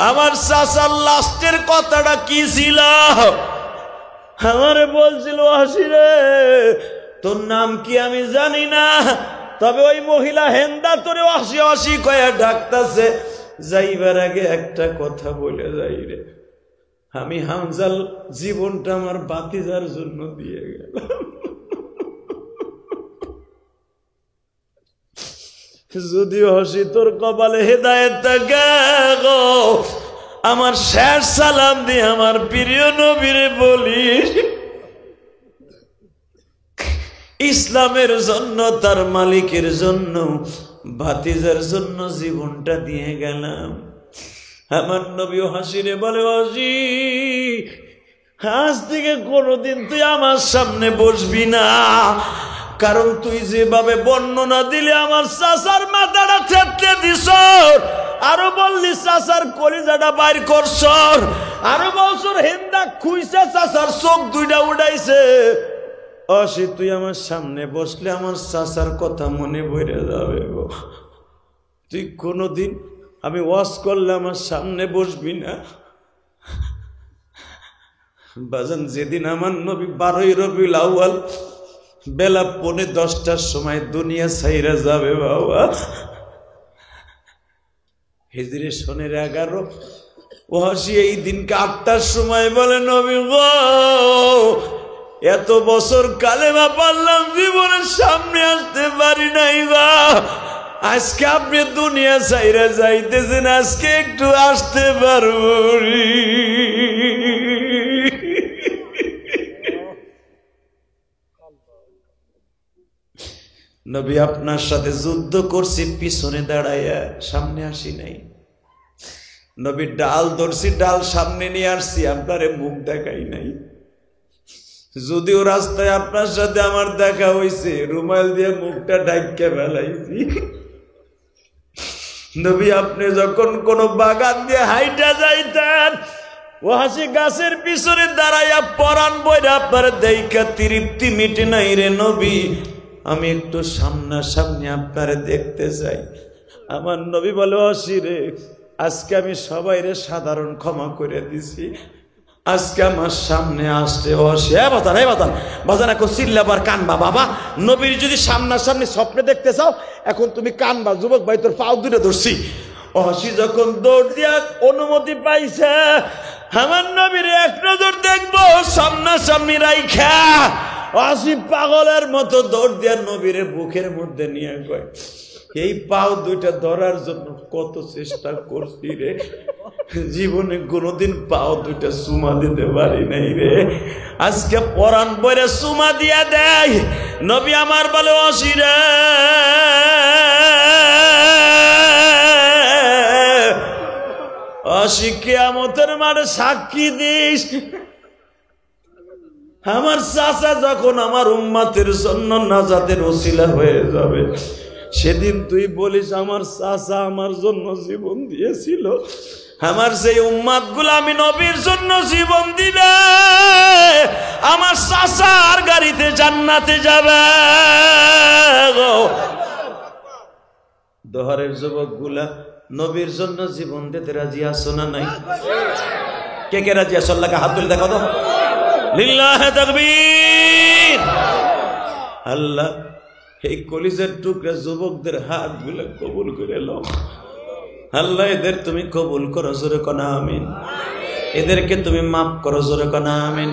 আমার চাচার লাস্টের কথাটা কি ছিল? আমারে বলছিল, ওহসী রে তোর নাম কি আমি জানি না, তবে ওই মহিলা হেন্দা তোরে ওহসী ওহসী কয়া ডাকতেছে, যাইবার আগে একটা কথা বলে যাই রে, আমি হামজার জীবনটা আমার ভাতিজার জন্য দিয়ে গেলাম। যদি ওহসী তোর কপালে হেদায়েত থাকে গো, আমার শেষ সালাম দিয়ে আমার প্রিয় নবীরে বলিস, ইসলামের জন্য, তার মালিকের জন্য, ভাতিজার জন্য জীবনটা দিয়ে গেলাম। আমার নবী হাসিরে বলে, ওহসী আজ থেকে কোনোদিন তুই আমার সামনে বসবি না, কারণ তুই যেভাবে বর্ণনা দিলে আমার চাচার মাথাটা থেতলে দিস, আরো বললি চাচার কলিজাটা বাইর করছ, আরো বছর হেন্দা খুইছে চাচার চোখ 2টা উড়াইছে, অসি তুই আমার সামনে বসলে আমার চাচার কথা মনে পড়ে যাবে গো। তুই কোনোদিন আমি ওয়াজ করলে আমার সামনে বসবি না বাজান। যেদিন আমার নবী 12ই রবিউল আউয়াল বেলা 10:45 সময় দুনিয়া ছাইরা যাবে বাবা, হিজরি সনের 11 ওয়াসি এই দিনকে 8টার সময় বলে নবী গো এত বছর কালেমা পড়লাম জীবনের সামনে আসতে পারি নাই গো, আজকে আপনি দুনিয়া ছাইরা যাইতেছেন, আজকে একটু আসতে পারবো। নবী আপনার সাথে যুদ্ধ করছি পিছনে দাঁড়াইয়া, সামনে আসি নাই। নবী ডাল ধরছি, ডাল সামনে নিয়ে আসছি, আপনারে মুখ দেখাই নাই। যদিও রাস্তায় আপনার সাথে আমার দেখা হয়েছে, রুমাল দিয়ে মুখটা ঢাইকা ফেলাইছি। নবী আপনি যখন কোন বাগান দিয়ে হাইটা যাইতেন, ওয়াসি গাছের পিছনে দাঁড়াইয়া পরাণ বইরা আপনার দেখা তৃপ্তি মিটে নাই রে নবী, আমি একটু সামনাসামনি আপনারে দেখতে চাই। আমার নবী বলে ওয়াসি রে আজকে আমি সবাইরে সাধারণ ক্ষমা করে দিছি, আজকে আমার সামনে আসতে ওয়াসি। বাজান এখন চিল্লাবার কানবা বাবা, নবীর যদি সামনাসামনি স্বপ্নে দেখতে চাও এখন তুমি কানবা। যুবক ভাই তোর পাও দূরে ধরছি। ওয়াসি যখন দৌড় দিয়া অনুমতি পাইছে, আমার নবীর এক নজর দেখবো সামনাসামনি রাইখা, ওয়াসি পাগলের মতো দৌড় দিয়া নবীর বুকের মধ্যে নিয়ে কয় এই পাও দুইটা ধরার জন্য কত চেষ্টা করছি রে, জীবনে কোনোদিন পাও দুইটা চুমা দিতে পারি নাই রে, আজকে পরাণ বইরে চুমা দিয়া দেয়। নবী আমার বলে ওয়াসি রে ওয়াসি কিয়ামতের মাঠে সাক্ষী দিস, আমার চাচা যখন আমার উম্মতের জন্য নাজাতের ওসিলা হয়ে যাবে, সেদিন তুই বলিস আমার চাচা আমার জন্য জীবন দিয়েছিল, আমার সেই উম্মত গুলো আমি নবীর জন্য জীবন দিবে, আমার চাচা আর গাড়িতে জান্নাতে যাবে। দোহারের যুবক গুলা নবীর জন্য জীবন দিতে রাজি আছো না নাই? কে কে রাজি আছো? আল্লাহকে হাত তুলে দেখো তো। লিল্লাহে তাকবীর। আল্লাহ এই কলিজার টুকরা যুবকদের হাত গুলো কবুল করে লো আল্লাহ, এদের তুমি কবুল করো, জোরে কনা আমিন। এদেরকে তুমি মাফ করো, জোরে কনা আমিন।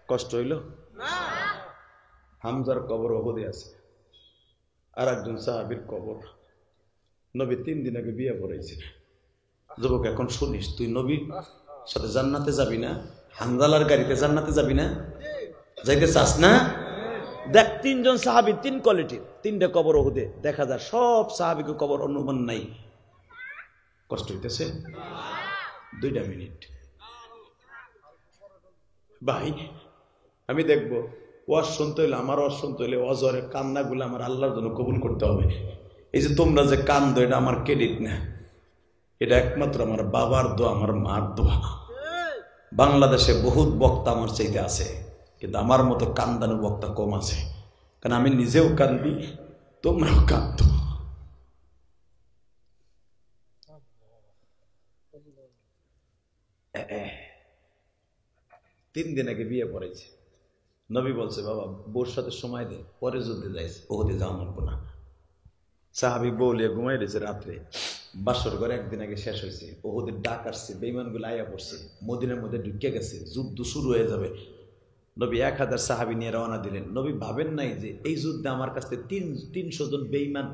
কষ্ট হইল? হামজার কবর ওহুদে আছে, আর একজন সাহাবীর কবর। নবী 3 দিন আগে বিয়ে করেছে। যুবক এখন শুনিস, তুই নবীর সাথে জান্নাতে যাবি না? হানজালার গাড়িতে জান্নাতে যাবি না? যাইতে চাস না? দেখ 3 জন সাহাবী 3 কোয়ালিটির, 3টে কবর ওহুদে দেখা যায়, সব সাহাবীকে কবর অনুমান নাই। কষ্ট হইতেছে? 2টা মিনিট ভাই, আমি দেখবো ওয়াজ শুনতে হইলে, আমার ওয়াজ শুনতে হইলে অজরের কান্নাগুলো আমার আল্লাহর জন্য কবুল করতে হবে। এই যে তোমরা যে কান্দো, এটা আমার ক্রেডিট না, এটা একমাত্র আমার বাবার দোয়া, আমার মার দোয়া। বাংলাদেশে বহুত বক্তা আমার চাইতে আছে, কিন্তু আমার মতো কান্দানো বক্তা কম আছে, কারণ আমি নিজেও কান্দি, তোমরাও কান্দো। তিন দিন আগে বিয়ে পড়েছে। নবী বলছে বাবা বোর সাথে সময় দে, পরে যুদ্ধে যাইছে, ওহদে যাওয়া মানবো না। সাহাবী বলিয়া ঘুমাই রয়েছে রাত্রে, বাসর ঘরে একদিন আগে শেষ হয়েছে, ওহদের ডাক আসছে, বেঈমানগুলো আয়া পড়ছে, মদিনার মধ্যে ঢুকে গেছে, যুদ্ধ শুরু হয়ে যাবে। নবী 1000 সাহাবী নিয়ে রওনা দিলেন। নবী ভাবেন নাই যে এই যুদ্ধে আমার কাছে 300 জন বেঈমান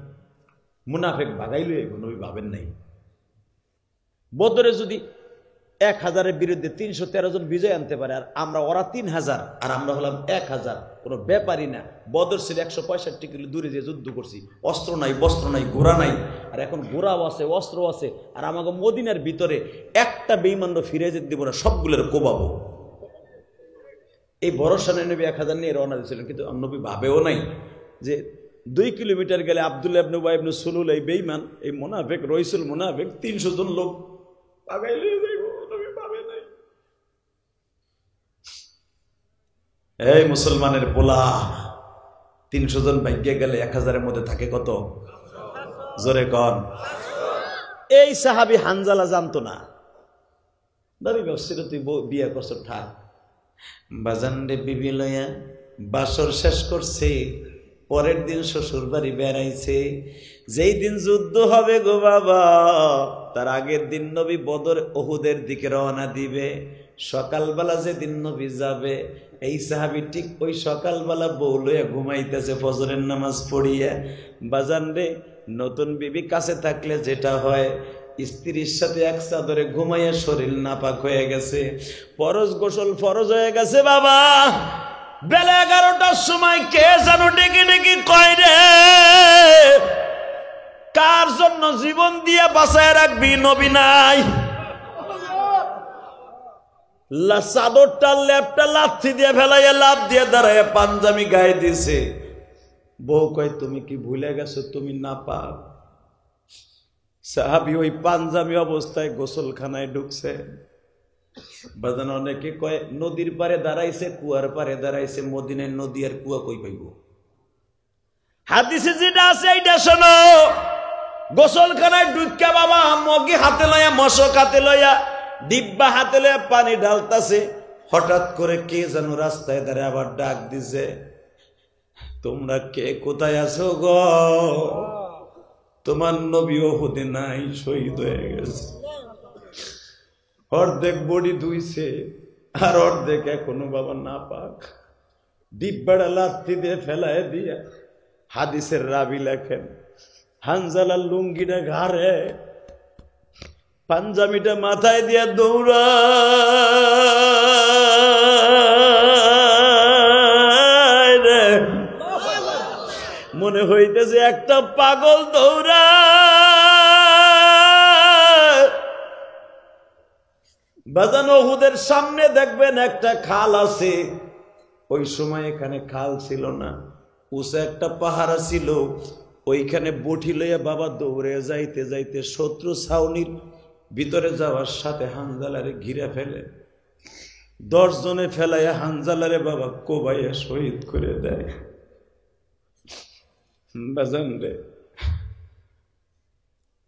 মুনাফিক ভাগাইল। নবী ভাবেন নাই বদরে যদি 1000-এর বিরুদ্ধে 313 জন বিজয় আনতে পারে, আর আমরা ওরা 3000 আর আমরা হলাম 1000, কোনো ব্যাপারই না। বদর ছিল 165 কিলো দূরে যে যুদ্ধ করছি, অস্ত্র নাই, বস্ত্র নাই, ঘোড়া নাই, আর এখন ঘোড়াও আছে, অস্ত্র আছে, আর আমাকে মদিনার ভিতরে একটা বেঈমানও ফিরে যেতে দিব না, সবগুলোর কোবাবো। এই ভরসা নিয়ে নবী 1000 নিয়ে রওনা দিয়েছিলেন। কিন্তু নবী ভাবেও নাই যে 2 কিলোমিটার গেলে আব্দুল্লাহ ইবনে উবাই ইবনে সুলুল, এই বেঈমান, এই মুনাফিক রইসুল মুনাফিক 300 জন লোক আগাই লিয়ে যাইব। নবী ভাবে নাই। এই মুসলমানের পোলা 300 জন ভাগ্যে গেলে 1000-এর মধ্যে থাকে কত? জোরে কন। এই সাহাবী হানজালা জানতো না। নবী বলছিল তুই বিয়ে করছ ঠাক। বাজান রে বিবি লইয়া বাসর শেষ করছে, পরের দিন শ্বশুর বাড়ি বেড়াইছে। যেই দিন যুদ্ধ হবে গো বাবা, তার আগের দিন নবী বদর উহুদের দিকে রওনা দিবে। সকালবেলা যেদিন নবী যাবে, এই সাহাবী ঠিক ওই সকালবেলা বউ লইয়া ঘুমাইতেছে ফজরের নামাজ পড়িয়া। বাজান রে, নতুন বিবি কাছে থাকলে যেটা হয়, স্ত্রীর সাথে এক চাদরে ঘুমাইয়া শরীর নাপাক হয়ে গেছে, ফরজ গোসল ফরজ হয়ে গেছে বাবা। বেলা 11টার সময় কে যেন ডেকে ডেকে কয় রে, কার জন্য জীবন দিয়ে বাঁচায় রাখবি? নবী নাই। চাদরটা ল্যাপটা লাথি দিয়ে ফেলাইয়া লাভ দিয়ে দাঁড়াইয়া পাঞ্জাবি গায়ে দিছে। বউ কয় তুমি কি ভুলে গেছো তুমি না পাক? সাহাবী ওই পাঞ্জাবি অবস্থায় গোসলখানায় ঢুকছে। বাজান অনেকে কয় নদীর পারে দাঁড়াইছে, কুয়ার পারে দাঁড়াইছে। মদিনার নদী আর কুয়া কই পাইব? হাদিসে যেটা আছে এইটা শোনো। গোসলখানায় ঢুকা বাবা মগি হাতে লইয়া, মশক হাতে লইয়া, ডিব্বা হাতে লইয়া পানি ঢালতাছে। হঠাৎ করে কে যেন রাস্তায় দাঁড়িয়ে আবার ডাক দিছে, তোমরা কে কোথায় আছো গো? তোমার নবী উহুদে নাই, শহীদ হয়ে গেছে। অর্ধেক বডি ধুইছে আর অর্ধেক এখনো বাবা না পাক। ডিব্বাটা লাথি দিয়ে ফেলায় দিয়া হাদিসের রাবি লেখেন, হানজালার লুঙ্গিটা ঘাড়ে, পাঞ্জাবিটা মাথায় দিয়া দৌড়া মনে হইতেছে একটা পাগল দৌড়া। বাজান উহুদের সামনে দেখবেন একটা খাল আছে। ওই সময় এখানে খাল ছিল না, উঁচা একটা পাহাড় ছিল। ওইখানে বটি লইয়া বাবা দৌড়ে যাইতে যাইতে শত্রু ছাউনির ভিতরে যাওয়ার সাথে হানজালারে ঘিরে ফেলে। 10 জনে ফেলাইয়া হানজালারে বাবা কোবাইয়া শহীদ করে দেয়। বাজান রে,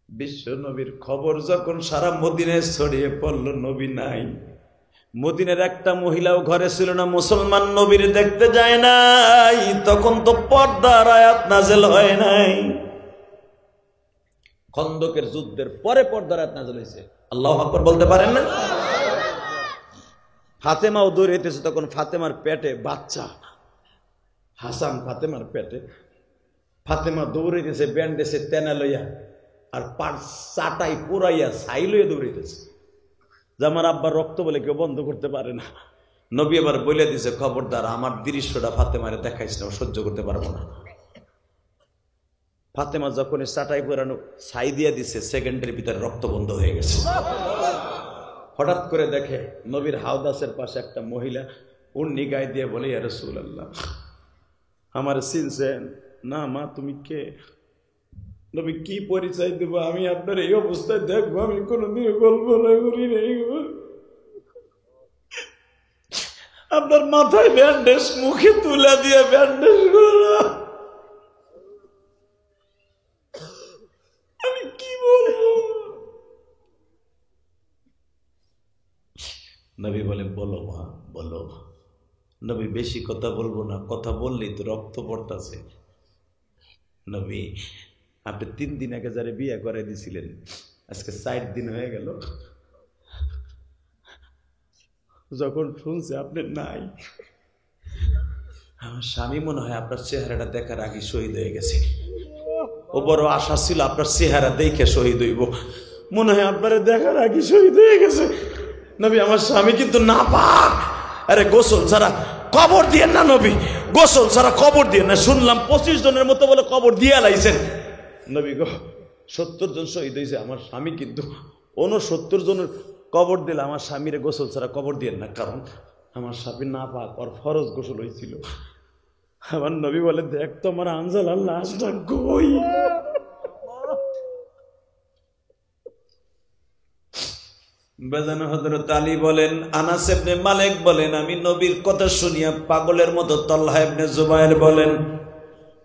বিশ্ব নবীর খবর যখন সারা মদিনায় ছড়িয়ে পড়লো নবী নাই, মদিনার একটা মহিলাও ঘরে ছিল না, মুসলমান নবীর দেখতে যায় নাই। তখন তো পর্দার আয়াত নাযিল হয় নাই। খন্দকের যুদ্ধের পরে পর্দার আয়াত নাযিল হয়েছে। আল্লাহু আকবার বলতে পারেন না? ফাতেমাও দৌড়াইতেছে, তখন ফাতেমার পেটে বাচ্চা হাসান, ফাতেমার পেটে। ফাতেমা দৌড়াইতেছে ব্যান্ডেজে তেনা লইয়া, আর পার চাটাই পুরাইয়া ছাই লইয়া দৌড়াইতেছে। যে আমার আব্বার রক্ত বলে কেউ বন্ধ করতে পারে না। নবী আবার বলে দিছে, খবরদার আমার দৃশ্যটা ফাতেমারে দেখাইস না, সহ্য করতে পারবো না। ফাতেমা যখন চাটাই পুরানো ছাই দিয়া দিছে, সেকেন্ডের ভিতরে রক্ত বন্ধ হয়ে গেছে। হঠাৎ করে দেখে নবীর হাওদাসের পাশে একটা মহিলা উন্নি গায়ে দিয়ে বলে, ইয়া রাসূলুল্লাহ, আমার চিনছেন? না মা, তুমি কে? নবী কি পরিচয় দেব? আমি আপনার এই অবস্থায় দেখবো? আমি কোনোদিন কল্পনা করি নাই। আপনার মাথায় ব্যান্ডেজ, মুখে তুলা দিয়ে ব্যান্ডেজ করা, আমি কি বলবো? নবী বলে, বলো মা, বলো। নবী বেশি কথা বলবো না, কথা বললেই তো রক্ত পড়তাছে। নবী, আপনি 3 দিন আগে যারা বিয়ে করে দিছিলেন, আজকে 4 দিন হয়ে গেল। যখন শুনছে আপনি নাই, আমার স্বামী মনে হয় আপনার চেহারাটা দেখার আগে শহীদ হয়ে গেছে। ও বড় আশা ছিল আপনার চেহারা দেখে শহীদ হইব, মনে হয় আপনারা দেখার আগে শহীদ হয়ে গেছে। নবী, আমার স্বামী কিন্তু না পাক। আরে গোসল ছাড়া কবর দিয়ে না নবী, গোসল ছাড়া কবর দিয়ে না। শুনলাম 25 জনের মতো বলে কবর দিয়ে লাইছেন। নবী গো, 70 জন শহীদ হয়েছে, আমার স্বামী কিন্তু 69 জনের কবর দিলে আমার স্বামীর গোসল ছাড়া কবর দিয়ে না, কারণ আমার স্বামী না পাক, ওর ফরজ গোসল হয়েছিল। আমার নবী বলে, দেখ তো আমার হানজালার লাশটা কই। বেজান হযরত আলী বলেন, আনাস ইবনে মালিক বলেন, আমি নবীর কথা শুনিয়া পাগলের মতো তালহা ইবনে জুবায়ের বলেন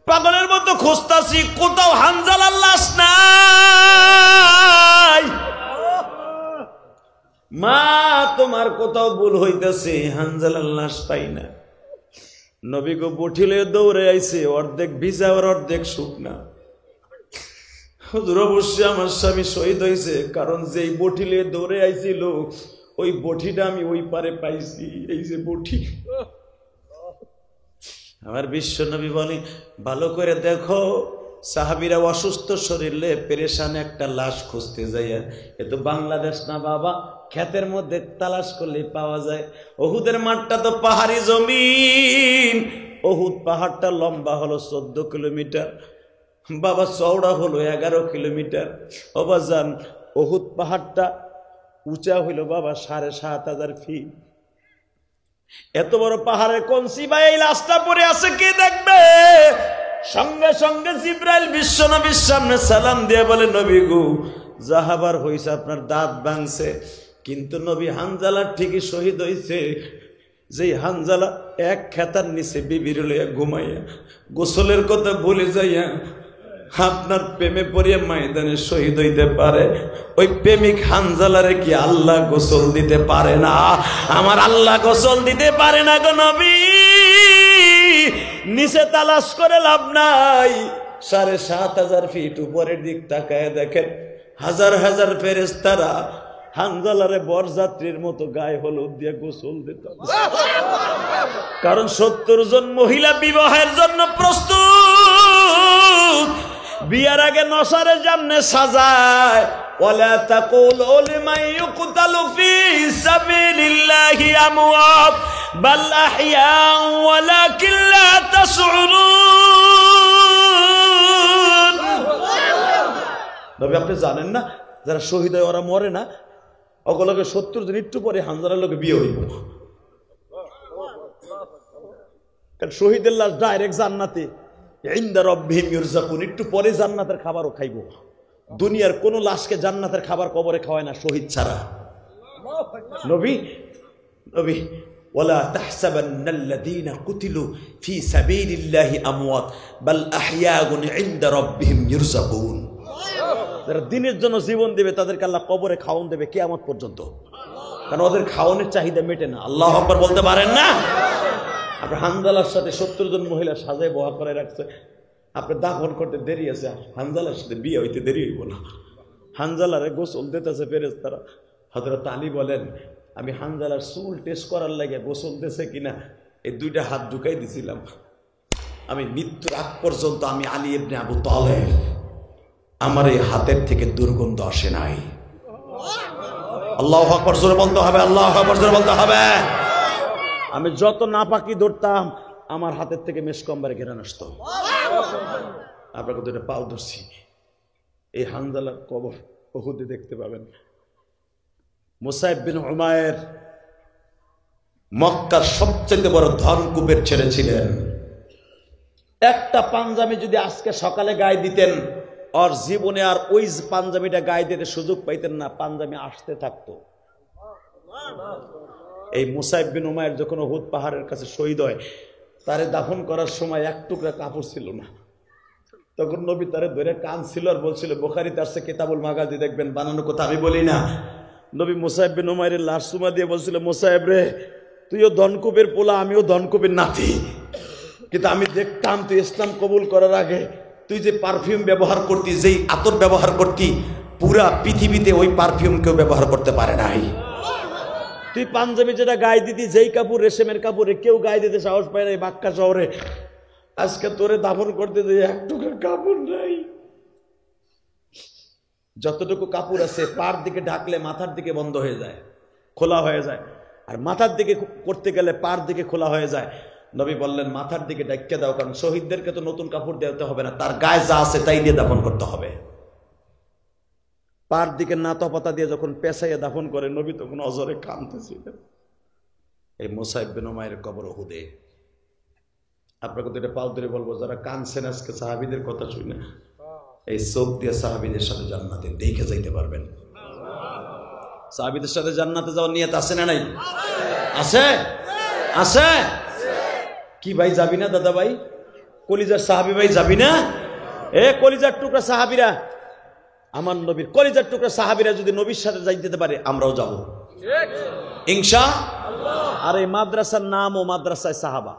পাগলের মতো খুঁজতাছি, কোথাও হানজালার লাশ নাই। মা তোমার কোথাও ভুল হইতেছে, হানজালার লাশ পাই না। নবী গো বঠিলে দৌড়ে আইছে, অর্ধেক ভিজা আর অর্ধেক শুকনা। হুজুর অবশ্যই আমার স্বামী শহীদ হয়েছে, কারণ যেই বঠিলে দৌড়ে আইছিল ওই বঠিটা আমি ওই পারে পাইছি। এই যে বঠি, আমার বিশ্ব নবী বলে ভালো করে দেখো, সাহাবীরা অসুস্থ শরীরে পেরেশান একটা লাশ খুঁজতে যাইয়া, এ তো বাংলাদেশ না বাবা, ক্ষেতের মধ্যে তালাশ করলে পাওয়া যায়। উহুদের মাঠটা তো পাহাড়ি জমিন, উহুদ পাহাড়টা লম্বা হলো 14 কিলোমিটার, বাবা চওড়া হলো 11 কিলোমিটার। বাবাজান উহুদ পাহাড়টা উঁচা হইল বাবা 7,500 ফিট। এত বড় পাহাড়ের কোন সিবাই এই লাশটা পড়ে আছে, কে দেখবে? সঙ্গে সঙ্গে জিবরাইল বিশ্বনবীর সামনে সালাম দিয়ে বলে, নবী গো জাহাবার হইছে, আপনার দাঁত ভাঙছে, কিন্তু নবী হানজালা ঠিকই শহীদ হইছে। যেই হানজালা এক খেতার নিচে বিবির লইয়া ঘুমাইয়া গোসলের কথা ভুলে যাইয়া আপনার প্রেমে পড়িয়া ময়দানে শহীদ হইতে পারে, ওই প্রেমিক হানজালারে কি আল্লাহ গোসল দিতে পারে না? আমার আল্লাহ গোসল দিতে পারে না গো নবী। নিচে তালাশ করে লাভ নাই, 7,500 ফিট উপরের দিক তাকায় দেখেন হাজার হাজার ফেরেশতারা হানজালারে বরযাত্রীর মতো গায়ে হলুদ দিয়ে গোসল দিত, কারণ 70 জন মহিলা বিবাহের জন্য প্রস্তুত। বিয়ার আগে নসারের সামনে সাজায়, ওয়ালা তাকুলু লিমান ইউকতালু ফি সাবিলিল্লাহি আমওয়াত বাল আহইয়া ওয়ালাকিন লা তাশউরুন। নবী আপনি জানেন না, যারা শহীদ হয় ওরা মরে না, ওগুলোকে 70 জন একটু পরে হানজালার লোকে বিয়ে হইব। কারণ শহীদের লাশ ডাইরেক্ট জান্নাতে, ইনদা রাব্বিহিম ইরযাকুন, একটু পরে জান্নাতের খাবারও খাইব। দুনিয়ার কোন লাশকে জান্নাতের খাবার কবরে খাওয়ায় না শহীদ ছাড়া। নবী নবী ওয়ালা তাহসাবান্নাল্লাযীনা কুতিলু ফি সাবিলিল্লাহি আমওয়াত বাল আহইয়াউন ইনদা রাব্বিহিম ইরযাকুন। যারা দিনের জন্য জীবন দেবে তাদেরকে আল্লাহ কবরে খাওয়ান দেবে কিয়ামত পর্যন্ত, কারণ ওদের খাওয়ানোর চাহিদা মেটে না। আল্লাহু আকবার বলতে পারেন না? আপনার হানজালার সাথে 70 জন মহিলা সাজায় বহা করে রাখছে, আপনি দাফন করতে দেরি আছে, হানজালার সাথে বিয়ে হইতে দেরি হইব না। হানজালারে গোসল দিতেছে ফেরেশতারা। হযরত আলী বলেন, আমি হানজালার চুল টেস্ট করার লাগে গোসল দিতেছে কিনা এই 2টা হাত ঢুকাই দিছিলাম। আমি মৃত্যুর আগ পর্যন্ত আমি আলী ইবনে আবু তালেব, আমার এই হাতের থেকে দুর্গন্ধ আসে নাই। আল্লাহু আকবার জোরে বলতে হবে, আল্লাহু আকবার জোরে বলতে হবে। আমি যত নাপাকি ধরতাম আমার হাতের থেকে মেশকম্বারে ঘেরান আসতো। আপনাকে তো এটা পাও ধরছি, এই হানজালার কবর উহুদে দেখতে পাবেন। মুসাইব বিন উমায়ের মক্কার সবচেয়ে বড় ধনকুবের ছেলে ছিলেন। একটা পাঞ্জাবি যদি আজকে সকালে গায়ে দিতেন, আর জীবনে আর ওই পাঞ্জাবিটা গায়ে দিতে সুযোগ পাইতেন না, পাঞ্জাবি আসতে থাকতো। এই মুসাইব বিন উমায়ের যখন উহুদ পাহাড়ের কাছে শহীদ হয়, তারে দাফন করার সময় এক টুকরা কাপড় ছিল না। তখন নবী তারে ধরে কাঁদছিল আর বলছিল, বুখারীতে আসছে কিতাবুল মাগাজি, দেখবেন বানানো কথা আমি বলি না। নবী মুসাইব বিন উমায়ের লাশ চুমা দিয়ে বলছিল, মুসাইব রে, তুইও ধনকুবের পোলা, আমিও ধনকুবের নাতি, কিন্তু আমি দেখতাম তুই ইসলাম কবুল করার আগে তুই যে পারফিউম ব্যবহার করতি, যেই আতর ব্যবহার করতি, পুরা পৃথিবীতে ওই পারফিউম কেউ ব্যবহার করতে পারে নাই। তুই পাঞ্জাবি যেটা গায়ে দিতি, যেই কাপড় রেশমের কাপড়ে কেউ গায়ে দিতে সাহস পায় না এই বাক্কা শহরে, আজকে তোরে দাফন করতে যে একটুকু কাপড় নাই। যতটুকু কাপড় আছে পার দিকে ঢাকলে মাথার দিকে বন্ধ হয়ে যায়, খোলা হয়ে যায়, আর মাথার দিকে করতে গেলে পার দিকে খোলা হয়ে যায়। নবী বললেন মাথার দিকে ঢাকিয়ে দাও, কারণ শহীদদেরকে তো নতুন কাপড় দিতে হবে না, তার গায়ে যা আছে তাই দিয়ে দাফন করতে হবে। পার দিকে নাতা পাতা দিয়ে যখন পেছাইয়া দাফন করে, নবী তখন অজরে কাঁদতেছিলেন। এই মুসাইব বিন উমায়ের কবর উহুদে। আপনাকে তো এটা পাল ধরে বলবো, যারা কাঁদছেন আজকে সাহাবীদের কথা শুনে, এই চোখ দিয়ে সাহাবীদের সাথে জান্নাতে দেখে যাইতে পারবেন। সাহাবীদের সাথে জান্নাতে যাওয়ার নিয়ত আছে না নাই? আছে আছে। কি ভাই যাবি না দাদা ভাই? কলিজার সাহাবী ভাই যাবি না? এ কলিজার টুকরা সাহাবীরা, আমার নবীর কলিজার টুকরা সাহাবীরা যদি নবীর সাথে যাইতে পারে আমরাও যাব ইনশাআল্লাহ। আর এই মাদ্রাসার নাম ও মাদ্রাসায় সাহাবা।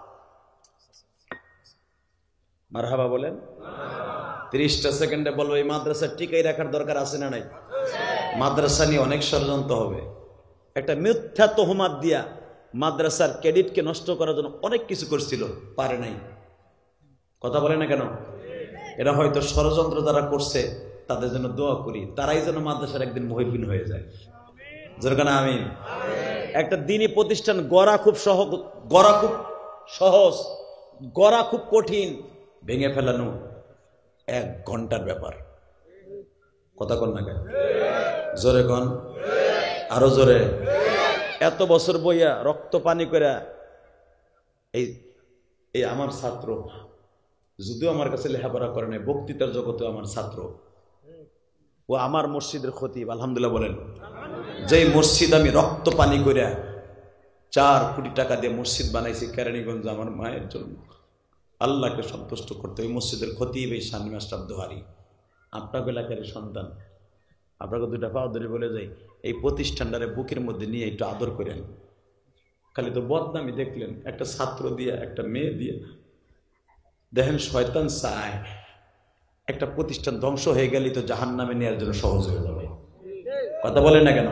মারহাবা বলেন। 30টা সেকেন্ডে বলবো এই মাদ্রাসা টিকাই রাখার দরকার আছে না নাই? মাদ্রাসা নিয়ে অনেক ষড়যন্ত্র হবে। একটা মিথ্যা তহমাত দিয়া মাদ্রাসার ক্রেডিটকে নষ্ট করার জন্য অনেক কিছু করছিল, পারে নাই। কথা বলে না কেন? এরা হয়তো ষড়যন্ত্র যারা করছে তাদের জন্য দোয়া করি, তারাই যেন মাদ্রাসার একদিন মুহিবিন হয়ে যায়। যেরকম আমিন। একটা দিনী প্রতিষ্ঠান গড়া খুব সহজ, গড়া খুব কঠিন, ভেঙে ফেলানো 1 ঘন্টার ব্যাপার। কথা কন না কেন? জোরে কন, আরো জোরে। এত বছর বইয়া রক্ত পানি করে এই আমার ছাত্র, যদিও আমার কাছে লেখাপড়া করে নাই, বক্তৃতার জগতে আমার ছাত্র, ও আমার মসজিদের খতিব। আলহামদুলিল্লাহ বলেন। যেই মসজিদ আমি রক্ত পানি করে 4 কোটি টাকা দিয়ে মসজিদ বানাইছি কেরানীগঞ্জ আমার মায়ের জন্য, আল্লাহকে সন্তুষ্ট করতে, ওই মসজিদের খতিব এই শামীম আশরাফ দোহারি। আপনাকে এলাকার সন্তান, আপনাকে 2টা পাও ধরে বলে যাই, এই প্রতিষ্ঠানটারে বুকের মধ্যে নিয়ে একটু আদর করেন। খালি তো বদনামি দেখলেন, একটা ছাত্র দিয়ে, একটা মেয়ে দিয়ে। দেখেন শয়তান চায় একটা প্রতিষ্ঠান ধ্বংস হয়ে গেলে তো জাহান্নামে নেওয়ার জন্য সহজ হয়ে যাবে। কথা বলেন না কেন?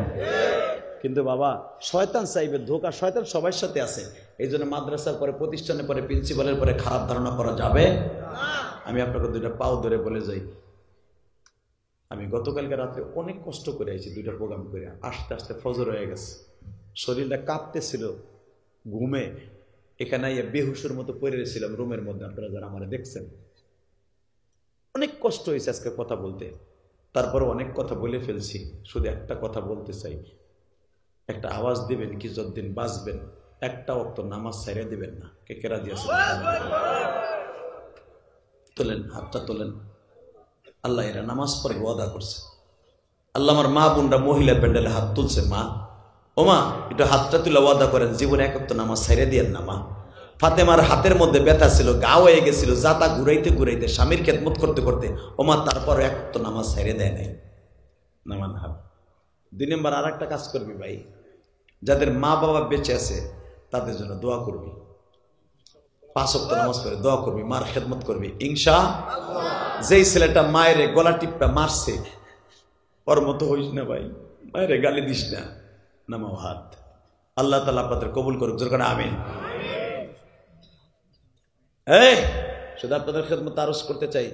কিন্তু বাবা শয়তান চাইবে ধোঁকা, শয়তান সবার সাথে আছে। এই জন্য মাদ্রাসার পরে, প্রতিষ্ঠানের পরে, প্রিন্সিপালের পরে খারাপ ধারণা করা যাবে। আমি আপনাকে 2টা পাও ধরে বলে যাই, আমি গতকালকে রাত্রে অনেক কষ্ট করে আইছি, 2টা প্রোগ্রাম করে আস্তে আস্তে ফজর হয়ে গেছে, শরীরটা কাঁপতেছিল ঘুমে। এখানে বেহুশের মতো পড়ে রেছিলাম রুমের মধ্যে। আপনারা যারা আমার দেখছেন, অনেক কষ্ট হয়েছে আজকে কথা বলতে, তারপরে অনেক কথা বলে ফেলছি। শুধু একটা কথা বলতে চাই, একটা আওয়াজ দিবেন কি যতদিন বাঁচবেন, একটা ওয়াক্ত নামাজ ছেড়ে দিবেন না। কে কেরা দিয়েছে? তোলেন, হাতটা তোলেন। আল্লাহ এরা নামাজ পড়ে ওয়াদা করছে। আল্লাহ আমার মা বোনরা মহিলা প্যান্ডেলে হাত তুলছে, মা ও মা একটু হাতটা তুলে ওয়াদা করেন জীবনে 1 ওয়াক্ত নামাজ ছেড়ে দিয়েন না মা। ফাতেমার হাতের মধ্যে ব্যথা ছিল, গা হয়ে গেছিল, জাতা ঘুরাইতে ঘুরাইতে, স্বামীর খেদমত করতে করতে, ও মা তারপর 1 ওয়াক্ত নামাজ ছেড়ে দেয় নাই। নামান হাত। 2 নম্বর আর একটা কাজ করবি ভাই, যাদের মা বাবা বেঁচে আছে তাদের জন্য দোয়া করবি, 5 ওয়াক্ত নামাজ পড়ে দোয়া করবি, মার খেদমত করবি ইনশাআল্লাহ। যেই ছেলেটা মায়ের গলা টিপটা মারছে, ওর মতো হইস না ভাই, মায়ের গালি দিস না। নামাও হাত। আল্লাহ তাআলা আপনাদের কবুল করুক। জোরে আমিন। শুধু আপনাদের খেদমত আরজ করতে চাই,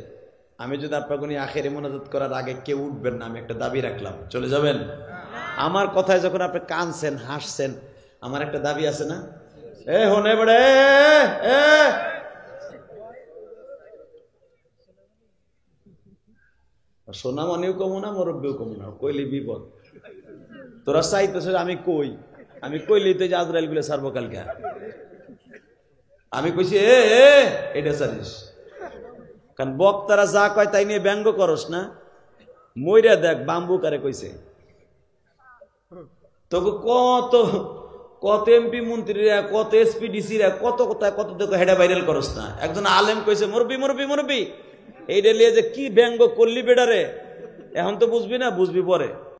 আমি যদি আপনাকে নিয়ে আখেরি মোনাজাত করার আগে কেউ উঠবেন না, আমি একটা দাবি রাখলাম। চলে যাবেন? আমার কথায় যখন আপনি কানছেন, হাসছেন, আমার একটা দাবি আছে না? হনে বড়ে সোনামণিও কমো না, মুরব্বীও কমো না, কইলে বিপদ। তোরা চাইতেছ আমি কইলেই তো যে আজরাইল গুলো ছাড়বো কালকে। আমি কইছি এটা চালিস, কারণ বক্তারা যা কয় তাই নিয়ে ব্যঙ্গ করস না। মইরা দেখ বাম্বু কারে কইছে, তোকে কত এমপি মন্ত্রীরা, কত এসপি ডিসিরা, কত কোথায় কত তোকে হেডা ভাইরাল করস না। একজন আলেম কইছে মুরব্বি এইটা লিয়ে যে কি ব্যঙ্গ করলি বেডারে, এখন তো বুঝবি না, বুঝবি পরে।